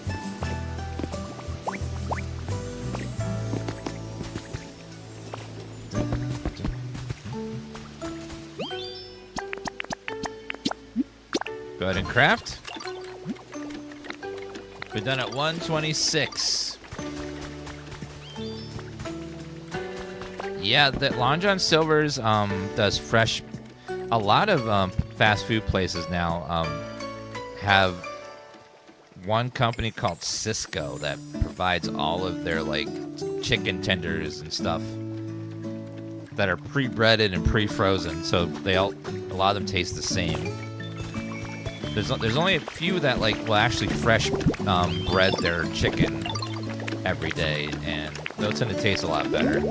Go ahead and craft. We're done at 126. Yeah, that Long John Silver's does fresh. A lot of fast food places now have one company called Cisco that provides all of their like chicken tenders and stuff that are pre-breaded and pre-frozen, so a lot of them taste the same. There's only a few that like will actually fresh bread their chicken every day, and those tend to taste a lot better.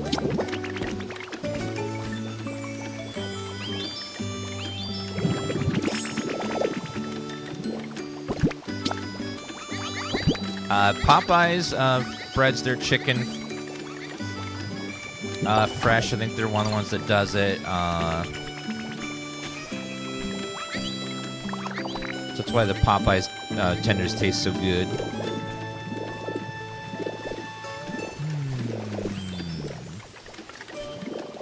Popeyes breads their chicken fresh. I think they're one of the ones that does it. So that's why the Popeyes tenders taste so good.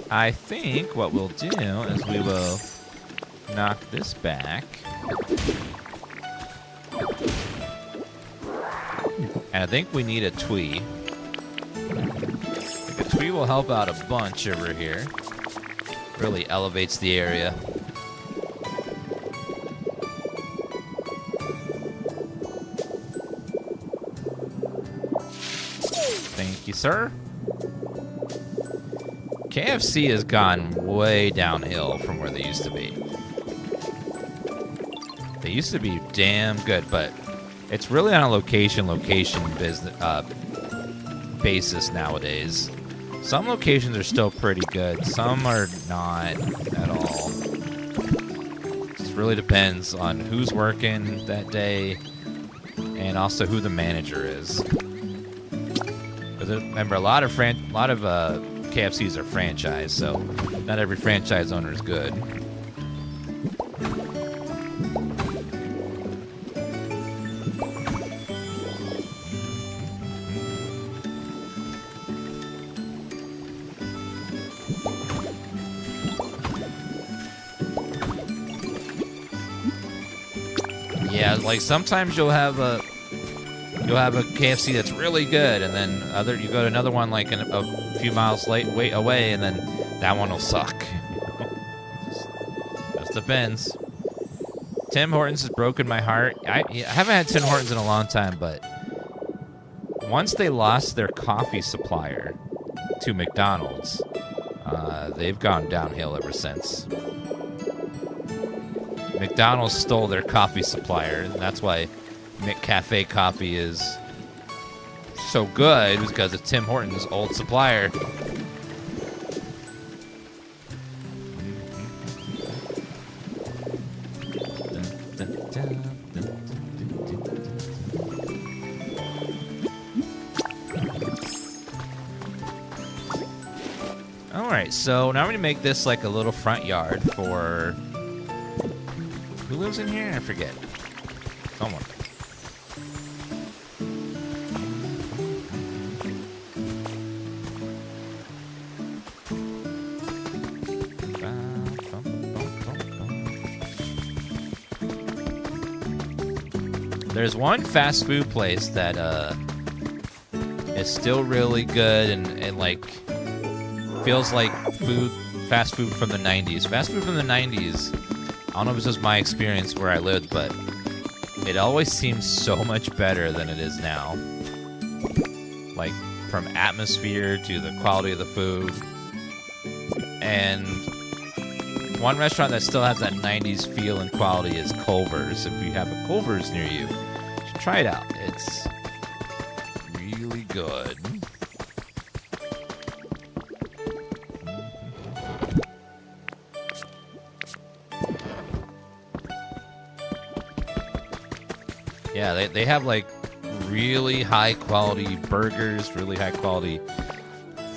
I think what we'll do is we will knock this back. And I think we need a Twee. I think a Twee will help out a bunch over here. Really elevates the area. Thank you, sir. KFC has gone way downhill from where they used to be. They used to be damn good, but it's really on a location business basis nowadays. Some locations are still pretty good. Some are not at all. It just really depends on who's working that day and also who the manager is. Because remember, a lot of KFCs are franchised, so not every franchise owner is good. Yeah, like sometimes you'll have a KFC that's really good, and then you go to another one like a few miles away, and then that one will suck. Just depends. Tim Hortons has broken my heart. I haven't had Tim Hortons in a long time, but once they lost their coffee supplier to McDonald's, they've gone downhill ever since. McDonald's stole their coffee supplier, and that's why McCafe coffee is so good, because of Tim Hortons' old supplier. Alright, so now I'm going to make this like a little front yard for... Who lives in here? I forget. Someone. There's one fast food place that is still really good and like feels like fast food from the 90s. Fast food from the 90s, I don't know if it's just my experience where I lived, but it always seems so much better than it is now. Like from atmosphere to the quality of the food. And one restaurant that still has that 90s feel and quality is Culver's. If you have a Culver's near you, should try it out. It's really good. Yeah, they have like really high quality burgers, really high quality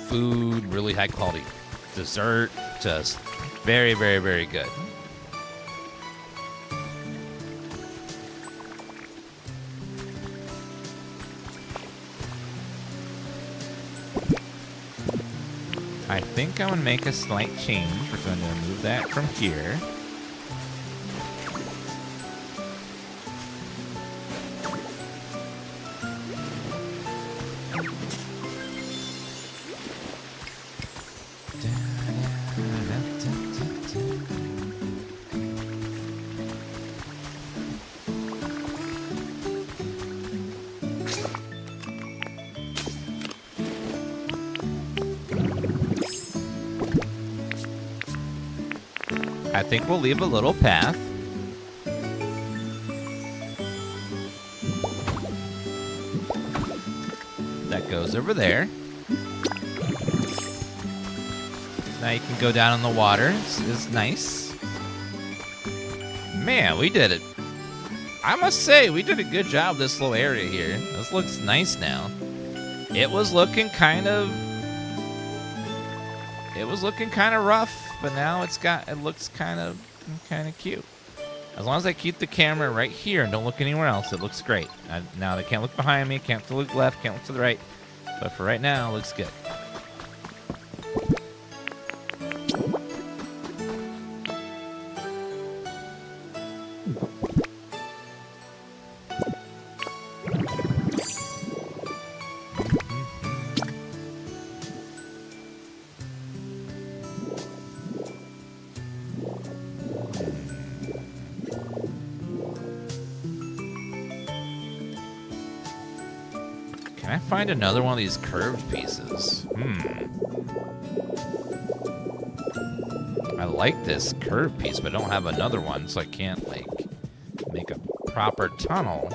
food, really high quality dessert. Just very, very, very good. I think I'm going to make a slight change. We're going to move that from here. I think we'll leave a little path. That goes over there. Now you can go down in the water. It's nice. Man, we did it. I must say, we did a good job this little area here. This looks nice now. It was looking kind of rough. But now it looks kind of cute. As long as I keep the camera right here and don't look anywhere else, it looks great. Now I can't look behind me, can't look left, can't look to the right. But for right now, it looks good. Can I find another one of these curved pieces? I like this curved piece, but I don't have another one, so I can't, like, make a proper tunnel.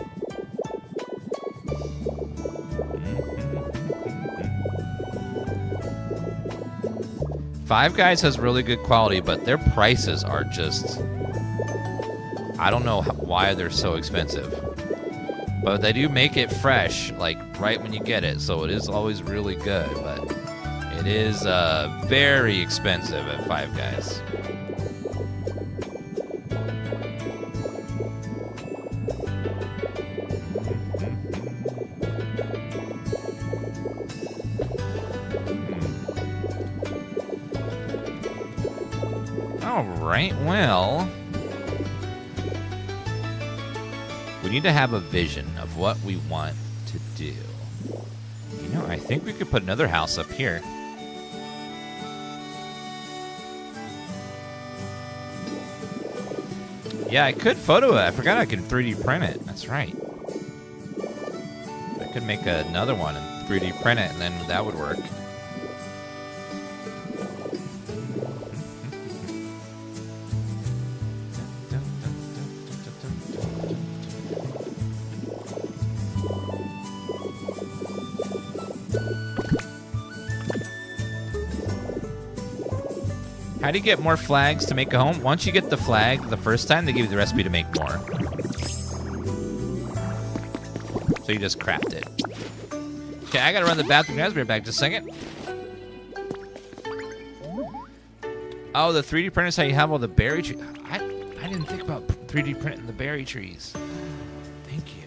Five Guys has really good quality, but their prices are just... I don't know why they're so expensive. But they do make it fresh, like, right when you get it, so it is always really good, but it is very expensive at Five Guys. All right, well... we need to have a vision of what we want to do. You know, I think we could put another house up here. Yeah, I could photo it. I forgot I can 3D print it. That's right. I could make another one and 3D print it, and then that would work. How do you get more flags to make a home? Once you get the flag the first time, they give you the recipe to make more. So you just craft it. Okay, I gotta run to the bathroom. Guys, be right back just a second. Oh, the 3D print is how you have all the berry trees. I didn't think about 3D printing the berry trees. Thank you.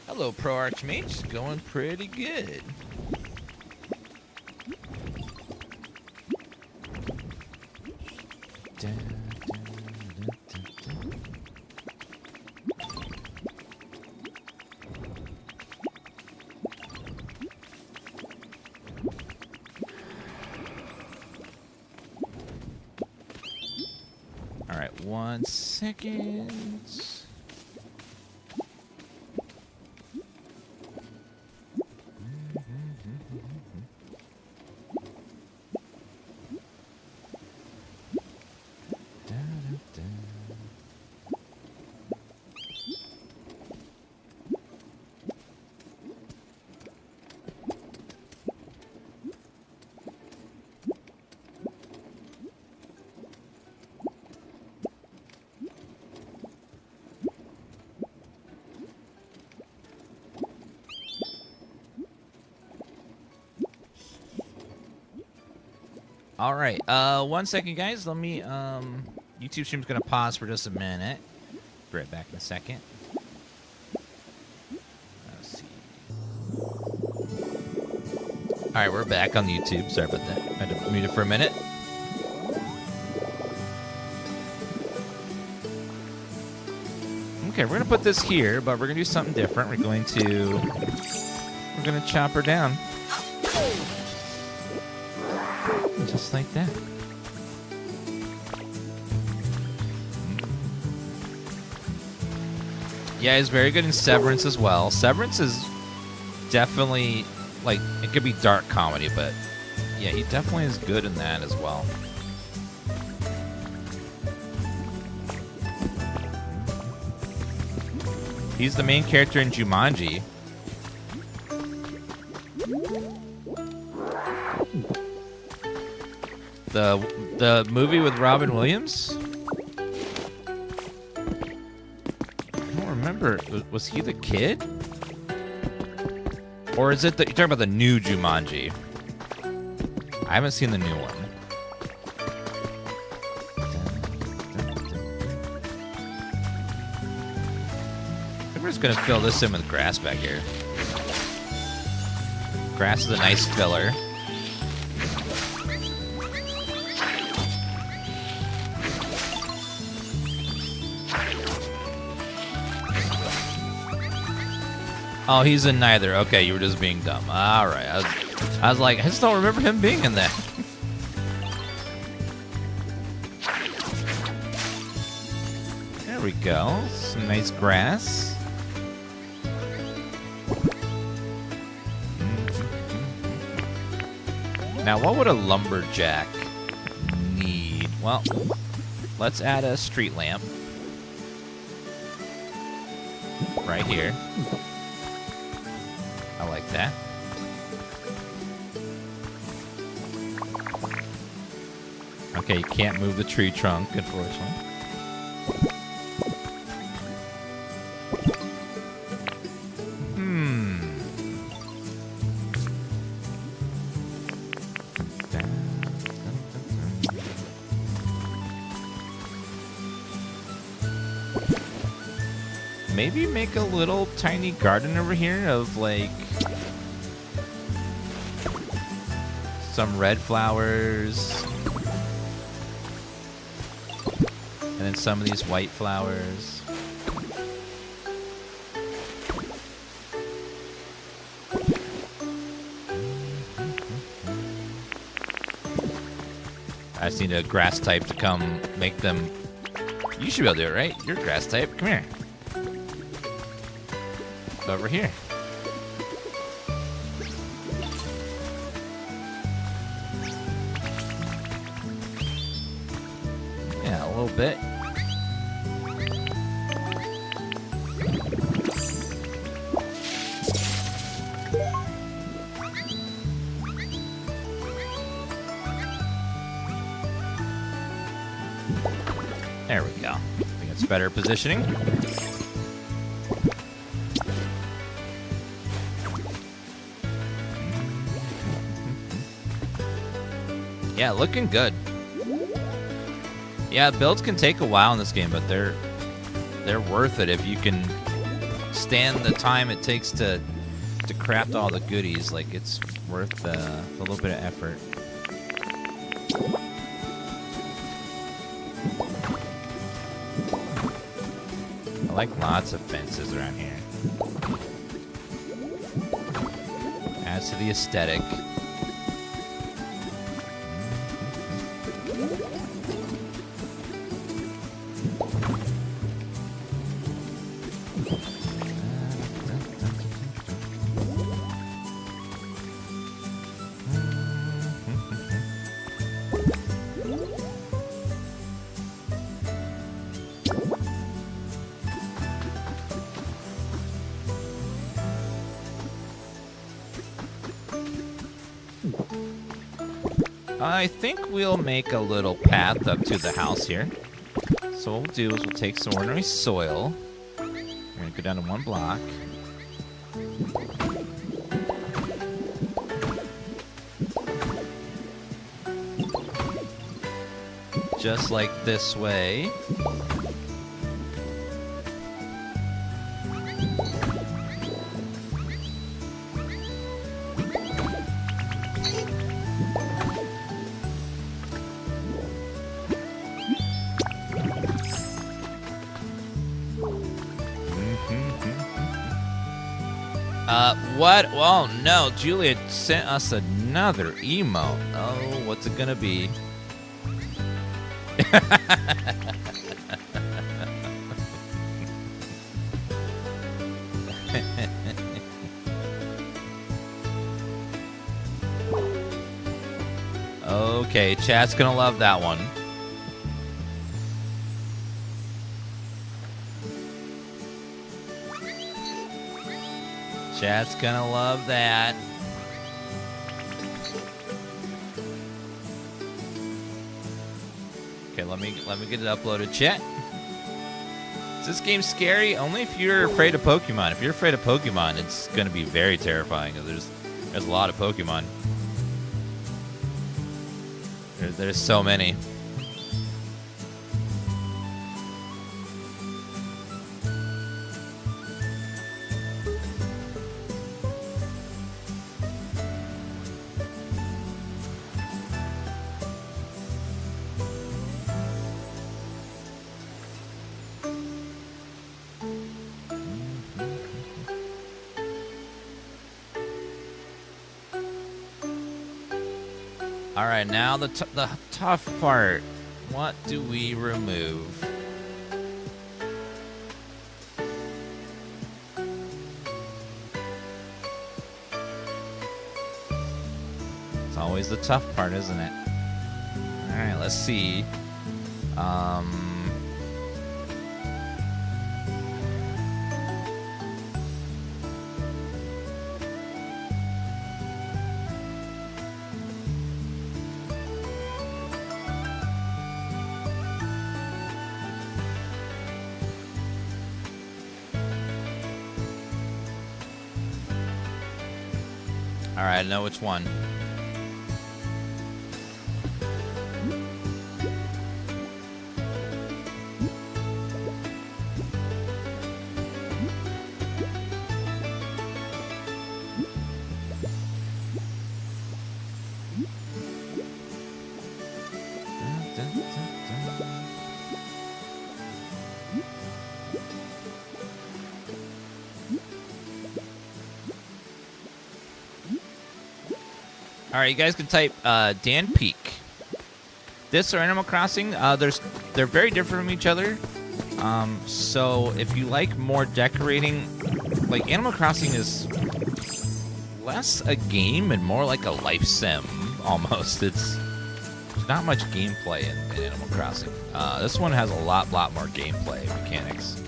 Hello, Pro Archmage. Going pretty good. 1 second. All right. 1 second, guys. Let me. YouTube stream's gonna pause for just a minute. Be right back in a second. Let's see. All right, we're back on YouTube. Sorry about that. I had to mute it for a minute. Okay, we're gonna put this here, but we're gonna do something different. We're gonna chop her down. Just like that. Yeah, he's very good in Severance as well. Severance is definitely, like, it could be dark comedy, but yeah, he definitely is good in that as well. He's the main character in Jumanji. The movie with Robin Williams? I don't remember. Was he the kid? Or is it you're talking about the new Jumanji? I haven't seen the new one. I'm just gonna fill this in with grass back here. Grass is a nice filler. Oh, he's in neither. Okay, you were just being dumb. All right. I was like, I just don't remember him being in that. There we go. Some nice grass. Now, what would a lumberjack need? Well, let's add a street lamp. Right here. I like that. Okay, you can't move the tree trunk, unfortunately. Maybe make a little tiny garden over here of, like, some red flowers. And then some of these white flowers. I just need a grass type to come make them. You should be able to do it, right? You're a grass type. Come here. Over here. Yeah, a little bit. There we go. I think it's better positioning. Yeah, looking good. Yeah, builds can take a while in this game, but they're worth it if you can stand the time it takes to craft all the goodies. Like, it's worth a little bit of effort. I like lots of fences around here. Adds to the aesthetic. I think we'll make a little path up to the house here. So what we'll do is we'll take some ordinary soil. We're going to go down to 1 block. Just like this way. What? Oh no, Juliet sent us another emote. Oh, what's it gonna be? Okay, chat's gonna love that one. Chat's gonna love that. Okay, let me get it uploaded. Chat. Is this game scary? Only if you're afraid of Pokemon. If you're afraid of Pokemon, it's gonna be very terrifying. There's a lot of Pokemon. There's so many. All right, now the tough part. What do we remove? It's always the tough part, isn't it? All right, let's see. All right, I know which one. All right, you guys can type Dan Peak. This or Animal Crossing, they're very different from each other. So if you like more decorating, like Animal Crossing is less a game and more like a life sim almost. There's not much gameplay in Animal Crossing. This one has a lot more gameplay mechanics.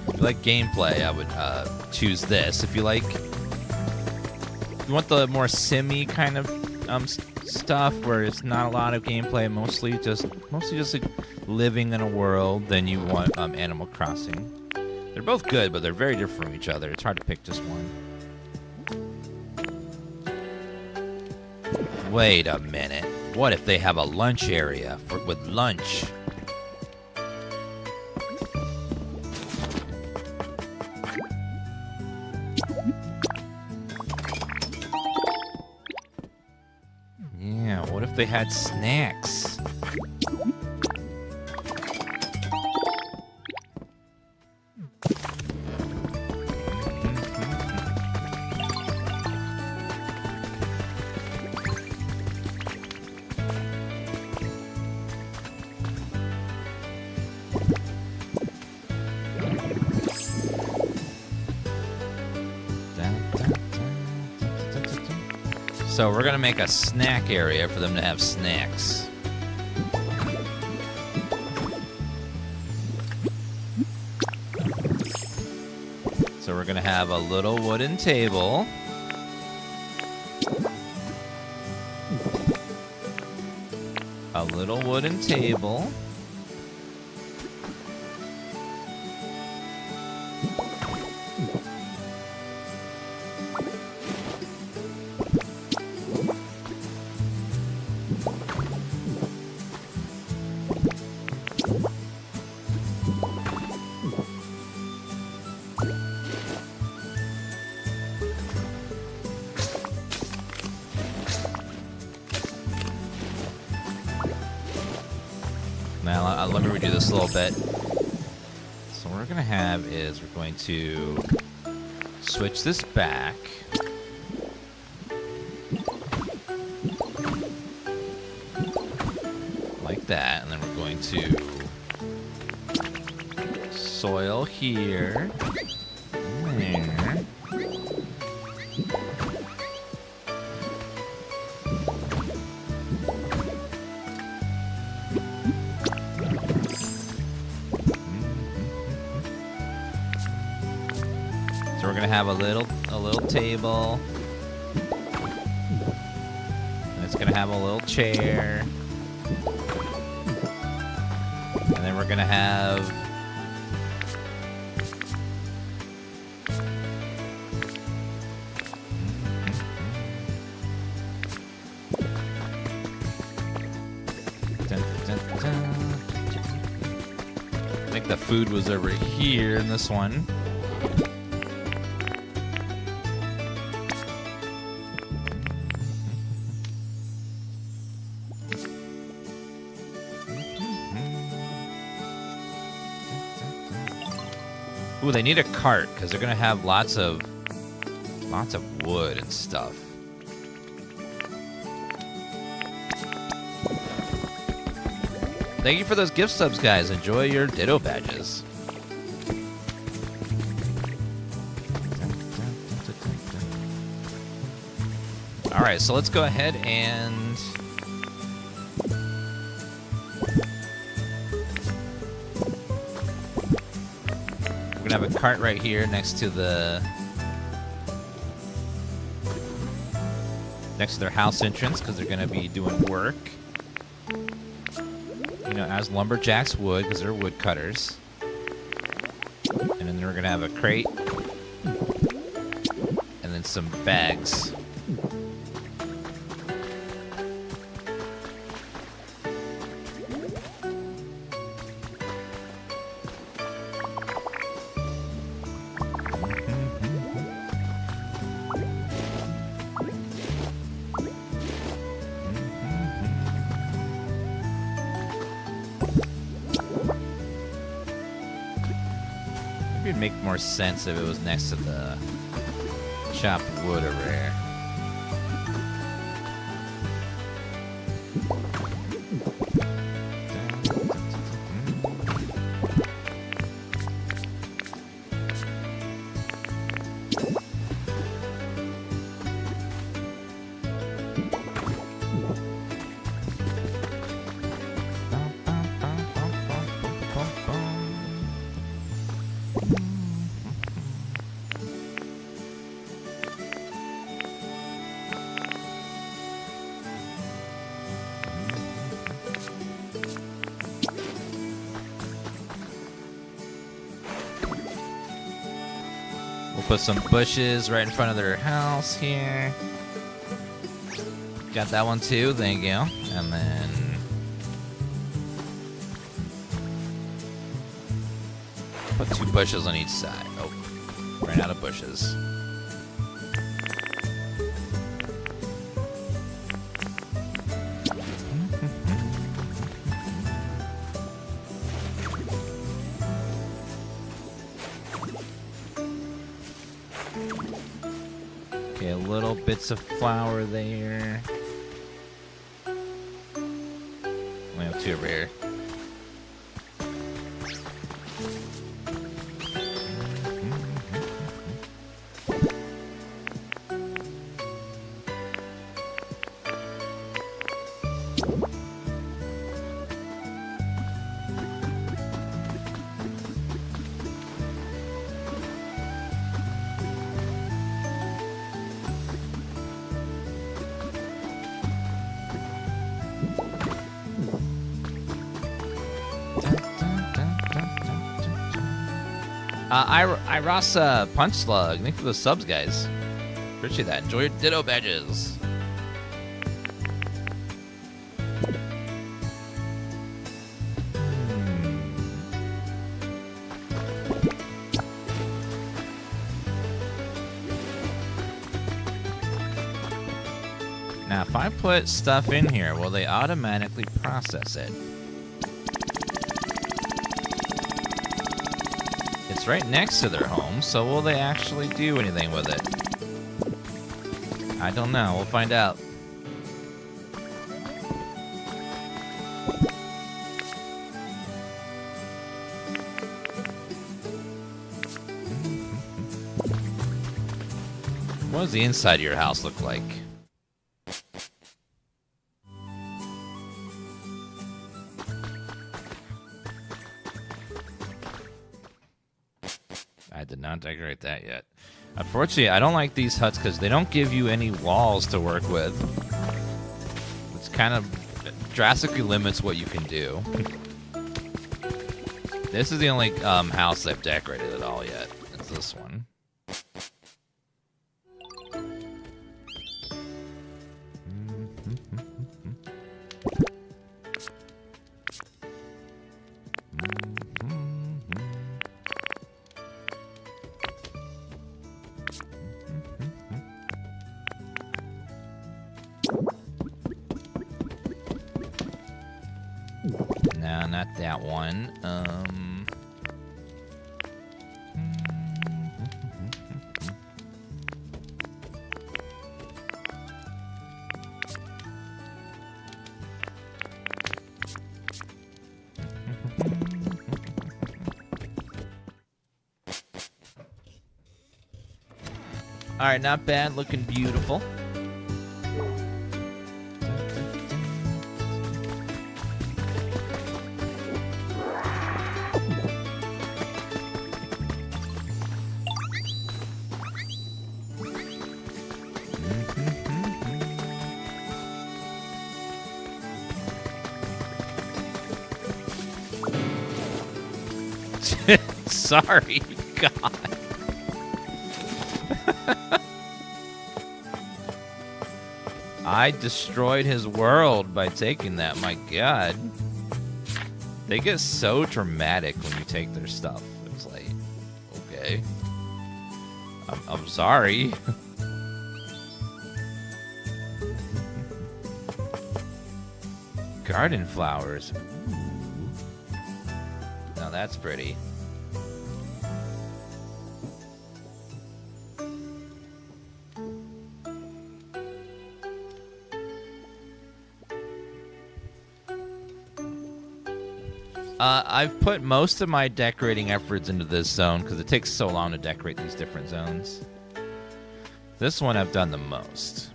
If you like gameplay, I would choose this. If you want the more simmy kind of stuff where it's not a lot of gameplay, mostly just like living in a world, then you want Animal Crossing. They're both good, but they're very different from each other. It's hard to pick just one. Wait a minute. What if they have a lunch area with lunch? Yeah, what if they had snacks? So we're gonna make a snack area for them to have snacks. So we're gonna have a little wooden table. A little wooden table. Now, let me redo this a little bit. So what we're going to have is we're going to switch this back. Like that. And then we're going to soil here. There. So we're gonna have a little table, and it's gonna have a little chair, and then we're gonna have I think the food was over here in this one. Ooh, they need a cart because they're gonna have lots of wood and stuff. Thank you for those gift subs, guys. Enjoy your Ditto badges. All right, so let's go ahead and we're gonna have a cart right here next to their house entrance because they're gonna be doing work. You know, as lumberjacks would, because they're woodcutters. And then we're gonna have a crate, and then some bags. It'd make more sense if it was next to the chopped wood over here. We'll put some bushes right in front of their house here. Got that one too, thank you. And then put 2 bushes on each side. Oh, ran out of bushes. Okay, little bits of flour there. We have 2 over here. Irasa Punch Slug. Thank you for the subs, guys. Appreciate that. Enjoy your Ditto badges. Now, if I put stuff in here, will they automatically process it? It's right next to their home, so will they actually do anything with it? I don't know. We'll find out. What does the inside of your house look like? I did not decorate that yet. Unfortunately, I don't like these huts because they don't give you any walls to work with. It's kind of drastically limits what you can do. This is the only house I've decorated at all yet. It's this one. No, not that one. All right, not bad. Looking beautiful. Sorry, God. I destroyed his world by taking that. My God. They get so dramatic when you take their stuff. It's like, okay. I'm sorry. Garden flowers. Ooh. Now that's pretty. I've put most of my decorating efforts into this zone because it takes so long to decorate these different zones. This one I've done the most.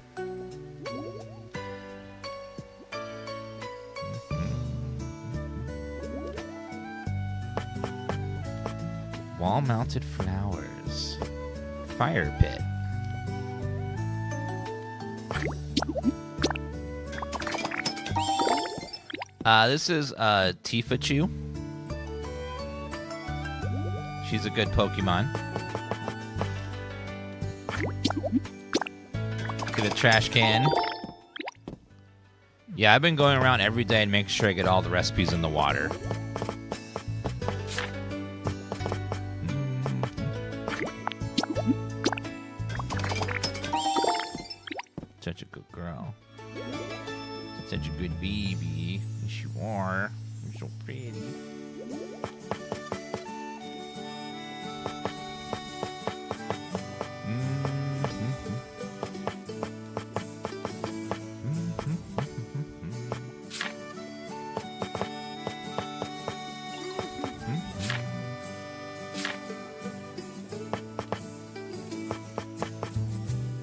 Wall-mounted flowers. Fire pit. This is Tifachu. She's a good Pokemon. Get a trash can. Yeah, I've been going around every day and making sure I get all the recipes in the water. Such a good girl. Such a good baby. Yes, you are. You're so pretty.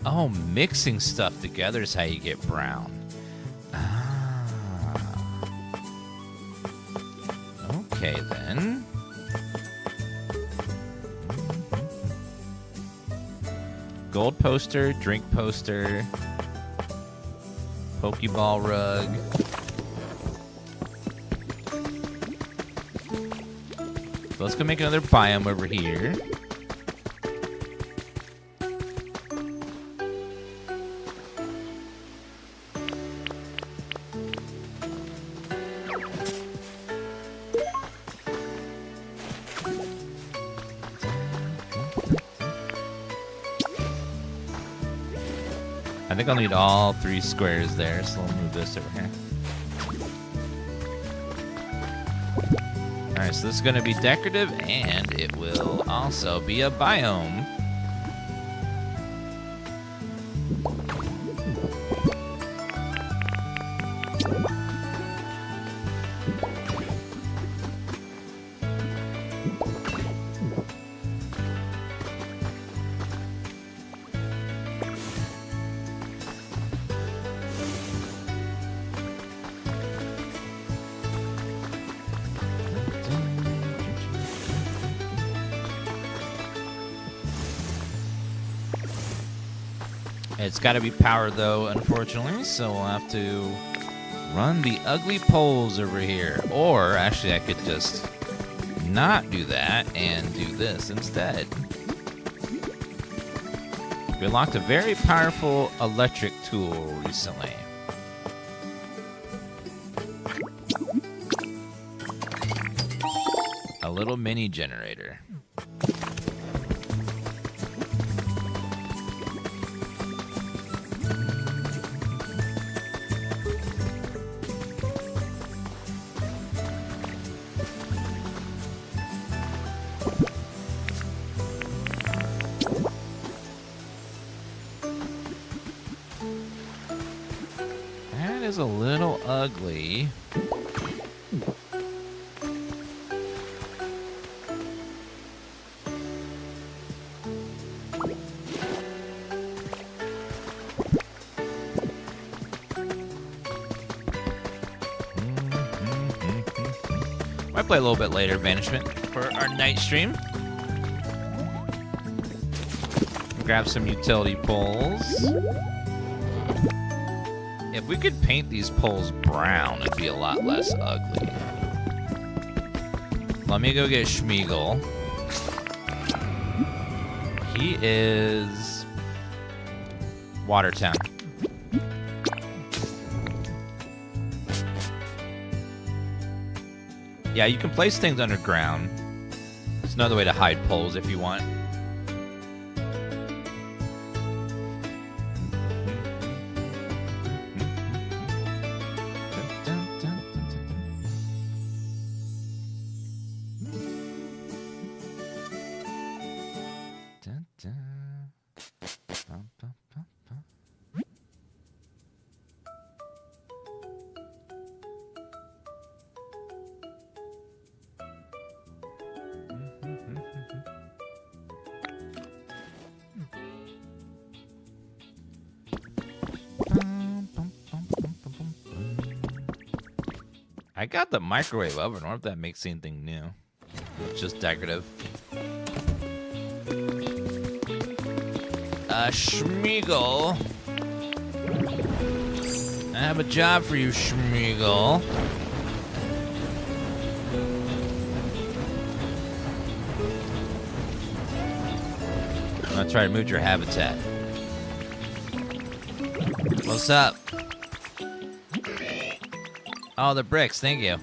Oh, mixing stuff together is how you get brown. Okay, then. Gold poster, drink poster, Pokeball rug. Let's go make another biome over here. I think I'll need all 3 squares there, so I'll move this over here. Alright, so this is going to be decorative, and it will also be a biome. It's got to be powered, though, unfortunately, so we'll have to run the ugly poles over here. Or, actually, I could just not do that and do this instead. We unlocked a very powerful electric tool recently. A little mini generator. Is a little ugly. Might play a little bit later, Banishment, for our night stream. Grab some utility poles. If we could paint these poles brown, it'd be a lot less ugly. Let me go get Schmeagle. He is Watertown. Yeah, you can place things underground. It's another way to hide poles if you want. I got the microwave oven. I wonder if that makes anything new. It's just decorative. Schmeagle. I have a job for you, Schmeagle. I'm gonna try to move your habitat. What's up? Oh, the bricks. Thank you.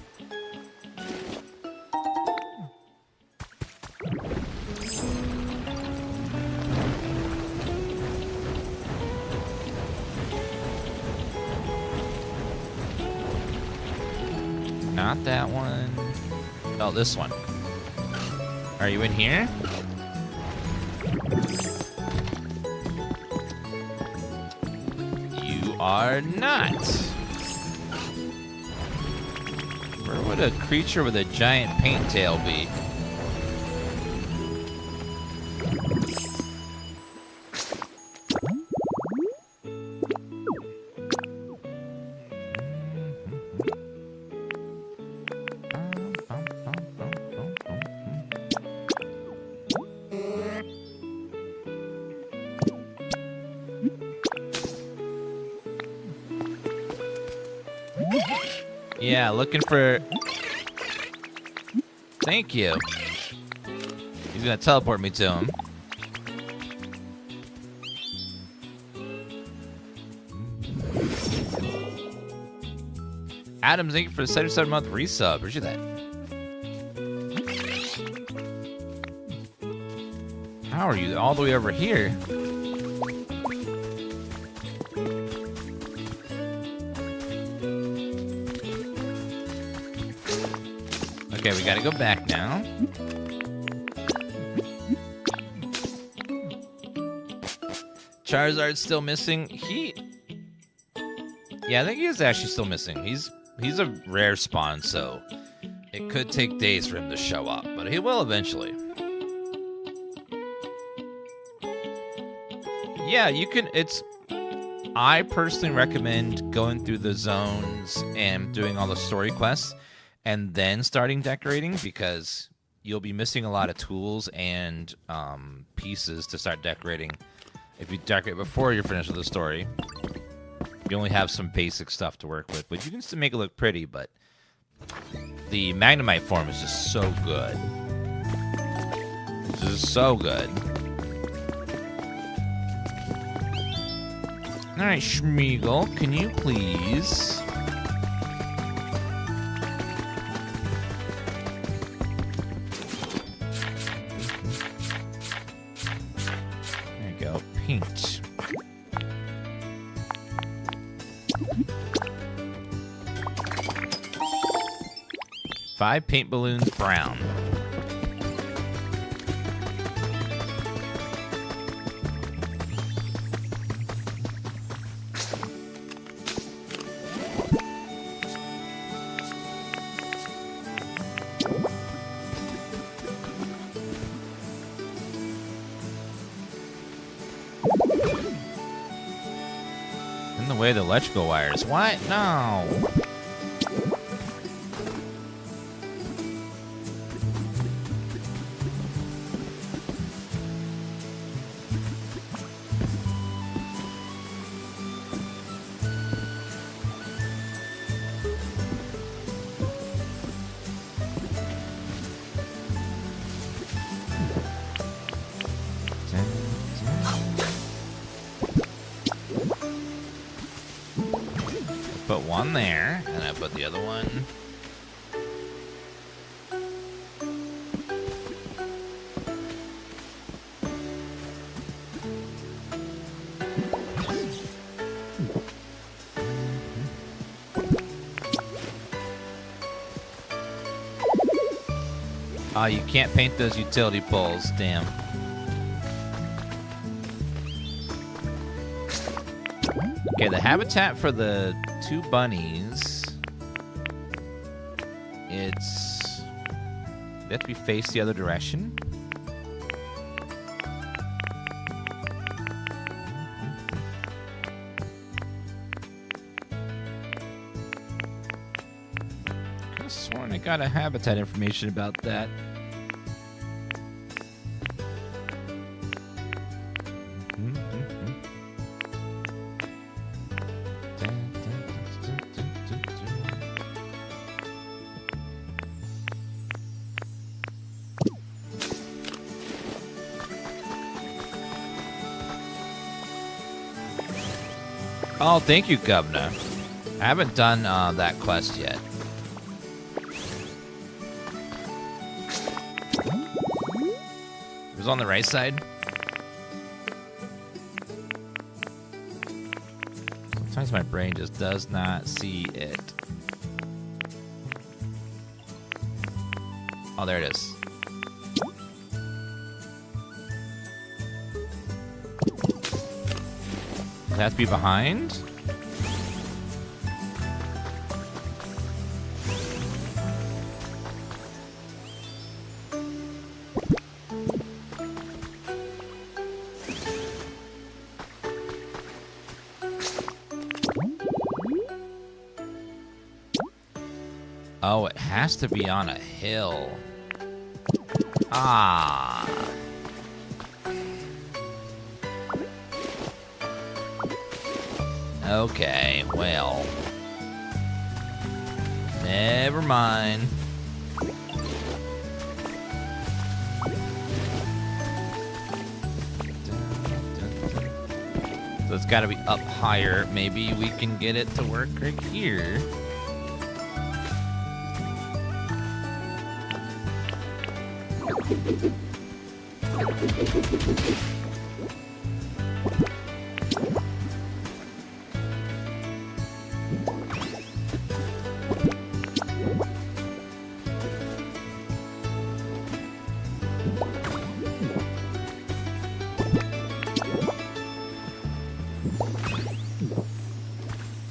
Not that one. Oh, this one. Are you in here? You are not. Where would a creature with a giant paint tail be? Yeah, looking for... Thank you. He's gonna teleport me to him. Adam, thank you for the 77-month resub. Appreciate that. How are you all the way over here? Okay, we gotta go back now. Charizard's still missing. Yeah, I think he is actually still missing. He's a rare spawn, so it could take days for him to show up, but he will eventually. Yeah, you can. I personally recommend going through the zones and doing all the story quests and then starting decorating, because you'll be missing a lot of tools and pieces to start decorating. If you decorate before you're finished with the story, you only have some basic stuff to work with, but you can still make it look pretty. But the Magnemite form is just so good. This is so good. All right, Schmeagle, can you please... There you go, paint. Five paint balloons, brown. In the way of the electrical wires. What? No. Put one there, and I put the other one. Oh, you can't paint those utility poles, damn. Okay, the habitat for the two bunnies, they have to be faced the other direction. I could have sworn I got a habitat information about that. Oh, thank you, Governor. I haven't done that quest yet. It was on the right side. Sometimes my brain just does not see it. Oh, there it is. Does it have to be behind? Oh, it has to be on a hill. Ah. Okay, well. Never mind. So it's got to be up higher. Maybe we can get it to work right here.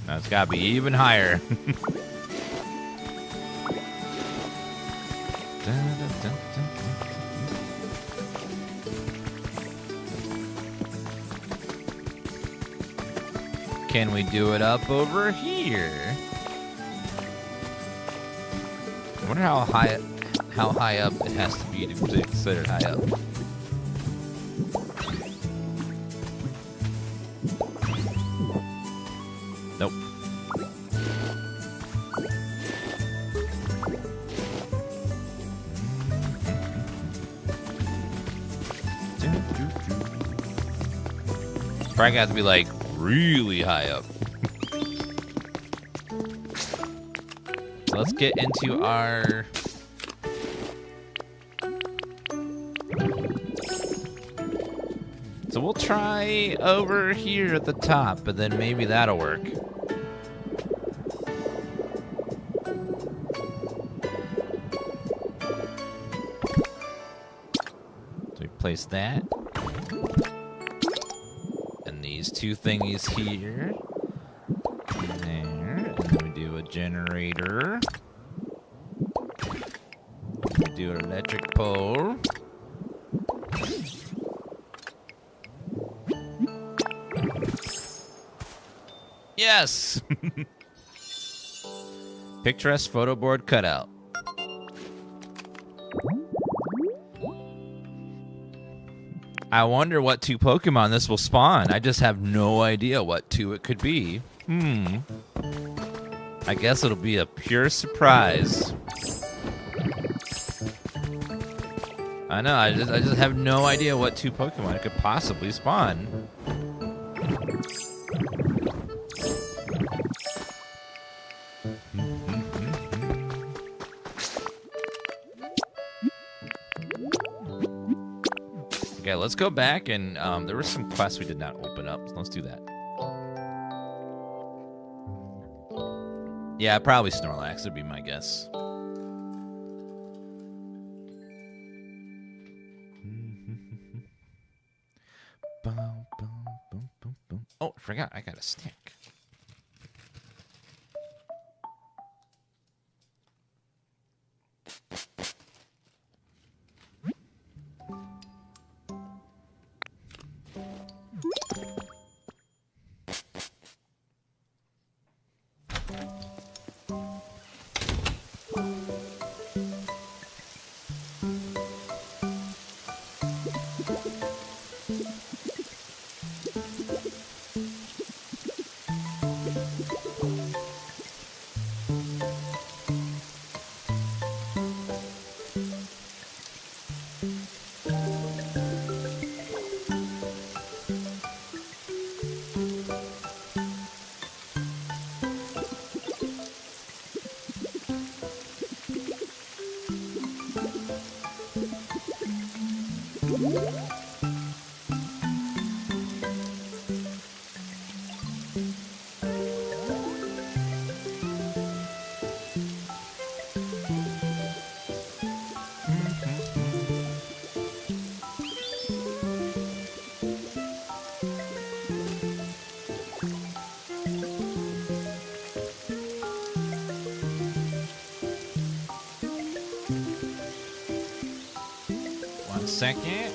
Now it's got to be even higher. Can we do it up over here? I wonder how high up it has to be to be considered high up. Nope. Probably got to be like really high up. So let's get into our so we'll try over here at the top, but then maybe that'll work. So we place that. These two thingies here. And there. And then we do a generator. We do an electric pole. Yes! Picturesque photo board cutout. I wonder what two Pokemon this will spawn. I just have no idea what two it could be. I guess it'll be a pure surprise. I know, I just have no idea what two Pokemon it could possibly spawn. Okay, let's go back and there were some quests we did not open up. So let's do that. Yeah, probably Snorlax would be my guess. Oh, I forgot. I got a stick. Second.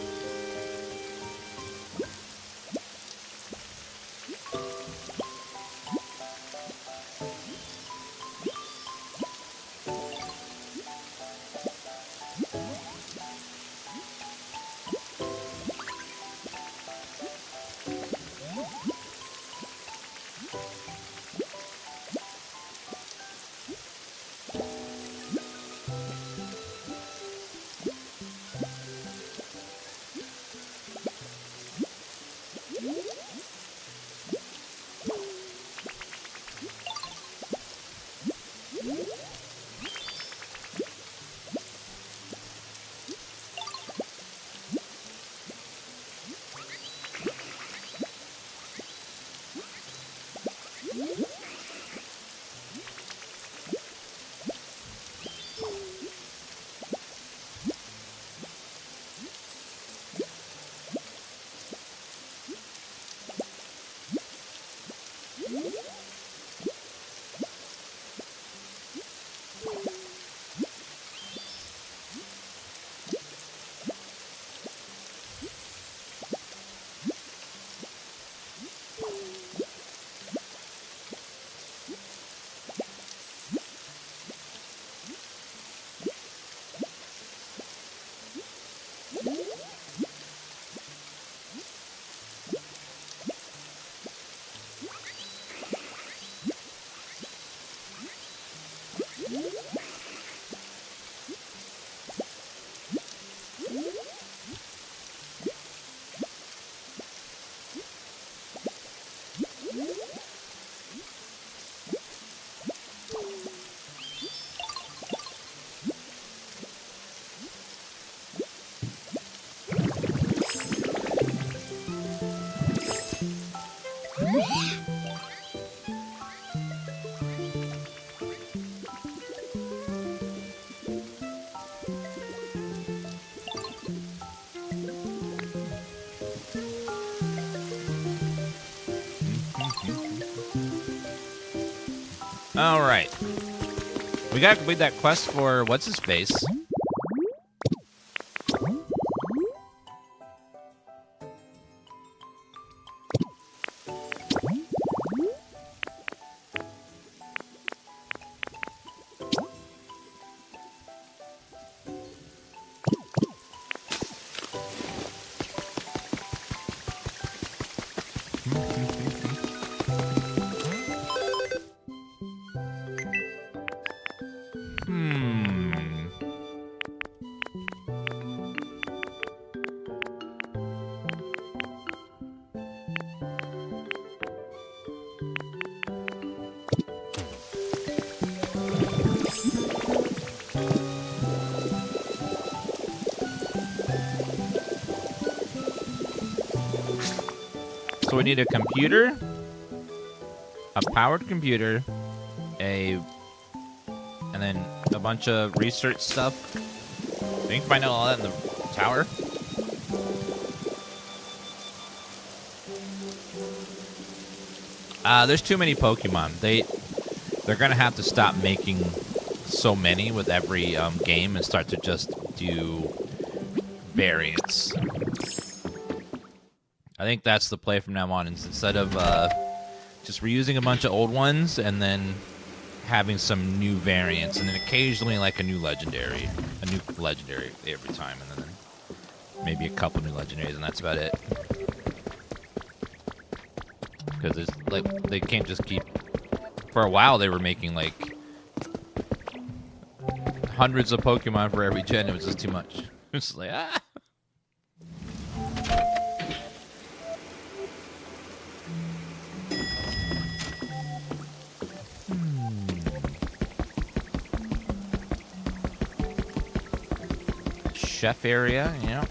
All right. We gotta complete that quest for what's his face. So we need a computer, a powered computer, and then a bunch of research stuff. You can find out all that in the tower. There's too many Pokemon. They're gonna have to stop making so many with every game and start to just do variants. I think that's the play from now on. Instead of just reusing a bunch of old ones and then having some new variants, and then occasionally like a new legendary every time, and then maybe a couple new legendaries, and that's about it. Because it's like they can't just keep. For a while, they were making like hundreds of Pokemon for every gen. It was just too much. It's like Chef area, yeah.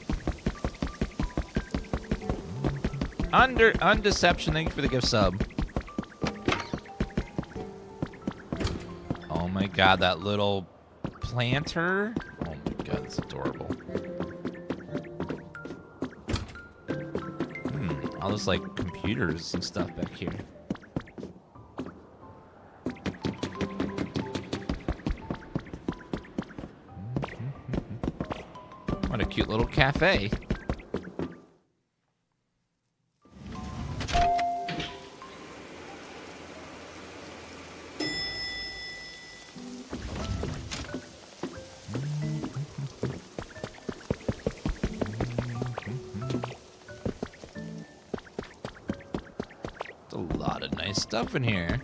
Undeception, thank you for the gift sub. Oh my god, that little planter. Oh my god, that's adorable. All those like computers and stuff back here. What a cute little cafe. A lot of nice stuff in here.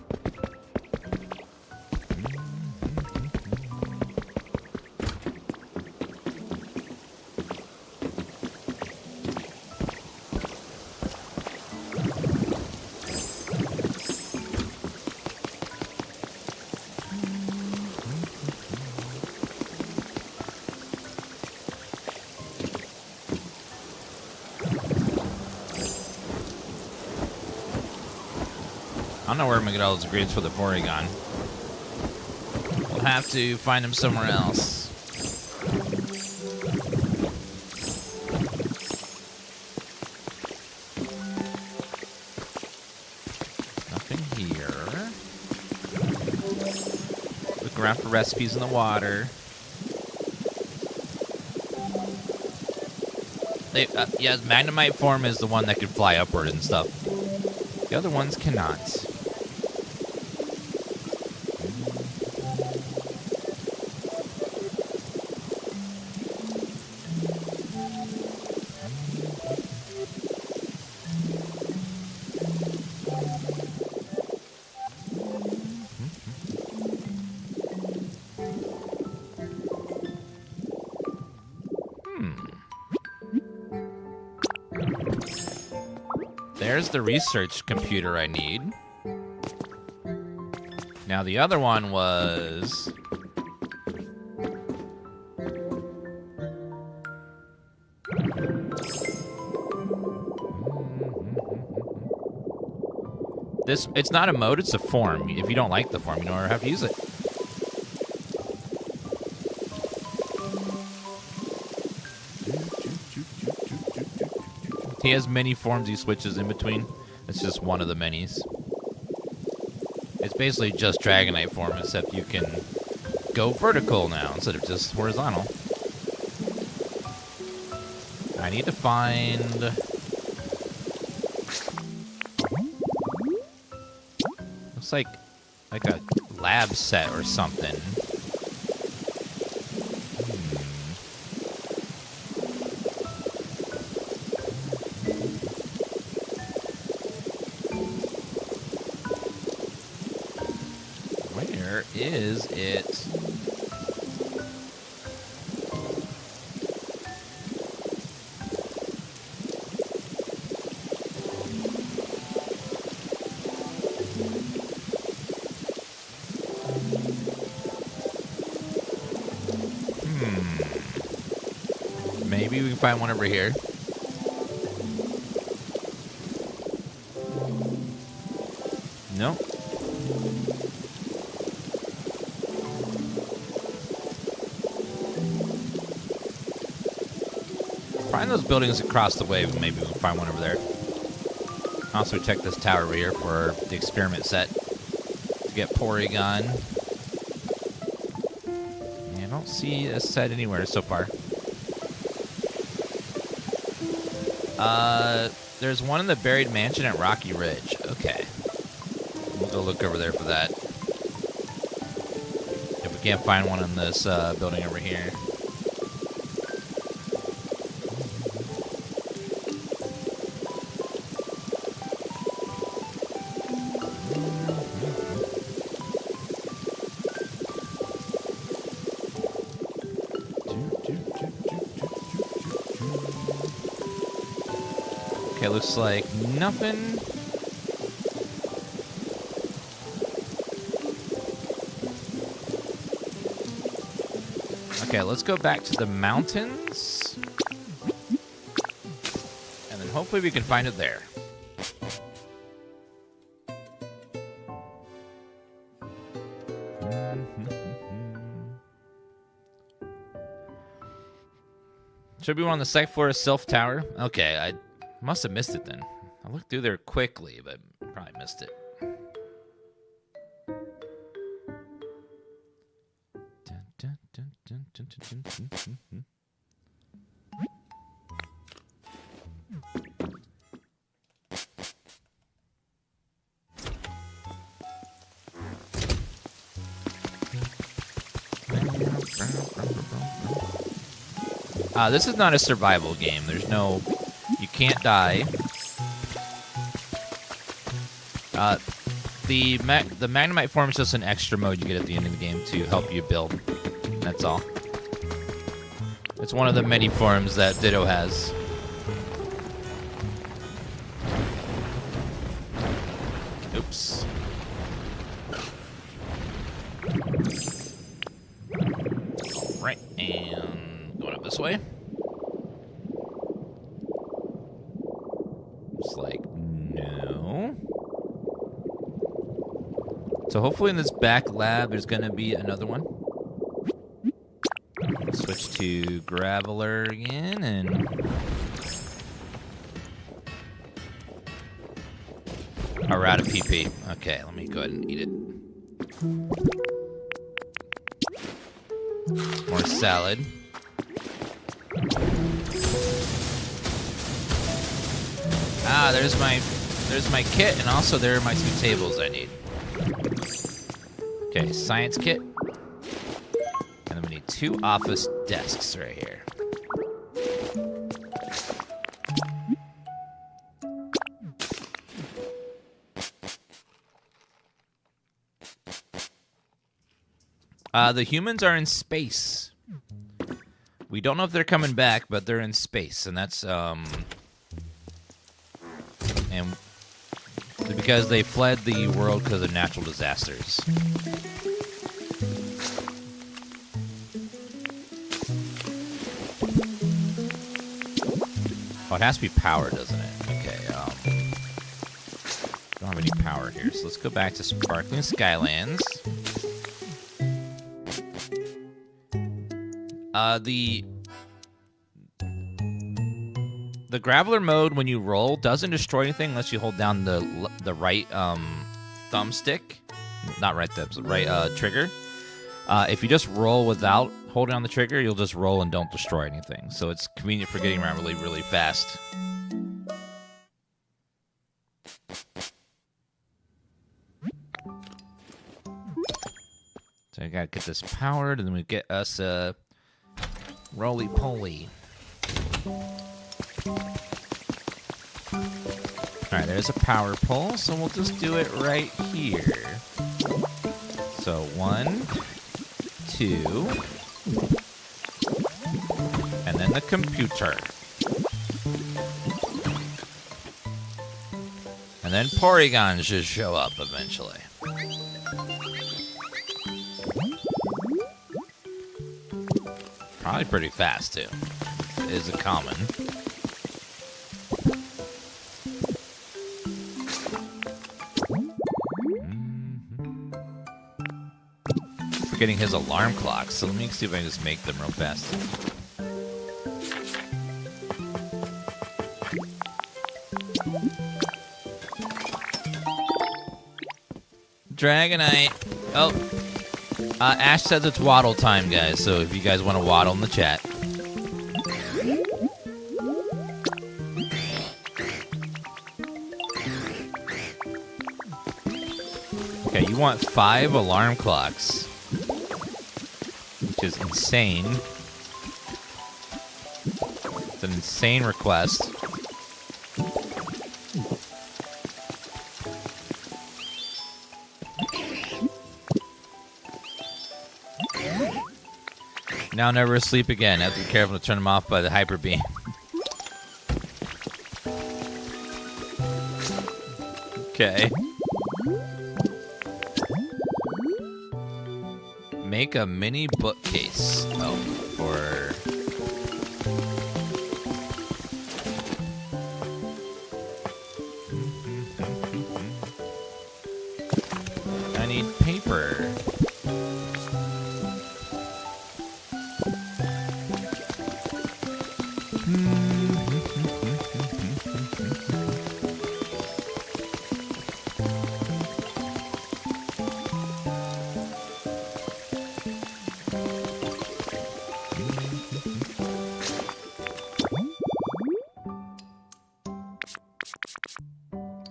I don't know where I'm gonna get all those grades for the Porygon. We'll have to find them somewhere else. Nothing here. Look around for recipes in the water. Yeah, Magnemite form is the one that can fly upward and stuff. The other ones cannot. There's the research computer I need. Now the other one was... It's not a mode, it's a form. If you don't like the form, you don't have to use it. He has many forms he switches in between. It's just one of the manys. It's basically just Dragonite form, except you can go vertical now instead of just horizontal. I need to find... Looks like a lab set or something. Where is it? Maybe we can find one over here. Nope. Find those buildings across the way, but maybe we can find one over there. Also check this tower over here for the experiment set to get Porygon. I don't see a set anywhere so far. There's one in the buried mansion at Rocky Ridge. Okay. We'll go look over there for that. If we can't find one in this building over here. Okay, looks like nothing. Okay, let's go back to the mountains. And then hopefully we can find it there. Should be one on the second floor of Sylph Tower. Okay, I must have missed it then. I looked through there quickly, but probably missed it. This is not a survival game. There's no... You can't die. The Magnemite form is just an extra mode you get at the end of the game to help you build. That's all. It's one of the many forms that Ditto has. Oops. Alright, and going up this way. Looks like no. So hopefully in this back lab there's going to be another one. Switch to Graveler again and... Oh, we're out of PP. Okay, let me go ahead and eat it. More salad. Ah, there's my kit, and also there are my 2 tables I need. Okay, science kit. And then we need 2 office desks right here. The humans are in space. We don't know if they're coming back, but they're in space, and that's and because they fled the world because of natural disasters. Oh, it has to be power, doesn't it? Okay. Don't have any power here, so let's go back to Sparkling Skylands. The Graveler mode, when you roll, doesn't destroy anything unless you hold down the right thumbstick. not right steps, right trigger. If you just roll without holding on the trigger, you'll just roll and don't destroy anything. So it's convenient for getting around really, really fast. So I gotta get this powered, and then we get us a roly-poly. Alright, there's a power pole, so we'll just do it right here. So 1, 2, and then the computer. And then Porygon should show up eventually. Probably pretty fast, too. It is a common. Forgetting his alarm clock, so let me see if I can just make them real fast. Dragonite. Oh. Ash says it's waddle time, guys, so if you guys want to waddle in the chat. Okay, you want 5 alarm clocks, which is insane. It's an insane request. Now never sleep again. Have to be careful to turn them off by the hyper beam. Okay. Make a mini bookcase. Oh, for... I need paper.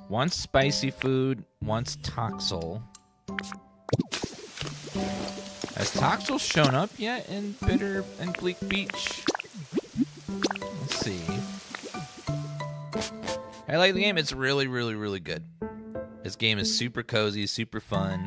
Once spicy food, once Toxel. Has Toxel shown up yet in Bitter and Bleak Beach? Let's see. I like the game. It's really, really, really good. This game is super cozy, super fun.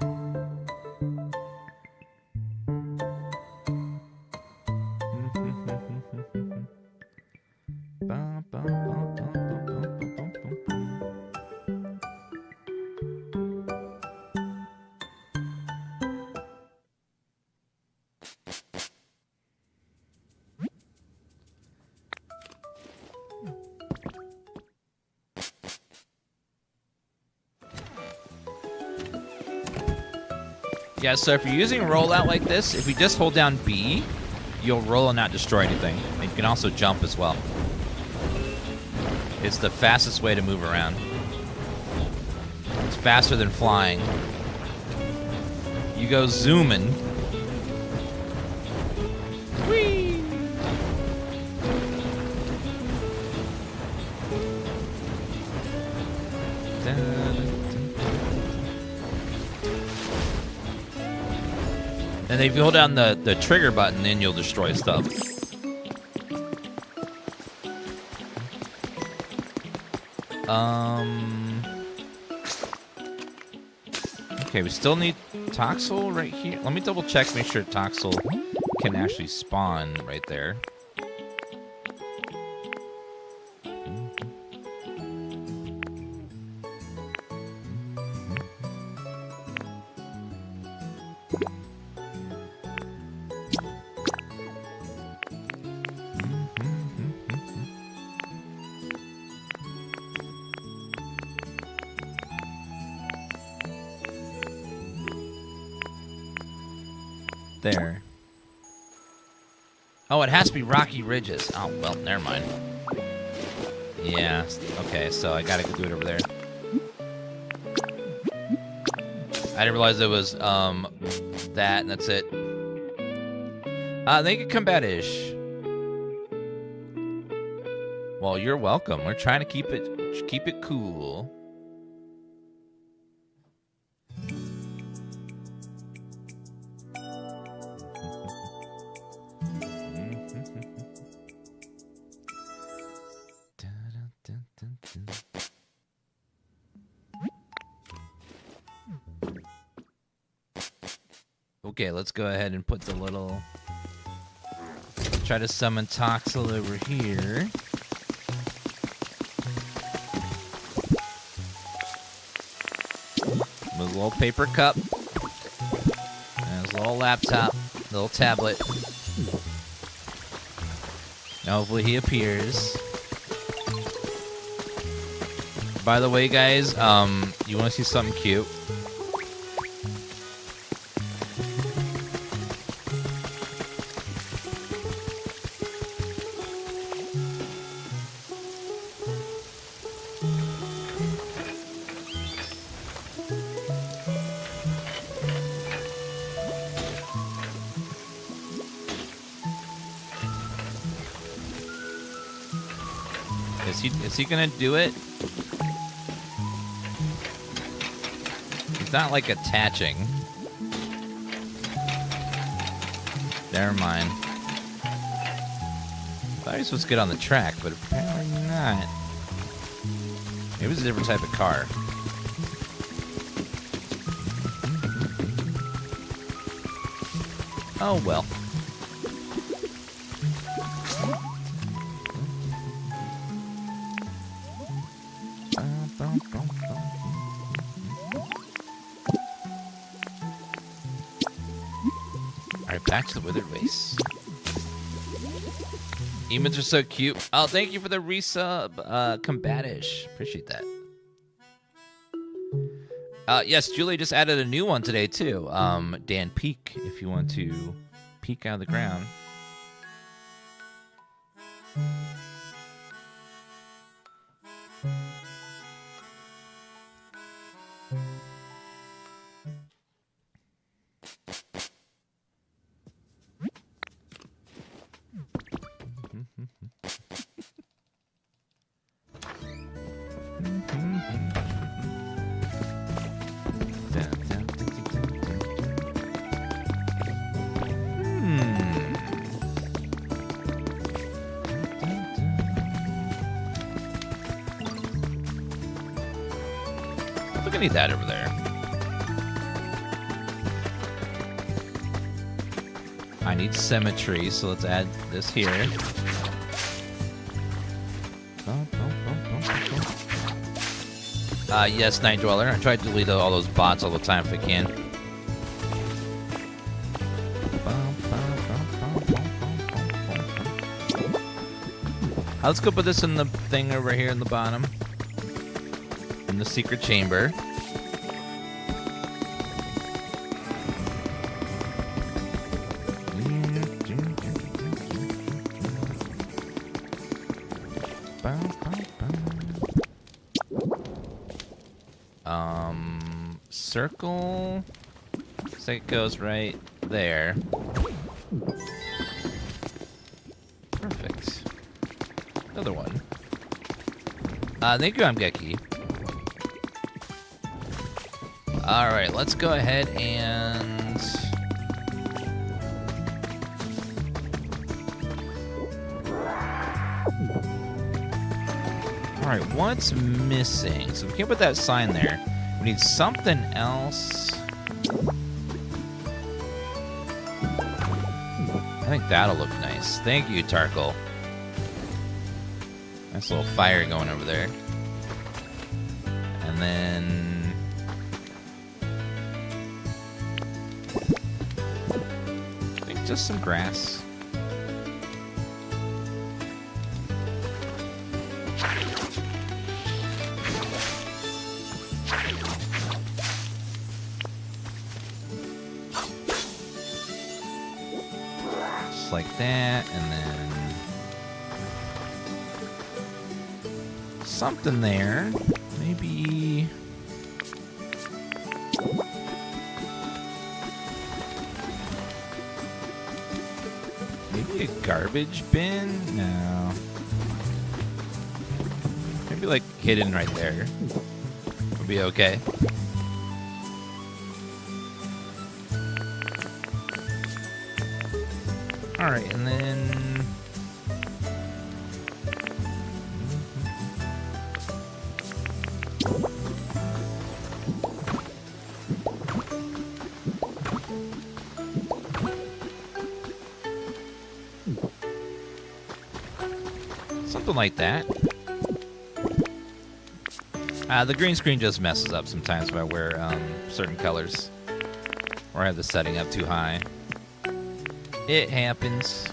Yeah, so if you're using a rollout like this, if you just hold down B, you'll roll and not destroy anything. And you can also jump as well. It's the fastest way to move around. It's faster than flying. You go zooming. Whee! And if you hold down the trigger button, then you'll destroy stuff. Okay, we still need Toxel right here. Let me double check, make sure Toxel can actually spawn right there. There. Oh, it has to be Rocky Ridges. Oh, well, never mind. Yeah, okay, so I gotta go do it over there. I didn't realize it was that, and that's it. Thank you, Combatish. Well, you're welcome. We're trying to keep it cool. Okay, let's go ahead and put the little... Try to summon Toxel over here. Move a little paper cup. And his little laptop, little tablet. Now hopefully he appears. By the way, guys, you want to see something cute? Is he gonna do it? He's not like attaching. Never mind. Thought he was supposed to get on the track, but apparently not. Maybe it's a different type of car. Oh well. Back to the withered waste. Emotes are so cute. Oh, thank you for the resub, Combatish. Appreciate that. Yes, Julie just added a new one today too. Dan Peek, if you want to peek out of the ground. I need that over there. I need symmetry, so let's add this here. Yes, Night Dweller. I try to delete all those bots all the time if I can. Let's go put this in the thing over here in the bottom. In the secret chamber. Circle. So it goes right there. Perfect. Another one. Thank you, Amgeki. Alright, let's go ahead and... Alright, what's missing? So we can't put that sign there. We need something else. I think that'll look nice. Thank you, Tarkle. Nice little fire going over there. And then... I think just some grass. Like that, and then something there. Maybe Maybe a garbage bin? No. Maybe like hidden right there. Would be okay. Alright, and then... something like that. The green screen just messes up sometimes if I wear certain colors. Or I have the setting up too high. It happens.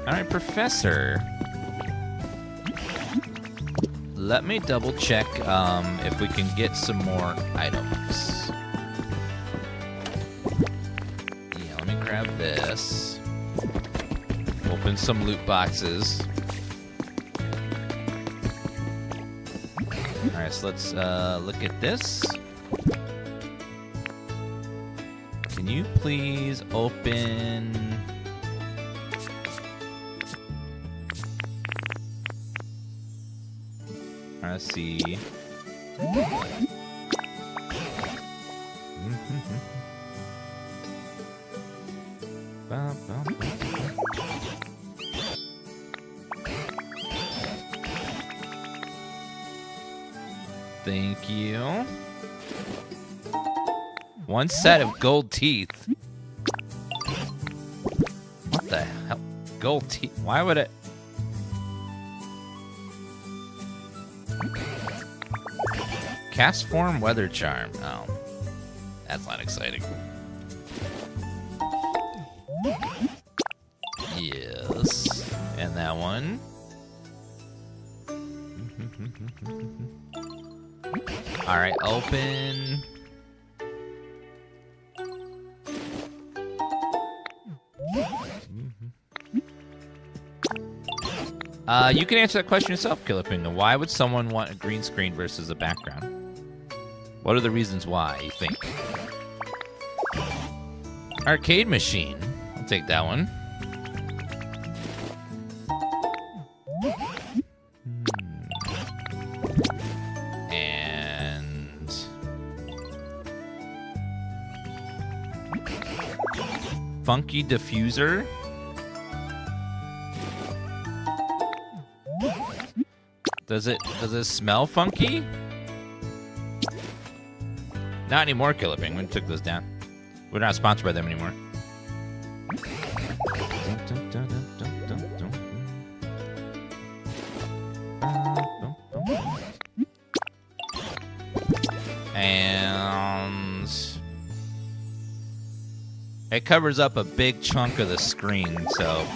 Alright, Professor. Let me double check if we can get some more items. Yeah, let me grab this. Open some loot boxes. Alright, so let's look at this. Can you please open... Let's see. Thank you. One set of gold teeth. What the hell? Gold teeth? Why would it? Cast form weather charm. Oh, that's not exciting. Yes, and that one. All right, open. You can answer that question yourself, Killer Pinga. Why would someone want a green screen versus a background? What are the reasons why, you think? Arcade machine. I'll take that one. And... funky diffuser. Does it smell funky? Not anymore, Killer Penguin. Took those down. We're not sponsored by them anymore. And it covers up a big chunk of the screen, so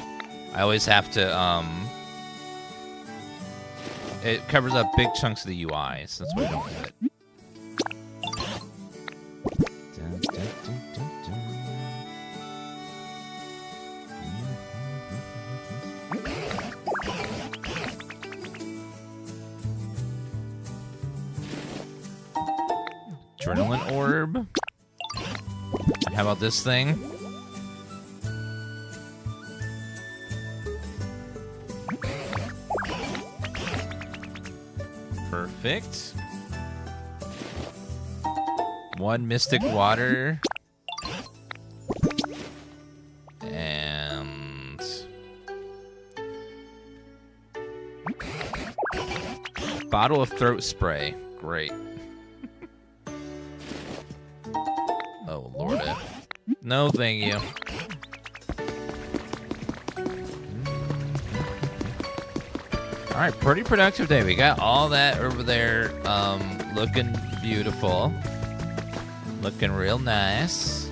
I always have to it covers up big chunks of the UI, so that's why I don't do it. Adrenaline orb. And how about this thing? Perfect. One mystic water. And bottle of throat spray. Great. Oh, Lord. No, thank you. All right, pretty productive day. We got all that over there looking beautiful. Looking real nice.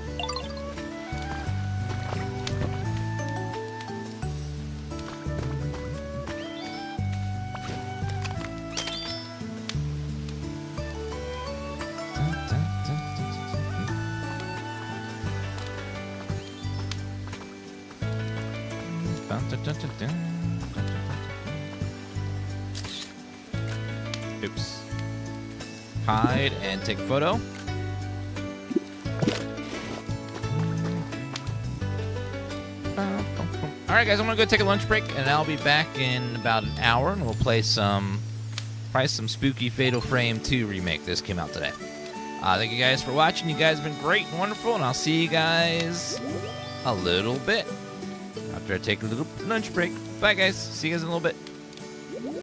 Dun, dun, dun, dun, dun. Oops. Hide and take a photo. All right, guys, I'm gonna go take a lunch break, and I'll be back in about an hour, and we'll play probably some spooky Fatal Frame 2 remake. This came out today. Thank you guys for watching. You guys have been great and wonderful, and I'll see you guys a little bit after I take a little lunch break. Bye, guys. See you guys in a little bit.